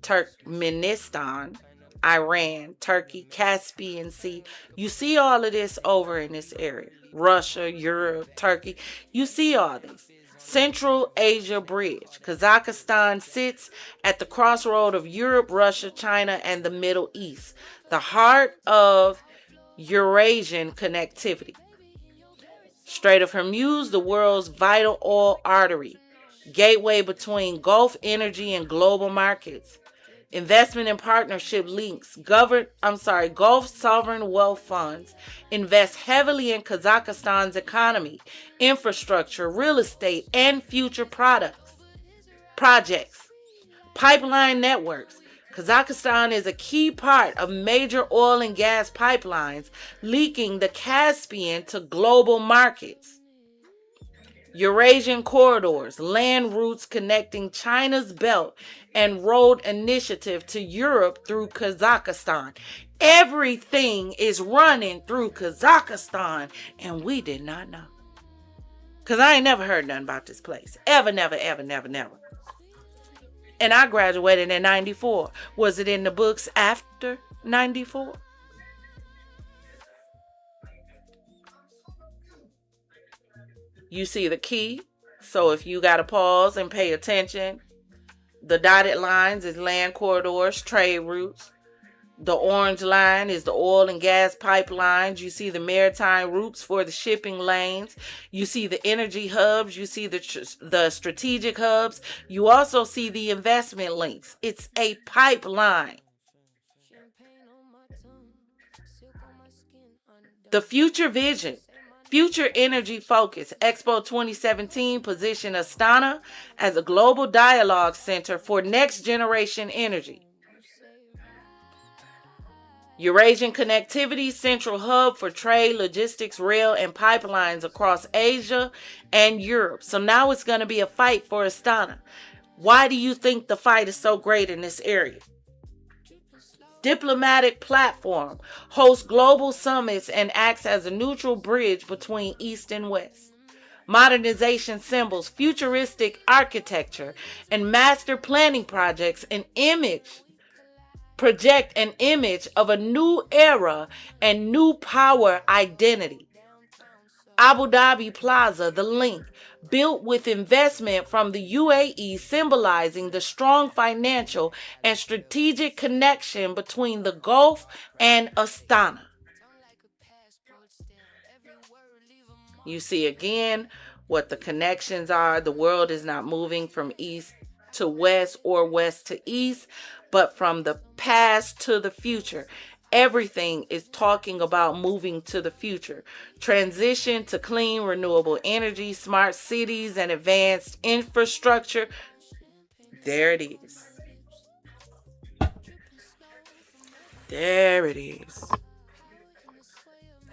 Turkmenistan, Iran, Turkey, Caspian Sea. You see all of this over in this area. Russia, Europe, Turkey. You see all this. Central Asia Bridge. Kazakhstan sits at the crossroad of Europe, Russia, China, and the Middle East. The heart of Eurasian connectivity. Strait of Hormuz, the world's vital oil artery. Gateway between Gulf energy and global markets. Investment and partnership links. Gulf sovereign wealth funds invest heavily in Kazakhstan's economy, infrastructure, real estate, and future projects. Pipeline networks. Kazakhstan is a key part of major oil and gas pipelines leaking the Caspian to global markets. Eurasian corridors, land routes connecting China's Belt and Road Initiative to Europe through Kazakhstan. Everything is running through Kazakhstan, and we did not know. Because I ain't never heard nothing about this place. Ever, never, ever, never, never. And I graduated in 94. Was it in the books after 94? You see the key. So if you got to pause and pay attention, the dotted lines is land corridors, trade routes. The orange line is the oil and gas pipelines. You see the maritime routes for the shipping lanes. You see the energy hubs. You see the strategic hubs. You also see the investment links. It's a pipeline. The future vision. Future energy focus. Expo 2017 positioned Astana as a global dialogue center for next generation energy. Eurasian connectivity, central hub for trade, logistics, rail, and pipelines across Asia and Europe. So now it's going to be a fight for Astana. Why do you think the fight is so great in this area? Diplomatic platform, hosts global summits and acts as a neutral bridge between East and West. Modernization symbols, futuristic architecture, and master planning projects project an image of a new era and new power identity. Abu Dhabi Plaza, the link, built with investment from the UAE, symbolizing the strong financial and strategic connection between the Gulf and Astana. You see again what the connections are. The world is not moving from east to west or west to east, but from the past to the future. Everything is talking about moving to the future. Transition to clean, renewable energy, smart cities, and advanced infrastructure. There it is. There it is.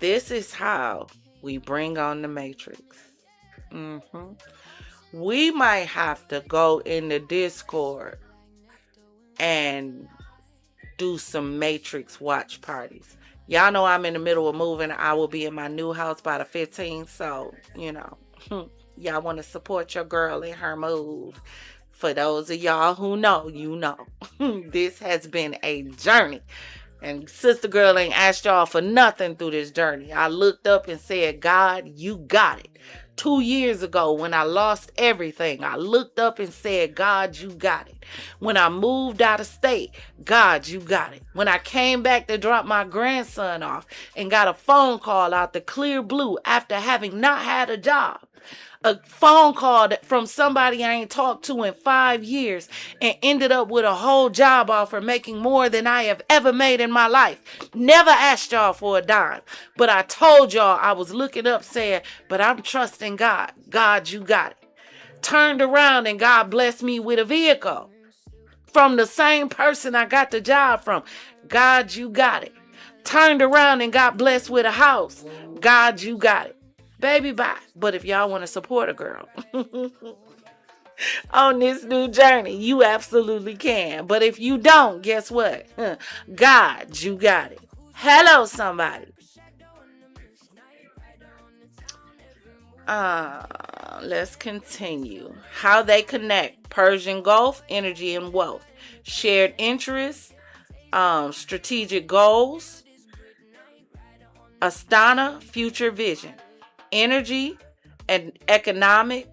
This is how we bring on the Matrix. We might have to go in the Discord and do some Matrix watch parties. Y'all know I'm in the middle of moving. I will be in my new house by the 15th. So, y'all want to support your girl in her move. For those of y'all who know, you know. This has been a journey. And Sister Girl ain't asked y'all for nothing through this journey. I looked up and said, God, you got it. 2 years ago when I lost everything, I looked up and said, God, you got it. When I moved out of state, God, you got it. When I came back to drop my grandson off and got a phone call out the clear blue after having not had a job, a phone call from somebody I ain't talked to in 5 years and ended up with a whole job offer making more than I have ever made in my life. Never asked y'all for a dime, but I told y'all I was looking up saying, but I'm trusting God. God, you got it. Turned around and God blessed me with a vehicle from the same person I got the job from. God, you got it. Turned around and got blessed with a house. God, you got it. baby, bye. But if y'all want to support a girl on this new journey, you absolutely can. But if you don't, guess what? God, you got it. Hello, somebody. Let's continue. How they connect: Persian Gulf, energy and wealth, shared interests, strategic goals, Astana, future vision, energy and economic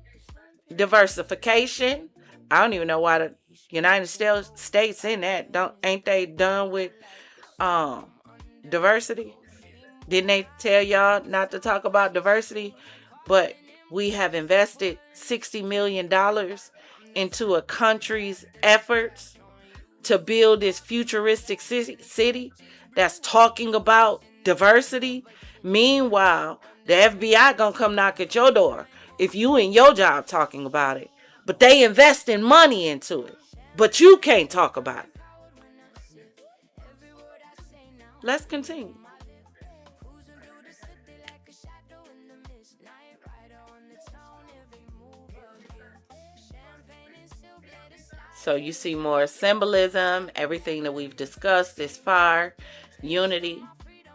diversification. I don't even know why the United States in that. Ain't they done with diversity? Didn't they tell y'all not to talk about diversity? But we have invested $60 million into a country's efforts to build this futuristic city that's talking about diversity. Meanwhile, the FBI gonna come knock at your door if you in your job talking about it. But they investing money into it. But you can't talk about it. Let's continue. So you see more symbolism, everything that we've discussed this far: unity,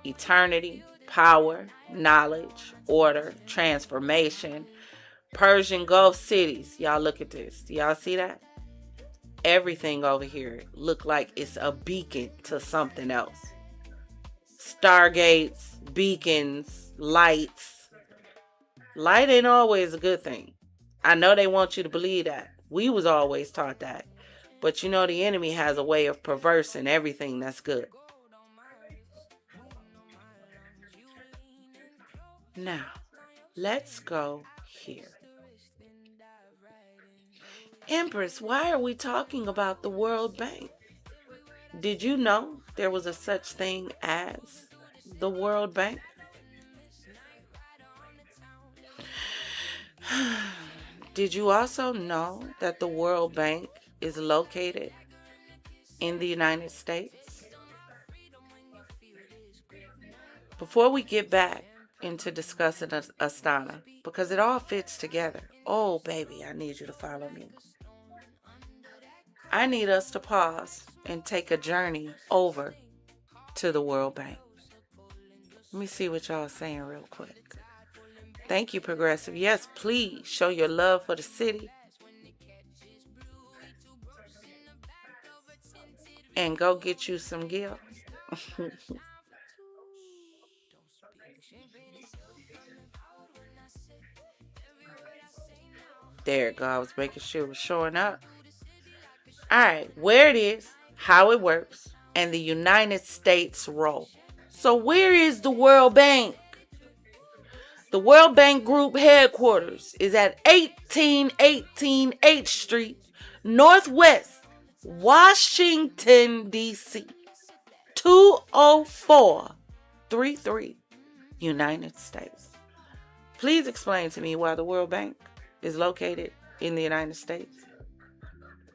eternity, power, knowledge, order, transformation. Persian Gulf cities. Y'all look at this. Y'all see that? Everything over here look like it's a beacon to something else. Stargates, beacons, lights. Light ain't always a good thing. I know they want you to believe that. We was always taught that. But you know the enemy has a way of perversing everything that's good. Now, let's go here. Empress, why are we talking about the World Bank? Did you know there was a such thing as the World Bank? Did you also know that the World Bank is located in the United States? Before we get back into discussing Astana, because it all fits together. Oh, baby, I need you to follow me. I need us to pause and take a journey over to the World Bank. Let me see what y'all are saying real quick. Thank you, Progressive. Yes, please show your love for the city. And go get you some gifts. There it goes. I was making sure it was showing up. Alright, where it is, how it works, and the United States role. So where is the World Bank? The World Bank Group headquarters is at 1818 H Street, Northwest, Washington, D.C. 20433, United States. Please explain to me why the World Bank is located in the United States,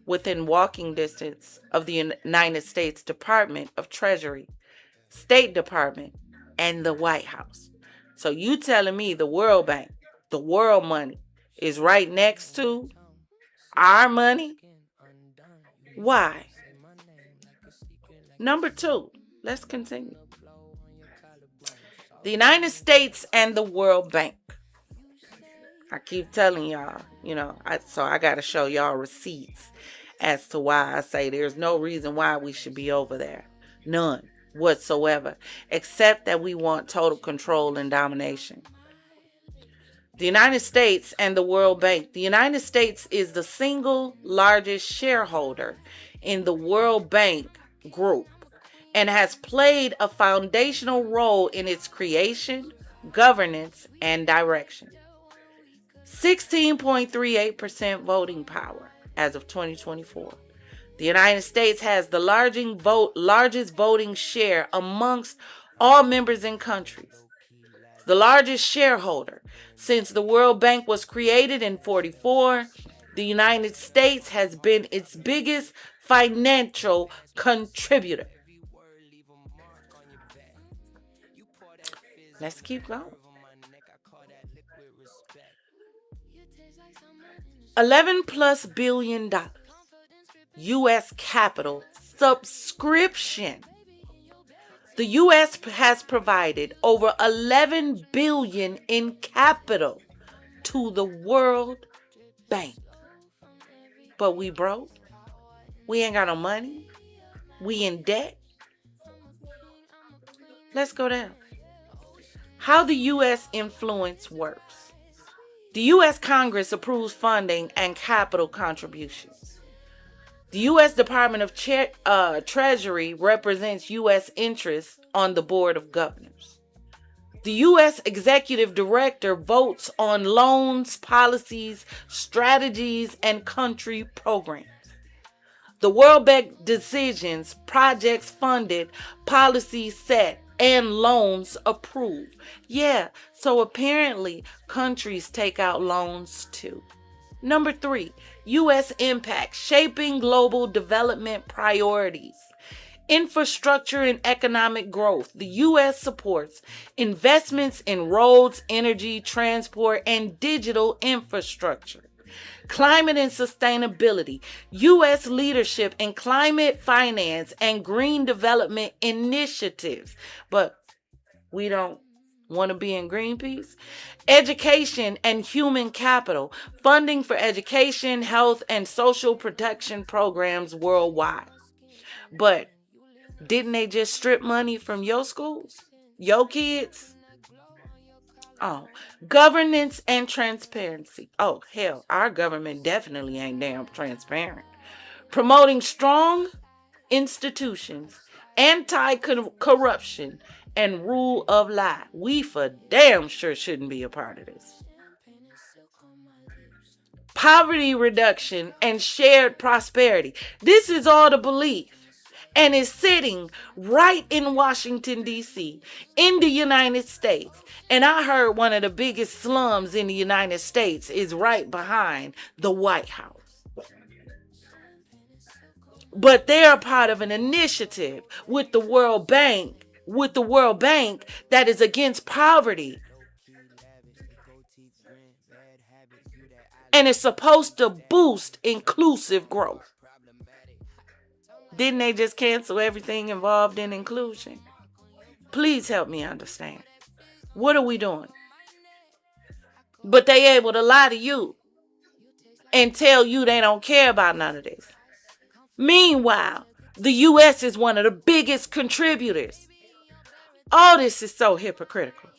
within walking distance of the United States Department of Treasury, State Department, and the White House. So you telling me the World Bank, the world money, is right next to our money? Why? Number 2, let's continue. The United States and the World Bank. I keep telling y'all, so I got to show y'all receipts as to why I say there's no reason why we should be over there. None whatsoever, except that we want total control and domination. The United States and the World Bank. The United States is the single largest shareholder in the World Bank Group and has played a foundational role in its creation, governance, and direction. 16.38% voting power as of 2024. The United States has the largest voting share amongst all members in countries. The largest shareholder since the World Bank was created in 1944, the United States has been its biggest financial contributor. Let's keep going. $11+ billion U.S. capital subscription. The U.S. has provided over $11 billion in capital to the World Bank. But we broke. We ain't got no money. We in debt. Let's go down. How the U.S. influence works. The U.S. Congress approves funding and capital contributions. The U.S. Department of Treasury represents U.S. interests on the Board of Governors. The U.S. Executive Director votes on loans, policies, strategies, and country programs. The World Bank decisions, projects funded, policies set, and loans approved. Yeah, so apparently countries take out loans too. Number 3, U.S. impact, shaping global development priorities. Infrastructure and economic growth. The U.S. supports investments in roads, energy, transport, and digital infrastructure. Climate and sustainability. U.S. leadership in climate finance and green development initiatives. But we don't want to be in Greenpeace. Education and human capital. Funding for education, health, and social protection programs worldwide. But didn't they just strip money from your schools? Your kids? Oh, governance and transparency. Oh, hell, our government definitely ain't damn transparent. Promoting strong institutions, anti-corruption, and rule of law. We for damn sure shouldn't be a part of this. Poverty reduction and shared prosperity. This is all the belief. And is sitting right in Washington, D.C., in the United States. And I heard one of the biggest slums in the United States is right behind the White House. But they're a part of an initiative with the World Bank, that is against poverty. And it's supposed to boost inclusive growth. Didn't they just cancel everything involved in inclusion? Please help me understand. What are we doing? But they able to lie to you and tell you they don't care about none of this. Meanwhile, the U.S. is one of the biggest contributors. All this is so hypocritical.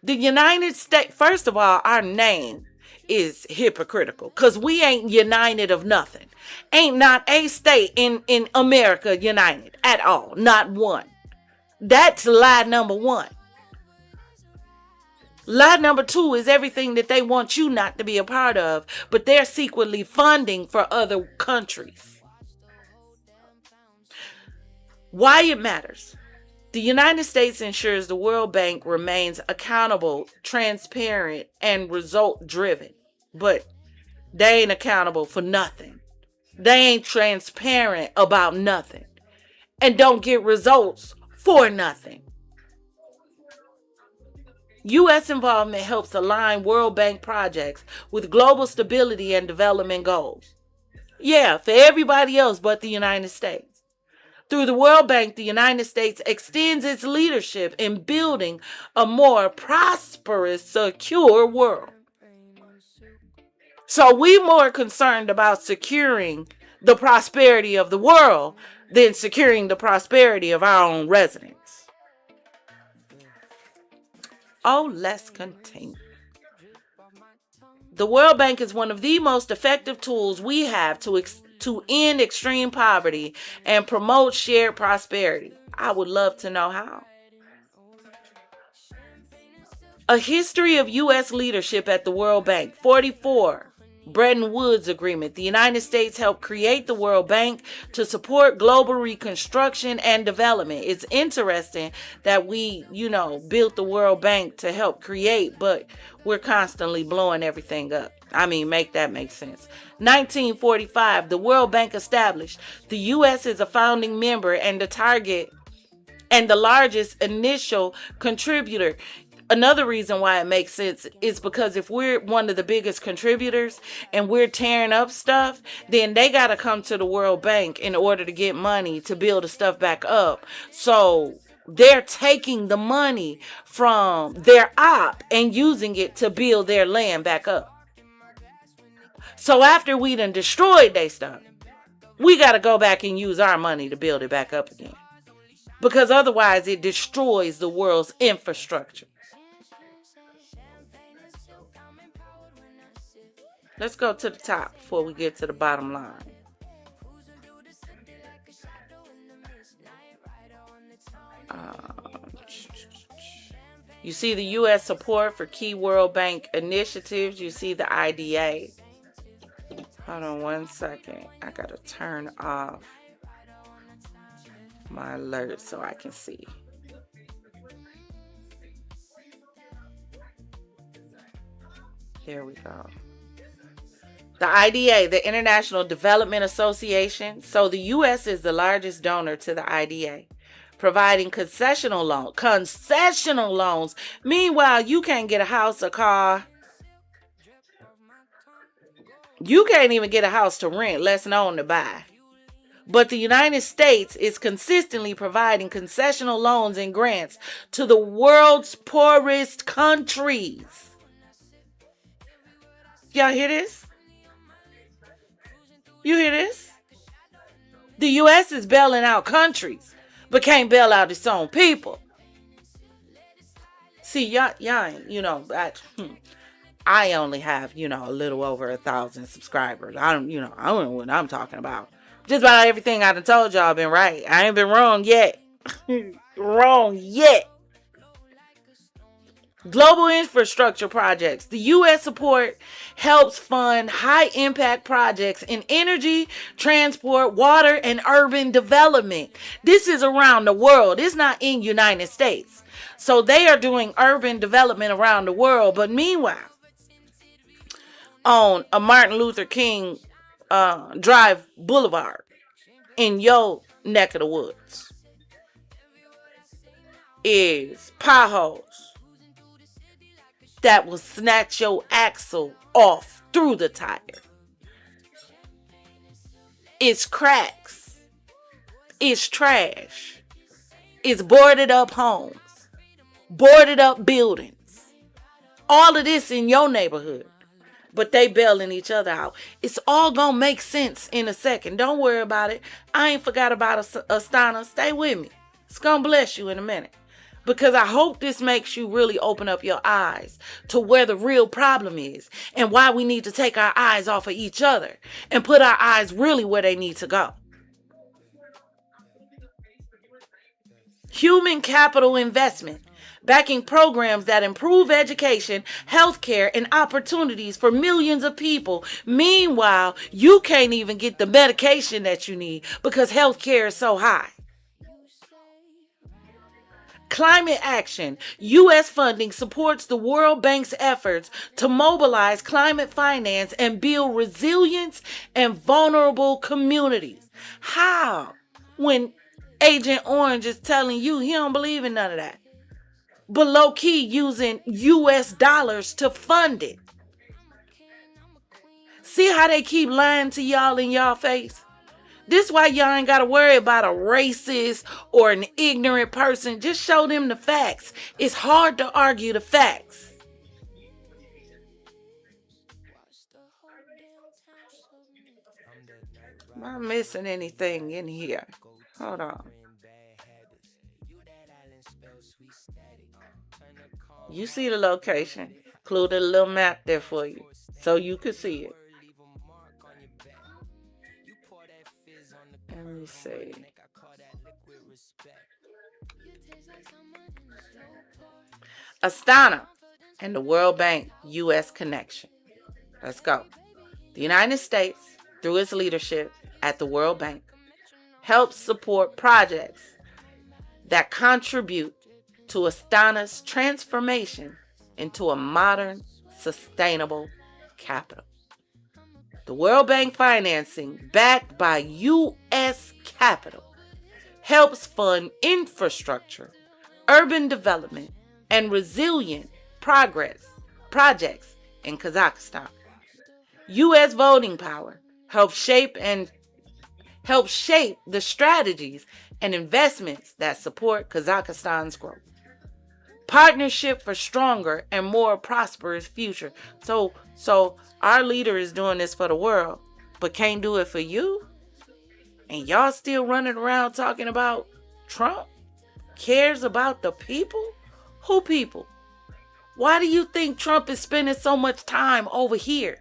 The United States, first of all, our name is hypocritical because we ain't united of nothing. Ain't not a state in America united at all. Not one. That's lie number 1. Lie number 2 is everything that they want you not to be a part of, but they're secretly funding for other countries. Why it matters. The United States ensures the World Bank remains accountable, transparent, and result-driven. But they ain't accountable for nothing. They ain't transparent about nothing. And don't get results for nothing. U.S. involvement helps align World Bank projects with global stability and development goals. Yeah, for everybody else but the United States. Through the World Bank, the United States extends its leadership in building a more prosperous, secure world. So we're more concerned about securing the prosperity of the world than securing the prosperity of our own residents. Oh, let's continue. The World Bank is one of the most effective tools we have to end extreme poverty and promote shared prosperity. I would love to know how. A history of U.S. leadership at the World Bank. 44. Bretton Woods Agreement. The United States helped create the World Bank to support global reconstruction and development. It's interesting that we, built the World Bank to help create, but we're constantly blowing everything up. Make that make sense. 1945, the World Bank established. The U.S. is a founding member and the largest initial contributor. another reason why it makes sense is because if we're one of the biggest contributors and we're tearing up stuff, then they got to come to the World Bank in order to get money to build the stuff back up. So they're taking the money from their op and using it to build their land back up. So after we done destroyed their stuff, we got to go back and use our money to build it back up again. Because otherwise it destroys the world's infrastructure. Let's go to the top before we get to the bottom line. You see the U.S. support for key World Bank initiatives. You see the IDA. Hold on one second. I got to turn off my alert so I can see. There we go. The IDA, the International Development Association. So the U.S. is the largest donor to the IDA, providing concessional loans. Meanwhile, you can't get a house, a car. You can't even get a house to rent, less known to buy. But the United States is consistently providing concessional loans and grants to the world's poorest countries. Y'all hear this? You hear this? The U.S. is bailing out countries, but can't bail out its own people. See, y'all ain't, I only have, a little over 1,000 subscribers. I don't know what I'm talking about. Just about everything I done told y'all been right. I ain't been wrong yet. Wrong yet. Global infrastructure projects. The U.S. support helps fund high-impact projects in energy, transport, water, and urban development. This is around the world. It's not in United States. So they are doing urban development around the world. But meanwhile, on a Martin Luther King Drive Boulevard in your neck of the woods is potholes that will snatch your axle off through the tire. It's cracks. It's trash. It's boarded up homes. Boarded up buildings. All of this in your neighborhood. But they bailing each other out. It's all gonna make sense in a second. Don't worry about it. I ain't forgot about Astana. Stay with me. It's gonna bless you in a minute. Because I hope this makes you really open up your eyes to where the real problem is and why we need to take our eyes off of each other and put our eyes really where they need to go. Human capital investment, backing programs that improve education, healthcare, and opportunities for millions of people. Meanwhile, you can't even get the medication that you need because healthcare is so high. Climate action. U.S. funding supports the World Bank's efforts to mobilize climate finance and build resilience and vulnerable communities. How? When Agent Orange is telling you he don't believe in none of that. But low key using U.S. dollars to fund it. See how they keep lying to y'all in y'all face? This is why y'all ain't got to worry about a racist or an ignorant person. Just show them the facts. It's hard to argue the facts. Am I missing anything in here? Hold on. You see the location. Included a little map there for you so you can see it. Let me see. Astana and the World Bank U.S. connection. Let's go. The United States, through its leadership at the World Bank, helps support projects that contribute to Astana's transformation into a modern, sustainable capital. The World Bank financing, backed by U.S. capital, helps fund infrastructure, urban development, and resilient projects in Kazakhstan. U.S. voting power helps shape the strategies and investments that support Kazakhstan's growth. Partnership for stronger and more prosperous future. So our leader is doing this for the world, but can't do it for you? And y'all still running around talking about Trump cares about the people? Who people? Why do you think Trump is spending so much time over here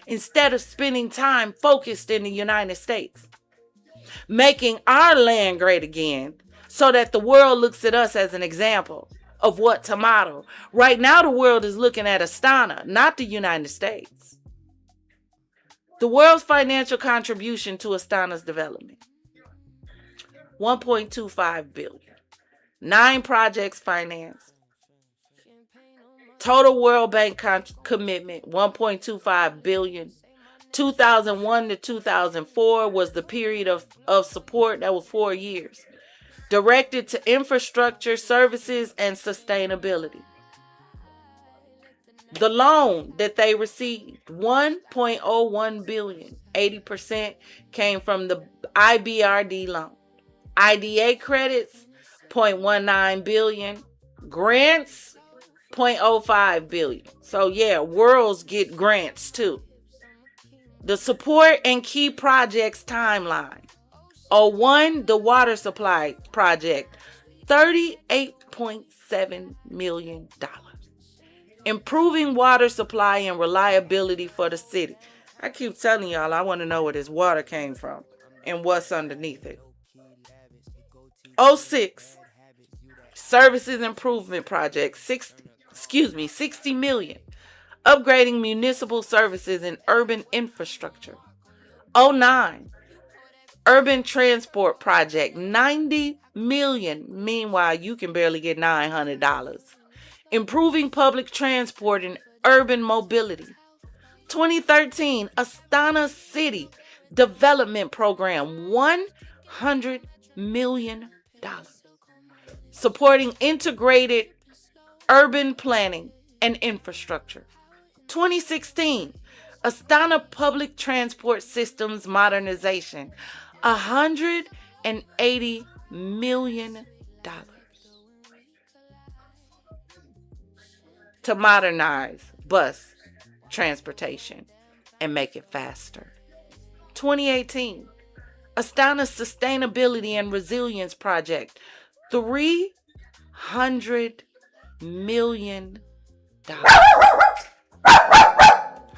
instead of spending time focused in the United States? Making our land great again so that the world looks at us as an example of what to model. Right now, the world is looking at Astana, not the United States. The world's financial contribution to Astana's development, $1.25 billion. 9 projects financed. Total World Bank commitment, $1.25 billion. 2001 to 2004 was the period of support. That was 4 years. Directed to infrastructure, services, and sustainability. The loan that they received, $1.01 billion. 80% came from the IBRD loan. IDA credits, $0.19 billion. Grants, $0.05 billion. So yeah, worlds get grants too. The support and key projects timeline. 01, the water supply project, $38.7 million. Improving water supply and reliability for the city. I keep telling y'all, I want to know where this water came from and what's underneath it. 06, services improvement project, $60 million. Upgrading municipal services and urban infrastructure. 09, urban transport project, $90 million. Meanwhile, you can barely get $900. Improving public transport and urban mobility. 2013, Astana City Development Program, $100 million. Supporting integrated urban planning and infrastructure. 2016, Astana Public Transport Systems Modernization, $180 million to modernize bus transportation and make it faster. 2018, Astana Sustainability and Resilience Project, $300 million.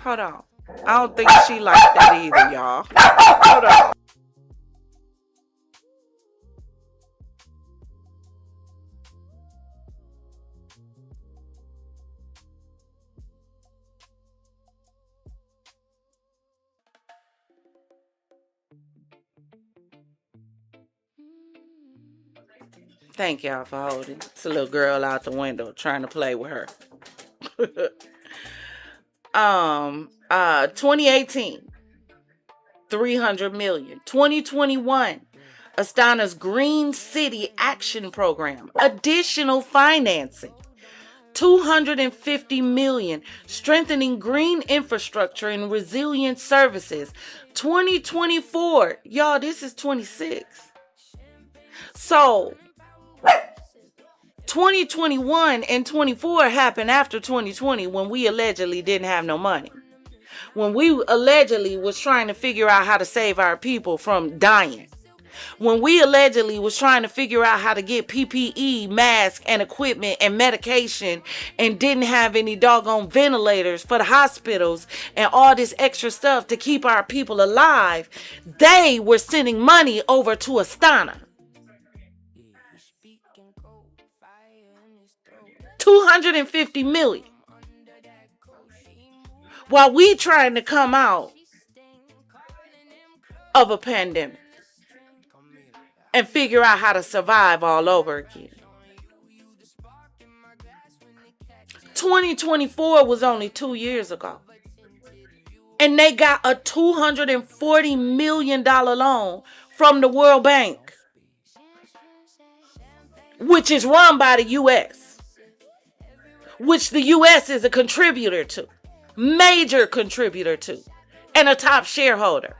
Hold on. I don't think she like that either, y'all. Hold on. Thank y'all for holding. It's a little girl out the window trying to play with her. 2018, $300 million. 2021, Astana's Green City Action Program, additional financing, $250 million, strengthening green infrastructure and resilient services. 2024, y'all, this is 26. So 2021 and 24 happened after 2020 when we allegedly didn't have no money. When we allegedly was trying to figure out how to save our people from dying. When we allegedly was trying to figure out how to get PPE, masks, and equipment and medication and didn't have any doggone ventilators for the hospitals and all this extra stuff to keep our people alive, they were sending money over to Astana. $250 million. While we trying to come out of a pandemic and figure out how to survive all over again. 2024 was only 2 years ago. And they got a $240 million loan from the World Bank, which is run by the U.S. which the U.S. is a contributor to, major contributor to, and a top shareholder.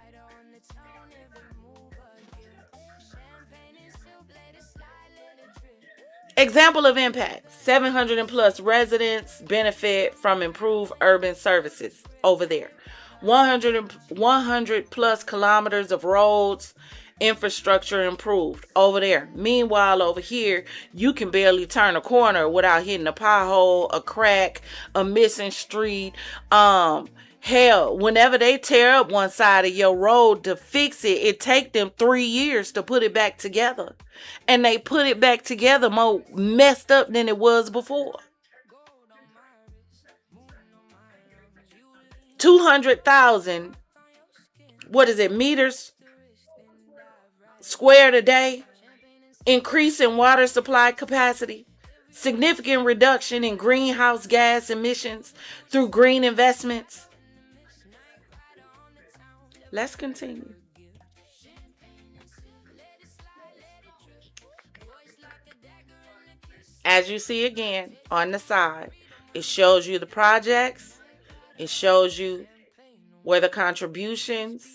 Example of impact: 700 and plus residents benefit from improved urban services over there. 100 plus kilometers of roads, infrastructure improved over there. Meanwhile, over here, you can barely turn a corner without hitting a pothole, a crack, a missing street. Hell, whenever they tear up one side of your road to fix it, it take them 3 years to put it back together. And they put it back together more messed up than it was before. 200,000, meters squared a day, increase in water supply capacity, significant reduction in greenhouse gas emissions through green investments. Let's continue. As you see again on the side, it shows you the projects. It shows you where the contributions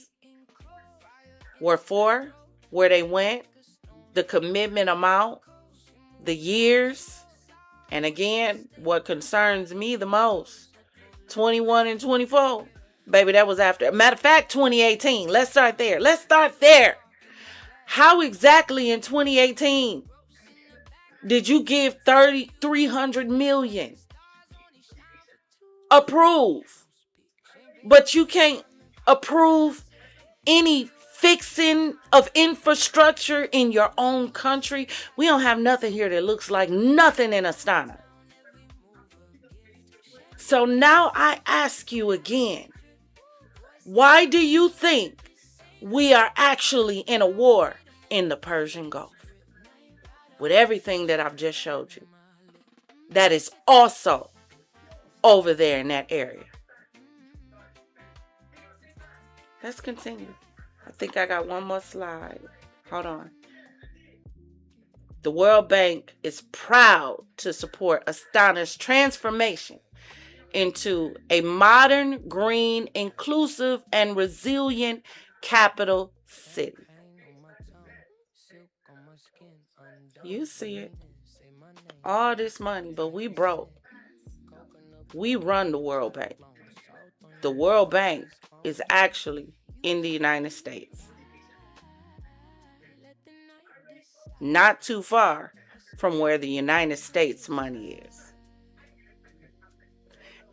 were for, where they went, the commitment amount, the years, and again, what concerns me the most, 21 and 24. Baby, that was after. Matter of fact, 2018. Let's start there. How exactly in 2018 did you give 300 million? Approve. But you can't approve any fixing of infrastructure in your own country. We don't have nothing here that looks like nothing in Astana. So now I ask you again, why do you think we are actually in a war in the Persian Gulf? With everything that I've just showed you, that is also over there in that area. Let's continue. I think I got one more slide. Hold on. The World Bank is proud to support Astana's transformation into a modern, green, inclusive, and resilient capital city. You see it. All this money, but we broke. We run the World Bank. The World Bank is actually in the United States. Not too far from where the United States money is.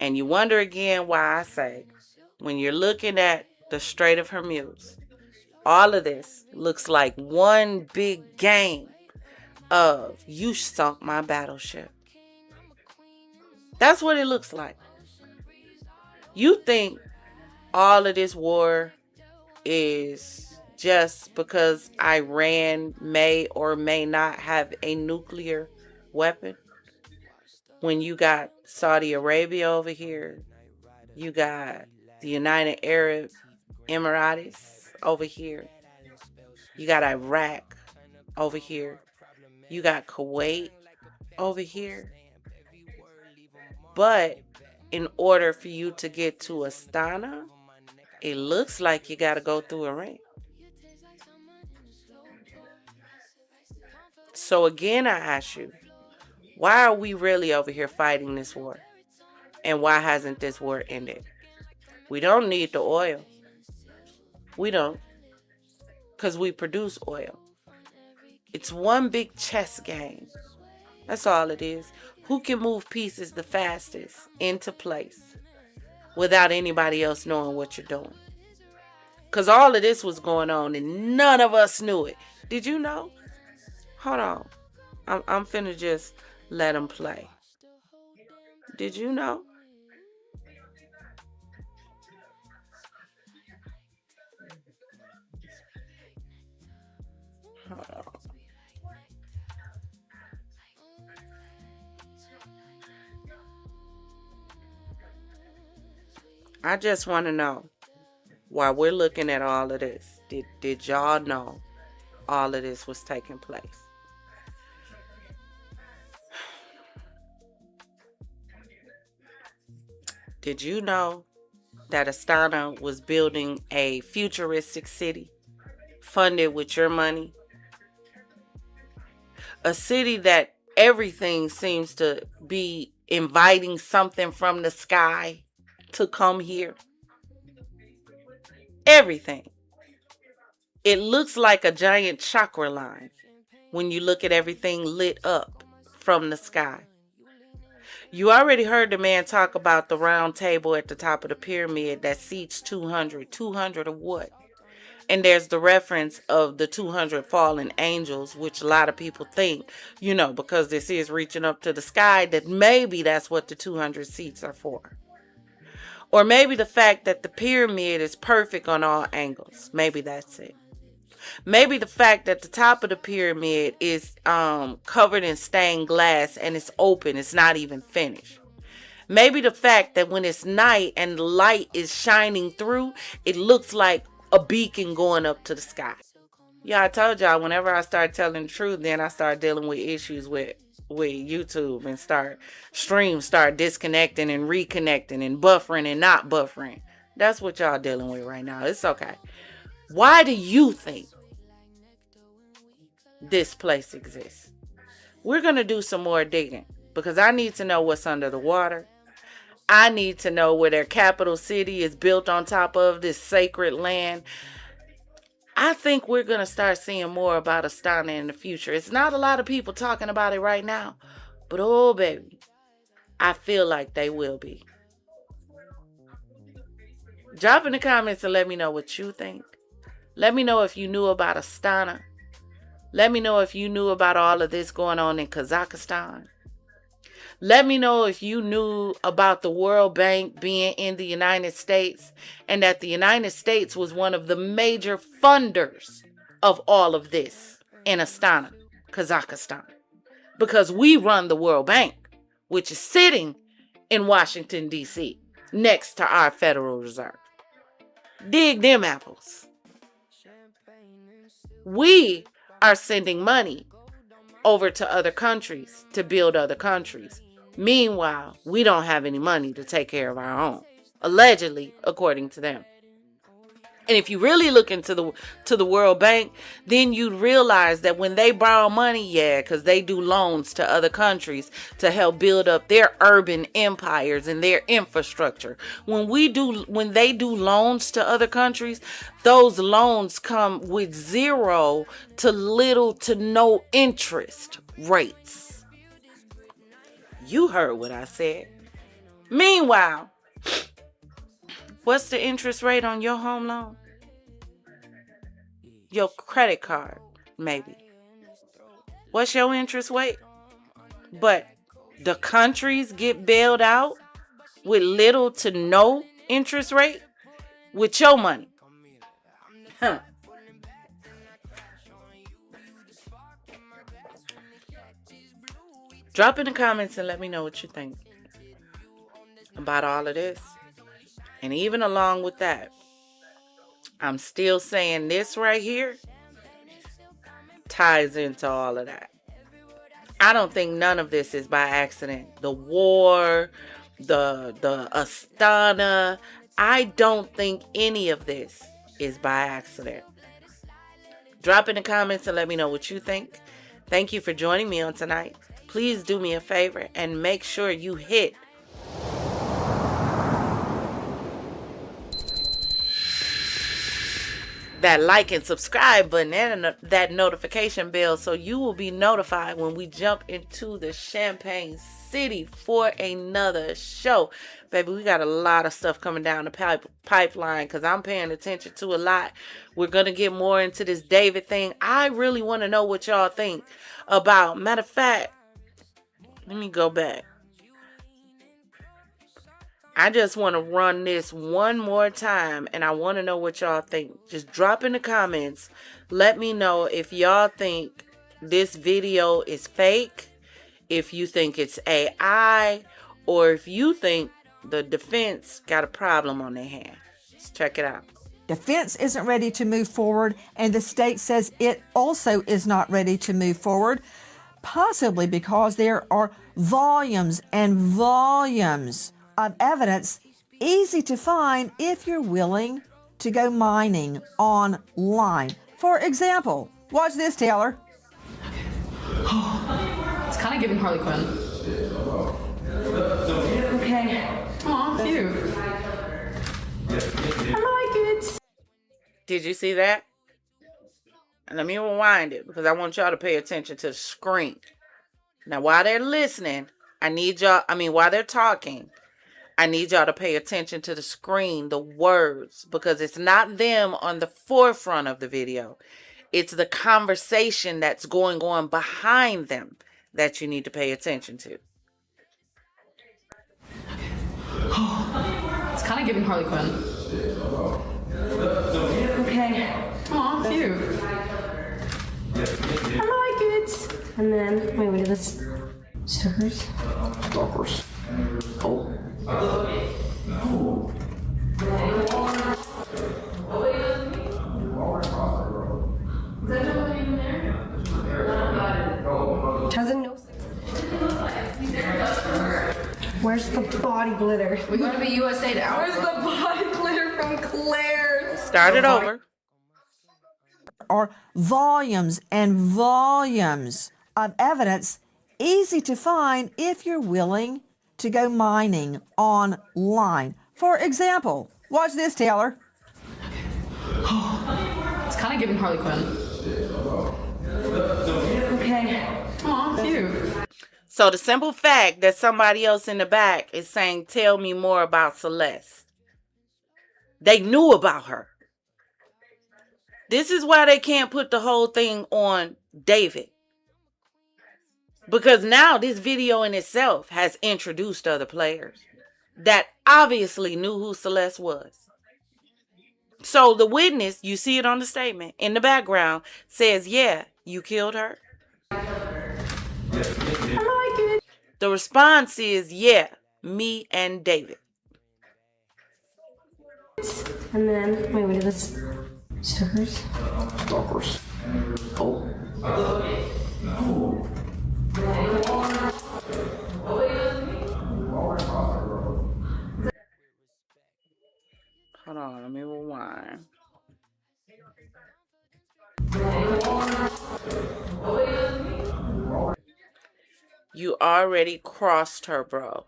And you wonder again why I say, when you're looking at the Strait of Hormuz, all of this looks like one big game of you sunk my battleship. That's what it looks like. You think all of this war is just because Iran may or may not have a nuclear weapon? When you got Saudi Arabia over here, you got the United Arab Emirates over here, you got Iraq over here, you got Kuwait over here. But in order for you to get to Astana, it looks like you got to go through Iran. So again, I ask you, why are we really over here fighting this war? And why hasn't this war ended? We don't need the oil. We don't. Because we produce oil. It's one big chess game. That's all it is. Who can move pieces the fastest into place without anybody else knowing what you're doing? Because all of this was going on and none of us knew it. Did you know? Hold on. I'm finna just let them play. Did you know? Hold on. I just want to know, while we're looking at all of this, did y'all know all of this was taking place? Did you know that Astana was building a futuristic city funded with your money? A city that everything seems to be inviting something from the sky to come here. Everything. It looks like a giant chakra line when you look at everything lit up from the sky. You already heard the man talk about the round table at the top of the pyramid that seats 200. 200 of what? And there's the reference of the 200 fallen angels, which a lot of people think, because this is reaching up to the sky, that maybe that's what the 200 seats are for. Or maybe the fact that the pyramid is perfect on all angles. Maybe that's it. Maybe the fact that the top of the pyramid is covered in stained glass and it's open, it's not even finished. Maybe the fact that when it's night and the light is shining through, it looks like a beacon going up to the sky. Yeah, I told y'all, whenever I start telling the truth, then I start dealing with issues with YouTube and streams start disconnecting and reconnecting and buffering and not buffering. That's what y'all dealing with right now. It's okay. Why do you think this place exists? We're going to do some more digging because I need to know what's under the water. I need to know where their capital city is built on top of this sacred land. I think we're going to start seeing more about Astana in the future. It's not a lot of people talking about it right now, but oh baby, I feel like they will be. Drop in the comments and let me know what you think. Let me know if you knew about Astana. Let me know if you knew about all of this going on in Kazakhstan. Let me know if you knew about the World Bank being in the United States and that the United States was one of the major funders of all of this in Astana, Kazakhstan. Because we run the World Bank, which is sitting in Washington, D.C., next to our Federal Reserve. Dig them apples. We are sending money over to other countries to build other countries. Meanwhile, we don't have any money to take care of our own, allegedly, according to them. And if you really look into the World Bank, then you'd realize that when they borrow money, because they do loans to other countries to help build up their urban empires and their infrastructure. When they do loans to other countries, those loans come with 0 to little to no interest rates. You heard what I said. Meanwhile, what's the interest rate on your home loan? Your credit card, maybe. What's your interest rate? But the countries get bailed out with little to no interest rate with your money. Huh. Drop in the comments and let me know what you think about all of this. And even along with that, I'm still saying this right here ties into all of that. I don't think none of this is by accident. The war, the Astana, I don't think any of this is by accident. Drop in the comments and let me know what you think. Thank you for joining me on tonight. Please do me a favor and make sure you hit that like and subscribe button and that notification bell so you will be notified when we jump into the Champagne City for another show. Baby, we got a lot of stuff coming down the pipeline because I'm paying attention to a lot. We're going to get more into this David thing. I really want to know what y'all think about. Matter of fact, let me go back. I just want to run this one more time and I want to know what y'all think. Just drop in the comments. Let me know if y'all think this video is fake, if you think it's AI, or if you think the defense got a problem on their hands. Let's check it out. Defense isn't ready to move forward, and the state says it also is not ready to move forward, possibly because there are volumes and volumes of evidence easy to find if you're willing to go mining online. For example, watch this, Taylor. It's kind of giving Harley Quinn. Okay. Aw, cute. I like it. Did you see that? And let me rewind it because I want y'all to pay attention to the screen. Now, while they're listening, while they're talking, I need y'all to pay attention to the screen, the words, because it's not them on the forefront of the video. It's the conversation that's going on behind them that you need to pay attention to. It's kind of giving Harley Quinn. Okay. Aw, cute. I like it. And then, wait, what is this? Stickers? Stalkers. Oh. Doesn't know. Where's the body glitter? We gotta be USA now. Where's the body glitter from Claire's? Start it over. Are volumes and volumes of evidence easy to find if you're willing to go mining online. For example, watch this, Taylor. It's kind of giving Harley Quinn. Okay. Aw, cute. So the simple fact that somebody else in the back is saying, tell me more about Celeste. They knew about her. This is why they can't put the whole thing on David. Because now this video in itself has introduced other players that obviously knew who Celeste was. So the witness, you see it on the statement in the background, says, yeah, you killed her. The response is, yeah, me and David. And then, wait, what is this? Stickers? Stalkers. Oh. Hold on, let me rewind. You already crossed her, bro.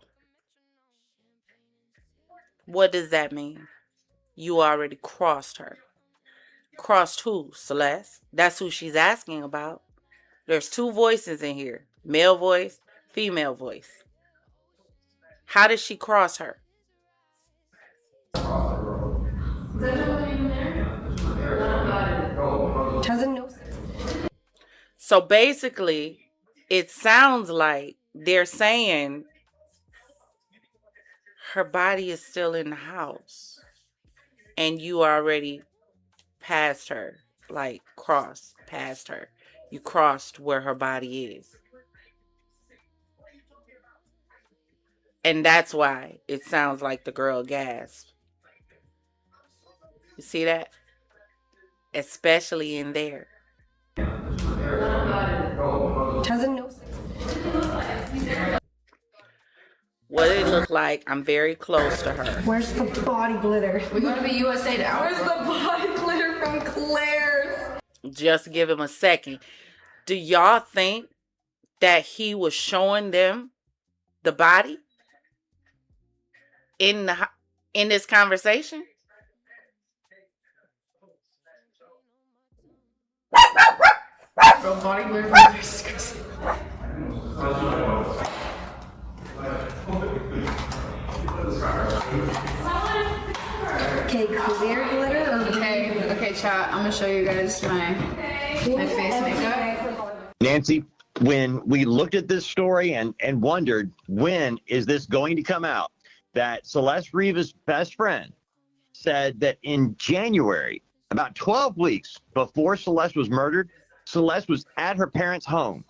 What does that mean? You already crossed her. Crossed who? Celeste? That's who she's asking about. There's two voices in here. Male voice, female voice. How did she cross her? Doesn't know. So basically, it sounds like they're saying her body is still in the house and you already passed her, like crossed past her. You crossed where her body is. And that's why it sounds like the girl gasped. You see that? Especially in there. Doesn't know. What it looked like, I'm very close to her. Where's the body glitter? We gotta be USA now. Where's the body glitter from Claire's? Just give him a second. Do y'all think that he was showing them the body in this conversation? Bro, body glitter from Claire's. Okay, clear glitter. Okay, chat. I'm gonna show you guys my face makeup. Nancy, when we looked at this story and wondered when is this going to come out, that Celeste Riva's best friend said that in January, about 12 weeks before Celeste was murdered, Celeste was at her parents' home,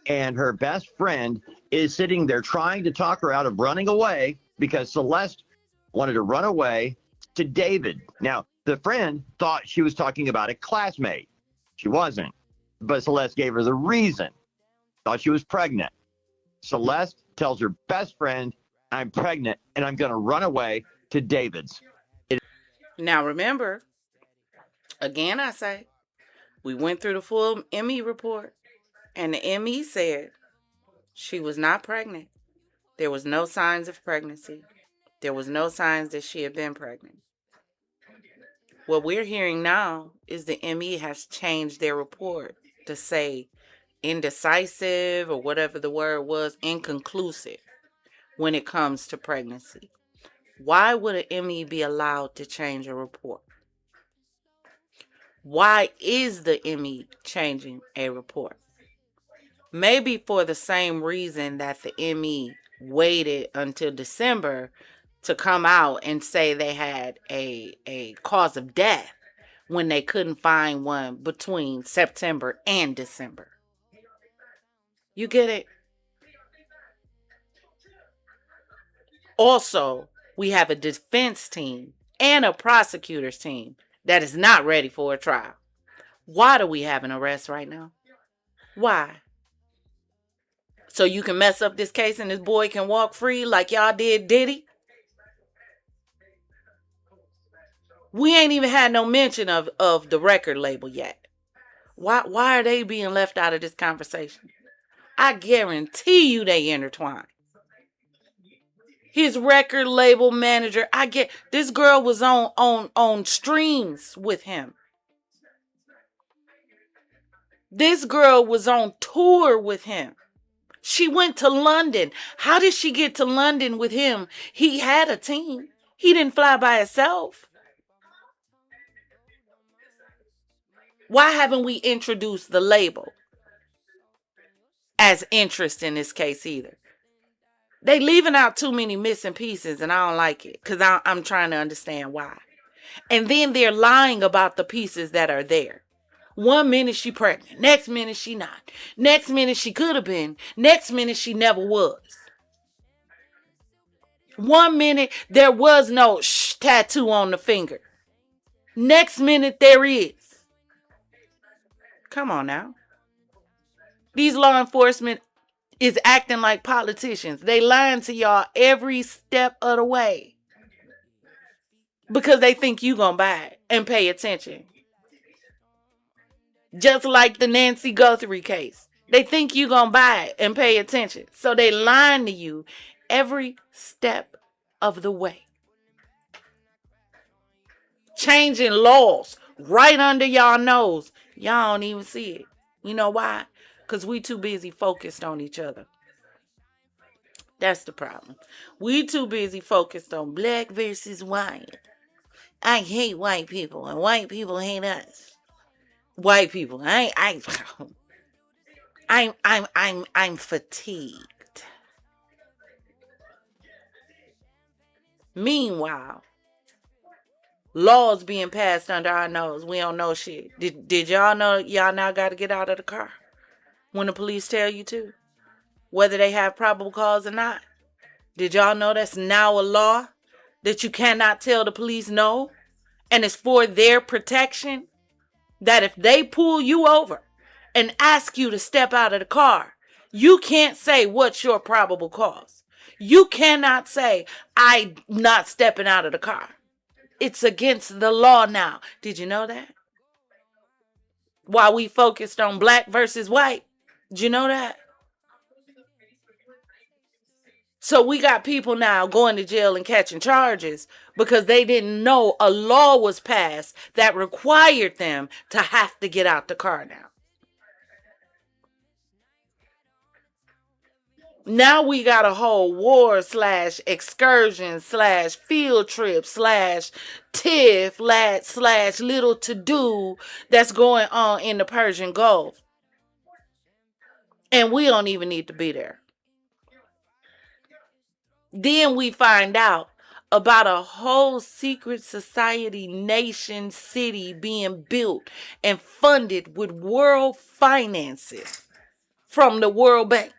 and her best friend is sitting there trying to talk her out of running away because Celeste wanted to run away to David. Now, the friend thought she was talking about a classmate. She wasn't, but Celeste gave her the reason. Thought she was pregnant. Celeste tells her best friend, I'm pregnant and I'm going to run away to David's. Now remember, again I say, we went through the full ME report, and the ME said she was not pregnant. There was no signs of pregnancy. There was no signs that she had been pregnant. What we're hearing now is the ME has changed their report to say indecisive, or whatever the word was, inconclusive when it comes to pregnancy. Why would an ME be allowed to change a report? Why is the ME changing a report? Maybe for the same reason that the ME waited until December to come out and say they had a cause of death when they couldn't find one between September and December. You get it? Also, we have a defense team and a prosecutor's team that is not ready for a trial. Why do we have an arrest right now? Why? So you can mess up this case and this boy can walk free like y'all did Diddy? We ain't even had no mention of the record label yet. Why are they being left out of this conversation? I guarantee you they intertwine. His record label manager, this girl was on streams with him. This girl was on tour with him. She went to London. How did she get to London with him? He had a team. He didn't fly by himself. Why haven't we introduced the label as interest in this case either? They leaving out too many missing pieces, and I don't like it, because I'm trying to understand why. And then they're lying about the pieces that are there. 1 minute she pregnant, next minute she not, next minute she could have been, next minute she never was. 1 minute there was no tattoo on the finger, next minute there is. Come on now. These law enforcement is acting like politicians. They lying to y'all every step of the way because they think you gonna buy it and pay attention. Just like the Nancy Guthrie case. They think you gonna buy it and pay attention. So they lying to you every step of the way. Changing laws right under y'all nose. Y'all don't even see it. You know why? Because we too busy focused on each other. That's the problem. We too busy focused on black versus white. I hate white people and white people hate us. White people. I'm fatigued. Meanwhile, laws being passed under our nose. We don't know shit. Did y'all know y'all now got to get out of the car when the police tell you to? Whether they have probable cause or not. Did y'all know that's now a law? That you cannot tell the police no? And it's for their protection? That if they pull you over and ask you to step out of the car, you can't say what's your probable cause. You cannot say, I'm not stepping out of the car. It's against the law now. Did you know that? While we focused on black versus white. Did you know that? So we got people now going to jail and catching charges because they didn't know a law was passed that required them to have to get out the car now. Now we got a whole war / excursion / field trip / TIFF / little to do that's going on in the Persian Gulf. And we don't even need to be there. Then we find out about a whole secret society nation city being built and funded with world finances from the World Bank.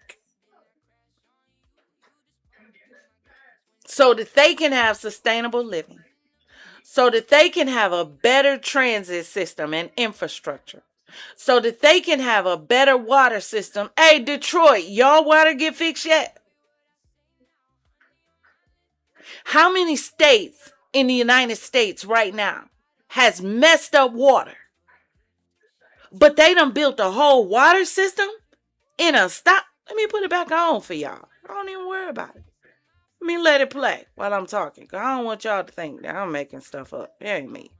So that they can have sustainable living. So that they can have a better transit system and infrastructure. So that they can have a better water system. Hey, Detroit, y'all water get fixed yet? How many states in the United States right now has messed up water? But they done built a whole water system in a stop. Let me put it back on for y'all. Don't even worry about it. Let me let it play while I'm talking. Cause I don't want y'all to think that I'm making stuff up. It ain't me.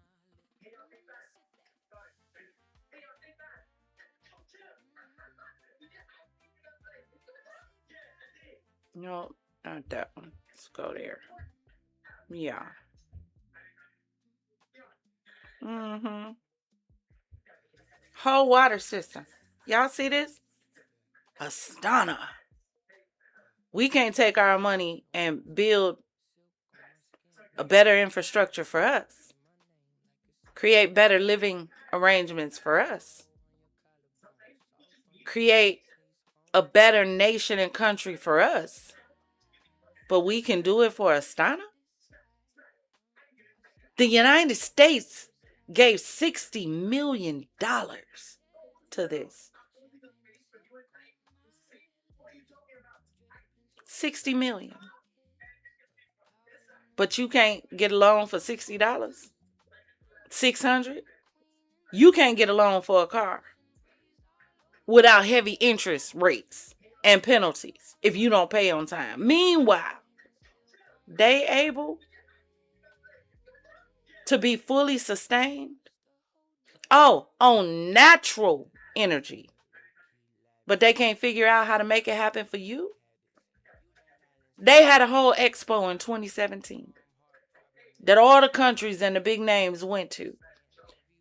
No, not that one. Let's go there. Yeah. Whole water system. Y'all see this? Astana. We can't take our money and build a better infrastructure for us. Create better living arrangements for us. Create a better nation and country for us. But we can do it for Astana? The United States gave $60 million to this. 60 million. But you can't get a loan for $60? 600? You can't get a loan for a car without heavy interest rates and penalties if you don't pay on time. Meanwhile, they able to be fully sustained on natural energy. But they can't figure out how to make it happen for you. They had a whole expo in 2017 that all the countries and the big names went to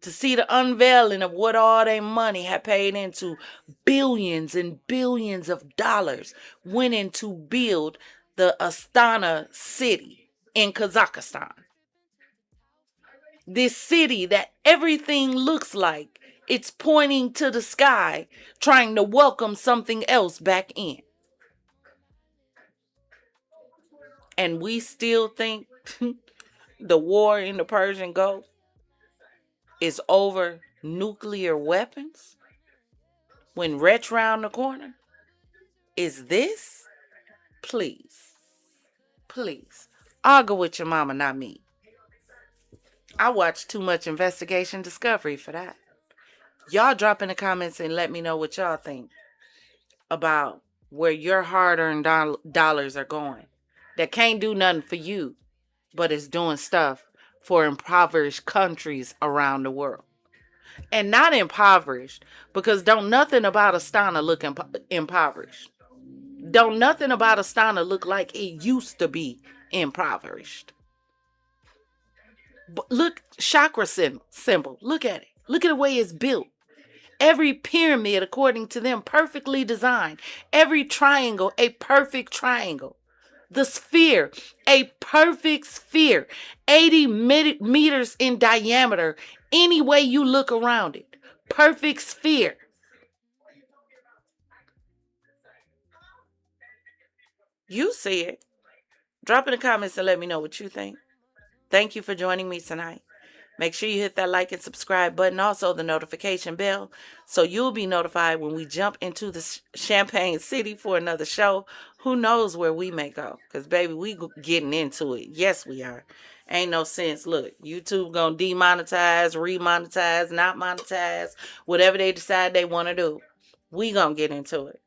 see the unveiling of what all their money had paid into. Billions and billions of dollars went in to build the Astana city in Kazakhstan. This city that everything looks like it's pointing to the sky, trying to welcome something else back in. And we still think the war in the Persian Gulf is over nuclear weapons when Retch round the corner? Is this? Please. Argue with your mama, not me. I watch too much Investigation Discovery for that. Y'all drop in the comments and let me know what y'all think about where your hard-earned dollars are going. That can't do nothing for you, but is doing stuff for impoverished countries around the world. And not impoverished, because don't nothing about Astana look impoverished. Don't nothing about Astana look like it used to be impoverished. But look, chakra symbol. Look at it. Look at the way it's built. Every pyramid, according to them, perfectly designed. Every triangle, a perfect triangle. The sphere, a perfect sphere. 80 meters in diameter. Any way you look around it. Perfect sphere. You see it. Drop in the comments and let me know what you think. Thank you for joining me tonight. Make sure you hit that like and subscribe button, also the notification bell, so you'll be notified when we jump into the Champagne City for another show. Who knows where we may go? Because, baby, we getting into it. Yes, we are. Ain't no sense. Look, YouTube gonna demonetize, remonetize, not monetize, whatever they decide they want to do. We gonna get into it.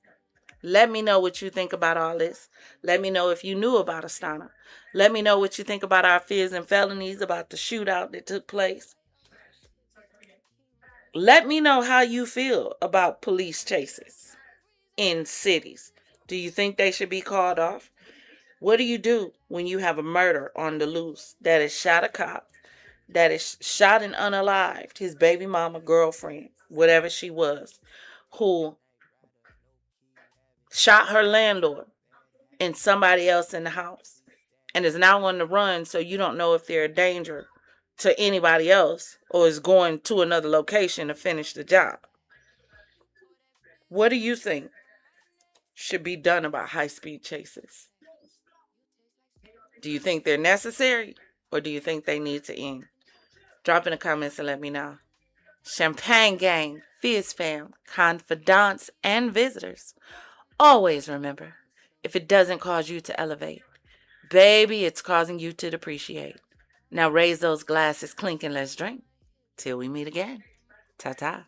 Let me know what you think about all this. Let me know if you knew about Astana. Let me know what you think about our fears and felonies, about the shootout that took place. Let me know how you feel about police chases in cities. Do you think they should be called off? What do you do when you have a murder on the loose that has shot a cop, that is shot and unalived his baby mama, girlfriend, whatever she was, who shot her landlord and somebody else in the house, and is now on the run, so you don't know if they're a danger to anybody else or is going to another location to finish the job? What do you think should be done about high-speed chases? Do you think they're necessary, or do you think they need to end? Drop in the comments and let me know. Champagne Gang, Fizz Fam, confidants, and visitors. Always remember, if it doesn't cause you to elevate, Baby, it's causing you to depreciate. Now raise those glasses, clink, and let's drink. Till we meet again. Ta-ta.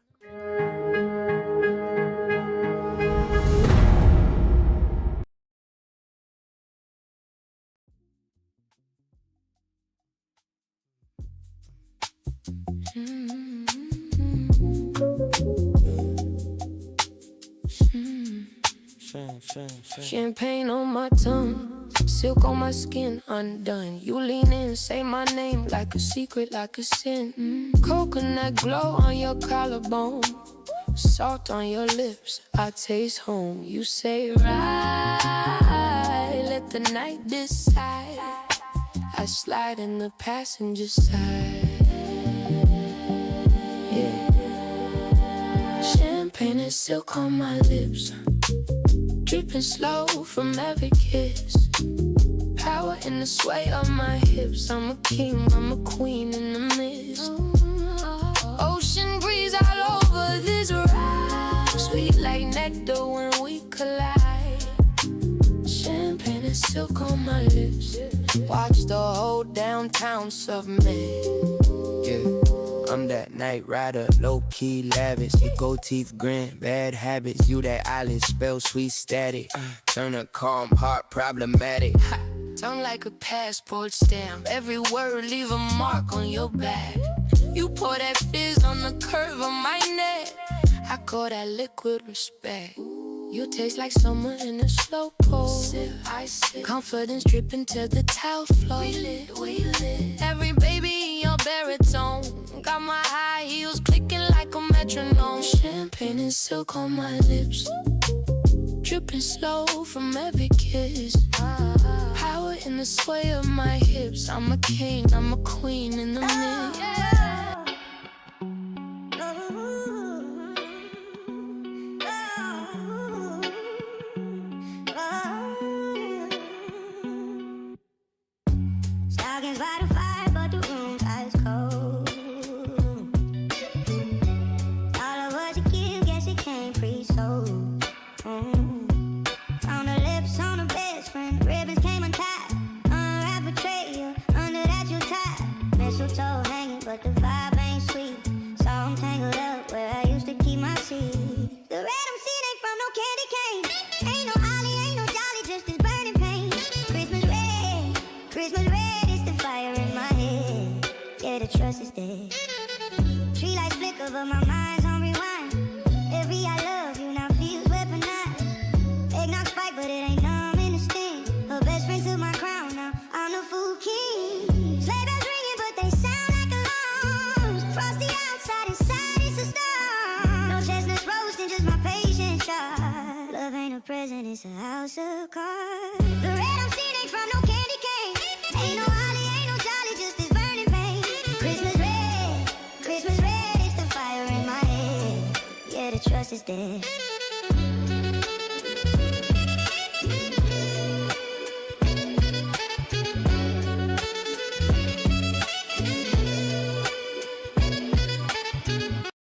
Champagne on my tongue, silk on my skin undone. You lean in, say my name like a secret, like a sin. Coconut glow on your collarbone, salt on your lips, I taste home. You say right, let the night decide. I slide in the passenger side. Yeah. Champagne and silk on my lips, dripping slow from every kiss. Power in the sway of my hips. I'm a king, I'm a queen in the mist. Ocean breeze all over this ride, sweet like nectar when we collide. Champagne and silk on my lips, watch the whole downtown submit. Yeah, I'm that night rider, low-key lavish. You go teeth grin, bad habits. You that eyelid, spell sweet static. Turn a calm heart problematic. Tongue like a passport stamp, every word leave a mark on your back. You pour that fizz on the curve of my neck, I call that liquid respect. You taste like summer in a slow pole. I sip, confidence dripping to the towel floor. We lit. Every baby in your baritone, got my high heels clicking like a metronome. Champagne and silk on my lips, dripping slow from every kiss. Power in the sway of my hips. I'm a king, I'm a queen in the mix. Stockings by the fire, but the room's ice cold. All of what you give, guess it came pre-sold. Found the lips on the best friend, the ribbons came untied. Unwrap betrayal, under that you tied. Mistletoe hanging, but the vibe ain't sweet. So I'm tangled up where I used to keep my seed. The red I'm seeing ain't from no candy cane. Ain't no Ollie, ain't no Jolly, just this burning pain. Christmas red, Christmas red is the fire in my head. Yeah, the trust is dead. Tree lights flicker, but my mind's on rewind. Every I love you now feels weaponized. Eggnog spike, but it ain't numb in the sting. Her best friend took my crown, now I'm the fool king. Sleigh bells ringing, but they sound like alarms. Frosty outside, inside it's a storm. No chestnuts roasting, just my patience shot. Love ain't a present, it's a house of cards. The red I'm seeing ain't from no candy cane. Ain't no Ollie, ain't no Jolly, just this burning pain. Christmas red is the fire in my head. Yeah, the trust is dead.